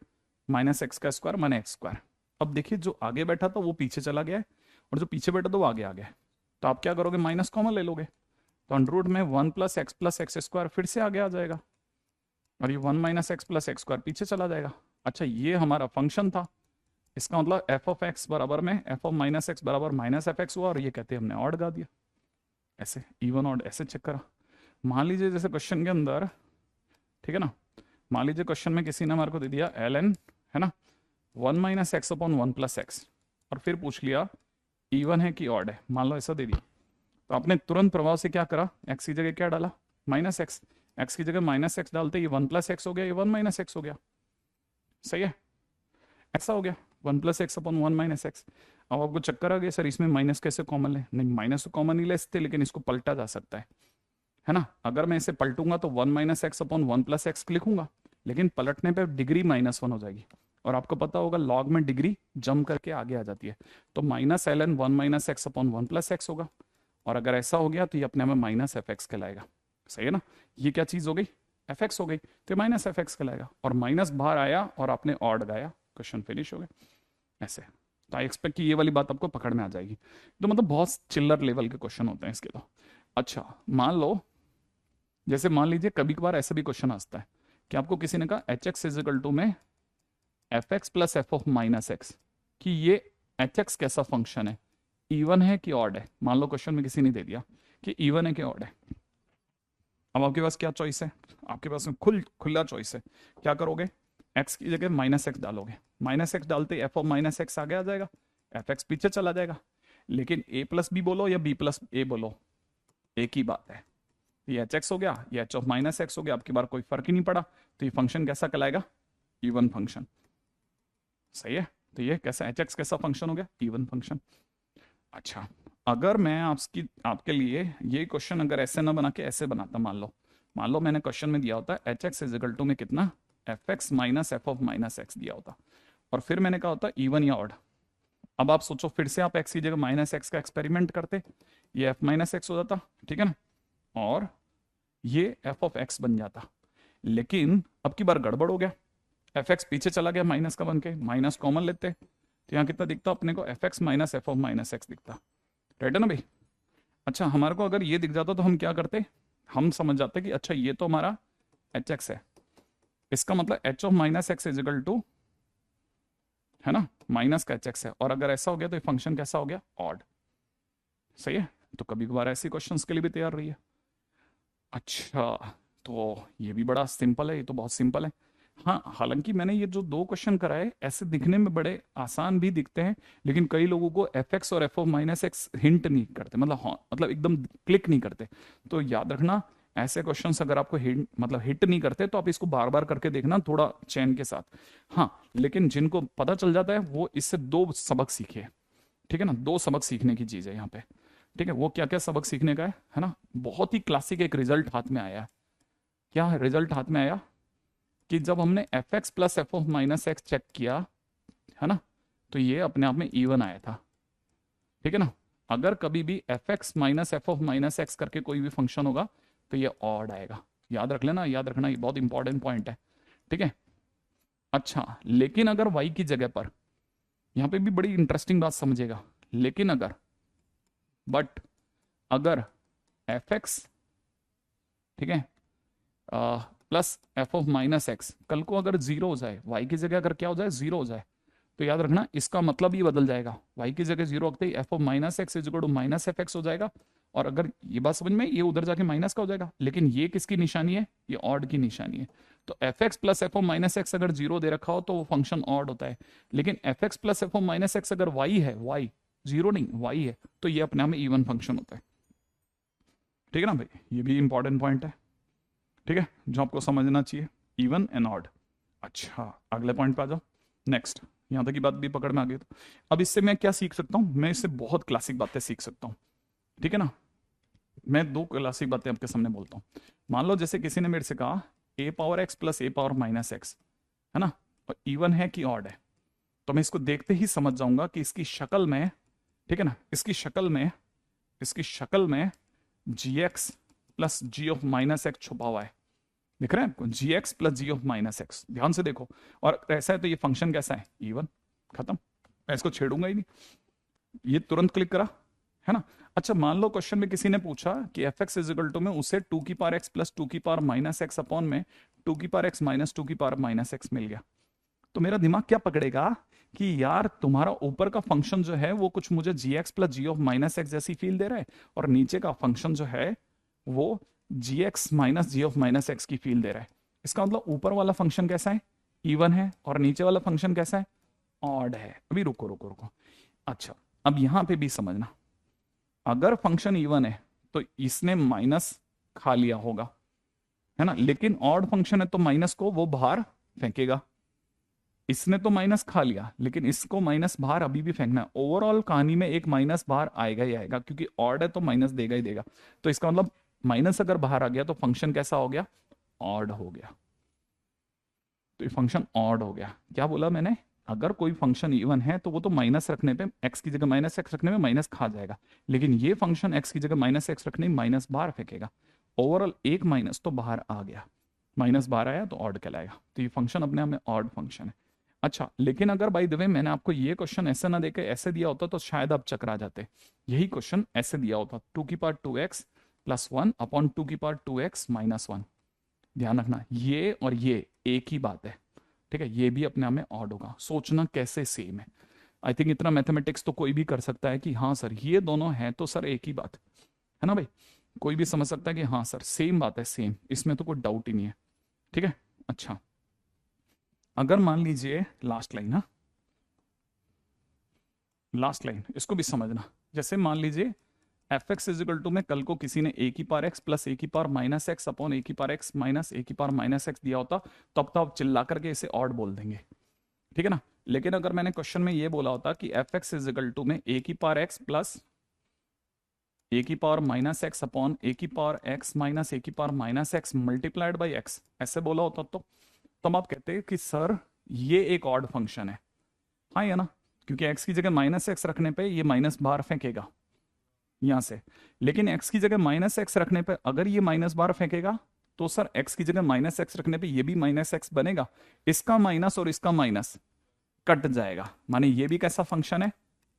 माइनस एक्स का स्क्वायर माइनस एक्स स्क्वायर। अब देखिए जो आगे बैठा था वो पीछे चला गया है और जो पीछे बैठा था वो आगे आ गया है। तो आप क्या करोगे, माइनस कॉमन ले लोगे, तो अंडर रूट में 1 + x + x² फिर से आगे आ जाएगा, और ये 1 - x + x² पीछे चला जाएगा। अच्छा, ये हमारा फंक्शन था, इसका मतलब f(x) बराबर में f(-x) बराबर -f(x) हुआ, और ये कहते हैं हमने ऑड गा दिया, ऐसे इवन ऑड ऐसे चेक करा। मान लीजिए जैसे क्वेश्चन के अंदर, ठीक है ना, मान लीजिए क्वेश्चन में किसी ने हमारे को दे दिया ln, है ना, 1 - x/1 + x, और फिर पूछ लिया इवन है कि ऑड है, मान लो ऐसा दे दिया, तो आपने तुरंत प्रभाव से क्या करा, x की जगह क्या डाला, -x, x की जगह -x डालते, ये 1 + x हो गया, ये 1 - x हो गया, सही है, ऐसा हो गया 1 + x/1 - x। अब आपको चक्कर आ गया सर इसमें माइनस कैसे कॉमन ले, नहीं माइनस तो कॉमन ही ले सकते, लेकिन इसको पलटा जा सकता है ना, अगर मैं इसे पलटूंगा तो 1 - x/1 + x लिखूंगा, लेकिन पलटने पे डिग्री -1 हो जाएगी, और आपको पता होगा लॉग में डिग्री जम करके आगे आ जाती है, तो -ln 1 - x/1 + x होगा, और अगर ऐसा हो गया तो ये अपने में -f(x) कहलाएगा, सही है ना, ये क्या चीज़ हो गई, f(x) हो गई, तो -f(x) कहलाएगा, और माइनस बाहर आया और आपने ऑड गाया, क्वेश्चन फिनिश हो गया ऐसे। तो आई एक्सपेक्ट कि ये वाली बात आपको पकड़ में आ जाएगी, तो मतलब बहुत चिल्लर लेवल के क्वेश्चन होते हैं इसके तो। अच्छा, मान लो जैसे मान लीजिए कभी कभार ऐसा भी क्वेश्चन आता है कि आपको किसी ने कहा h(x) = में f(x + f(-x) कि ये h(x) कैसा फंक्शन है, इवन है कि ऑड है, मान लो क्वेश्चन में किसी ने दे दिया कि इवन है कि ऑड है। अब आपके पास क्या चॉइस है, आपके पास में खुला चॉइस है, क्या करोगे, x की जगह -x डालोगे, -x डालते f(-x) आगे आ जाएगा, f(x) पीछे चला जाएगा, लेकिन a + b बोलो या b + a बोलो, एक ही बात है, ये h(x) हो गया, ये h(-x) हो गया, आपकी बार कोई फर्क ही नहीं पड़ा, तो ये फंक्शन कैसा कहलाएगा, इवन फंक्शन, सही है, तो ये कैसा h(x) कैसा फंक्शन हो गया, इवन फंक्शन। अच्छा, अगर मैं आपके लिए ये क्वेश्चन अगर ऐसे ना बना के ऐसे बनाता, मान लो मैंने क्वेश्चन में दिया होता h(x) = में कितना, f(x - f(-x) दिया होता, और फिर मैंने कहा होता इवन या ऑड। अब आप सोचो फिर से आप x की जगह -x का एक्सपेरिमेंट करते, ये f-x हो जाता, ठीक है ना, और ये f(x) बन जाता, लेकिन अब की बार गड़बड़ हो गया, f(x) पीछे चला गया माइनस का बन के, माइनस कॉमन लेते, तो यहाँ कितना दिखता अपने को, f(x - f(-x) दिखता, राइट है ना भाई। अच्छा, हमारे को अगर ये दिख जाता तो हम क्या करते, हम समझ जाते कि अच्छा ये तो हमारा h(x) है, इसका मतलब h(-x) = है ना, माइनस का h(x) है, और अगर ऐसा हो गया तो ये फंक्शन कैसा हो गया, ऑड, सही है, तो कभी कभार ऐसे क्वेश्चंस के लिए भी तैयार रही है। अच्छा, तो ये भी बड़ा सिंपल है, ये तो बहुत सिंपल है। हाँ, हालांकि मैंने ये जो 2 क्वेश्चन कराए ऐसे दिखने में बड़े आसान भी दिखते हैं, लेकिन कई लोगों को f(x) और f(-x) हिंट नहीं करते, मतलब हाँ, मतलब एकदम क्लिक नहीं करते, तो याद रखना ऐसे क्वेश्चंस अगर आपको हिट नहीं करते तो आप इसको बार बार करके देखना थोड़ा चैन के साथ। हाँ, लेकिन जिनको पता चल जाता है वो इससे 2 सबक सीखे, ठीक है ना, 2 सबक सीखने की चीज़ है यहाँ पे, ठीक है, वो क्या क्या सबक सीखने का है ना, बहुत ही क्लासिक एक रिजल्ट हाथ में आया है। क्या है रिजल्ट हाथ में आया कि जब हमने f(x + f(-x) चेक किया, है ना, तो ये अपने आप में इवन आया था, ठीक है ना, अगर कभी भी f(x - f(-x) करके कोई भी फंक्शन होगा तो ये ऑड आएगा, याद रख लेना, याद रखना, ये बहुत इंपॉर्टेंट पॉइंट है, ठीक है। अच्छा, लेकिन अगर y की जगह पर, यहाँ पे भी बड़ी इंटरेस्टिंग बात समझेगा, लेकिन अगर बट अगर f(x), ठीक है, प्लस f(-x) कल को अगर 0 हो जाए, y की जगह अगर क्या हो जाए, 0 हो जाए, तो याद रखना इसका मतलब ही बदल जाएगा, y की जगह 0 रखते ही f(-x) = -f(x) हो जाएगा, और अगर ये बात समझ में, ये उधर जाके माइनस का हो जाएगा, लेकिन ये किसकी निशानी है, ये ऑड की निशानी है, तो f(x + f(-x) अगर 0 दे रखा हो तो वो फंक्शन ऑड होता है, लेकिन f(x + f(-x) अगर y है, y 0 नहीं y है, तो ये अपने आप में इवन फंक्शन होता है, ठीक है ना भाई, ये भी इंपॉर्टेंट पॉइंट है, ठीक है, जो आपको समझना चाहिए, इवन एंड ऑड। अच्छा, अगले पॉइंट पे आ जाओ, नेक्स्ट, यहाँ तक की बात भी पकड़ में आ गई, तो अब इससे मैं क्या सीख सकता हूँ, मैं इससे बहुत क्लासिक बातें सीख सकता हूँ, ठीक है ना, मैं 2 क्लासिक बातें आपके सामने बोलता हूँ। मान लो जैसे किसी ने मेरे से कहा a(x + a(-x), है ना, और इवन है कि ऑड है, तो मैं इसको देखते ही समझ जाऊंगा कि इसकी शक्ल में, ठीक है ना, इसकी शक्ल में gx + g(-x) छुपा हुआ है, दिख रहा है आपको, gx + g(-x), ध्यान से देखो, और ऐसा है तो ये फंक्शन कैसा है, इवन, खत्म, मैं इसको छेड़ूंगा ही नहीं, ये तुरंत क्लिक करा, है ना। अच्छा, मान लो क्वेश्चन में किसी ने पूछा कि f x is equal to में उसे टू की पावर एक्स प्लस टू की पावर माइनस एक्स अपॉन में टू की पावर एक्स माइनस टू की पावर माइनस एक्स मिल गया। तो मेरा दिमाग क्या पकड़ेगा कि यार तुम्हारा ऊपर का फंक्शन जो है वो कुछ मुझे g x plus g of minus x जैसी फील दे रहा है, और नीचे का फंक्शन जो है वो g x minus g of minus x की फील दे रहा है। इसका मतलब ऊपर वाला फंक्शन कैसा है, इवन है, और नीचे वाला फंक्शन कैसा है, ऑड है। अभी रुको रुको रुको। अच्छा, अब यहां पे भी समझना, अगर फंक्शन इवन है तो इसने माइनस खा लिया होगा, है ना, लेकिन ऑड फंक्शन है तो माइनस को वो बाहर फेंकेगा। इसने तो माइनस खा लिया लेकिन इसको माइनस बाहर अभी भी फेंकना है। ओवरऑल कहानी में एक माइनस बाहर आएगा ही आएगा, क्योंकि ऑड है तो माइनस देगा ही देगा। तो इसका मतलब माइनस अगर बाहर आ गया तो फंक्शन कैसा हो गया, ऑड हो गया। तो ये फंक्शन ऑड हो गया। क्या बोला मैंने, अगर कोई फंक्शन इवन है तो वो तो माइनस रखने पे, एक्स की जगह माइनस एक्स रखने में माइनस खा जाएगा, लेकिन ये फंक्शन एक्स की जगह माइनस एक्स रखने में माइनस बाहर फेंकेगा। ओवरऑल एक माइनस तो बाहर आ गया, माइनस बाहर आया तो ऑड कहलाएगा। तो ये फंक्शन अपने आप में ऑड फंक्शन है। अच्छा, लेकिन अगर बाय द वे मैंने आपको ये क्वेश्चन ऐसे ना देके ऐसे दिया होता तो शायद आप चकरा जाते। यही क्वेश्चन ऐसे दिया होता, टू की power two x plus one upon two की power two x minus one. ध्यान रखना, ये और ये एक ही बात है, ठीक है, ये भी अपने आप में ऑड होगा। सोचना कैसे सेम है। आई थिंक इतना मैथमेटिक्स तो कोई भी कर सकता है कि हाँ सर ये दोनों हैं तो सर एक ही बात है ना भाई। कोई भी समझ सकता है कि हाँ सर सेम बात है, सेम, इसमें तो कोई डाउट ही नहीं है। ठीक है। अच्छा, अगर मान लीजिए लास्ट लाइन, हाँ लास्ट लाइन, इसको भी समझना। जैसे मान लीजिए f x is equal to में कल को किसी ने ए की पावर एक्स प्लस ए की power minus x upon a की पावर एक्स माइनस ए की पावर माइनस एक्स दिया होता, तब तो आप चिल्ला करके इसे ऑड बोल देंगे, ठीक है ना। लेकिन अगर मैंने क्वेश्चन में ये बोला होता कि f x is equal to में ए की पावर एक्स प्लस ए की power minus x upon a की पावर एक्स माइनस ए की power minus x multiplied by x, ऐसे बोला होता तो तब आप कहते हैं कि सर ये एक ऑड फंक्शन है। हाँ या ना, क्योंकि एक्स की जगह माइनस एक्स रखने पे ये माइनस बाहर फेंकेगा यहां से, लेकिन x की जगह माइनस एक्स रखने पे अगर ये माइनस बार फेंकेगा तो सर x की जगह माइनस एक्स रखने पे ये भी माइनस एक्स बनेगा। इसका माइनस और इसका माइनस कट जाएगा, माने ये भी कैसा फंक्शन है,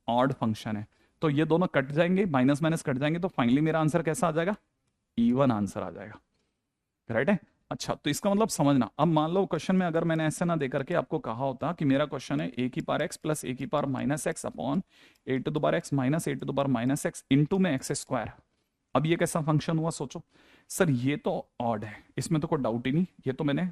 ऑड फंक्शन है। तो ये दोनों कट जाएंगे, माइनस माइनस कट जाएंगे, तो फाइनली मेरा आंसर कैसा आ जाएगा, इवन आंसर आ जाएगा। राइट है। अच्छा, तो इसका मतलब समझना। अब मान लो क्वेश्चन में अगर मैंने ऐसे ना दे करके आपको कहा होता कि मेरा क्वेश्चन है ए की पावर एक्स प्लस ए की power minus x upon a to the power x minus a to the power minus x into में एक्स स्क्वायर। अब ये कैसा फंक्शन हुआ सोचो। सर ये तो ऑड है, इसमें तो कोई डाउट ही नहीं, ये तो मैंने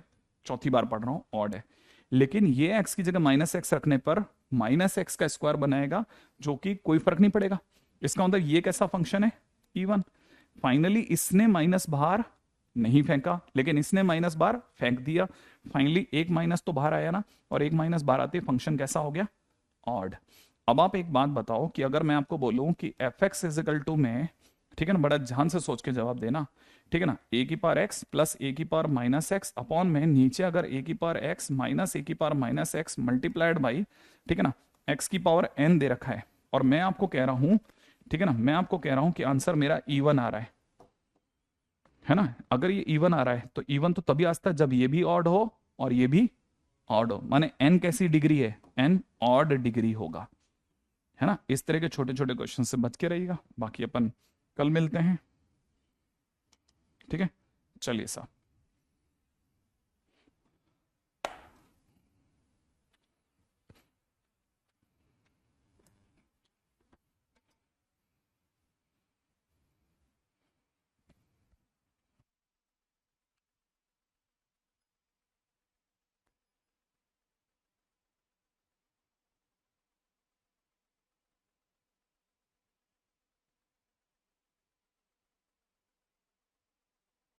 चौथी बार पढ़ रहा हूँ, ऑड है। लेकिन ये एक्स की जगह माइनस एक्स रखने पर माइनस एक्स का स्क्वायर बनाएगा, जो कि कोई फर्क नहीं पड़ेगा। इसका मतलब ये कैसा फंक्शन है, इवन। फाइनली इसने माइनस बाहर नहीं फेंका, लेकिन इसने माइनस बार फेंक दिया। फाइनली एक माइनस तो बाहर आया ना, और एक माइनस बाहर आते फंक्शन कैसा हो गया, ऑड। अब आप एक बात बताओ कि अगर मैं आपको बोलूं कि एफ एक्स इजिकल टू में, ठीक है ना, बड़ा ध्यान से सोच के जवाब देना, ठीक है ना, ए की पावर एक्स प्लस ए की पावर माइनस एक्स अपॉन में नीचे अगर ए की पावर एक्स माइनस ए की power minus x multiplied by, ठीक है ना, एक्स की पावर एन दे रखा है, और मैं आपको कह रहा हूं, ठीक है ना, मैं आपको कह रहा हूं कि आंसर मेरा इवन आ रहा है ना। अगर ये इवन आ रहा है तो इवन तो तभी आता है जब ये भी ऑड हो और ये भी ऑड हो, माने एन कैसी डिग्री है, एन ऑड डिग्री होगा, है ना। इस तरह के छोटे छोटे क्वेश्चन से बच के रहिएगा। बाकी अपन कल मिलते हैं, ठीक है। चलिए साहब।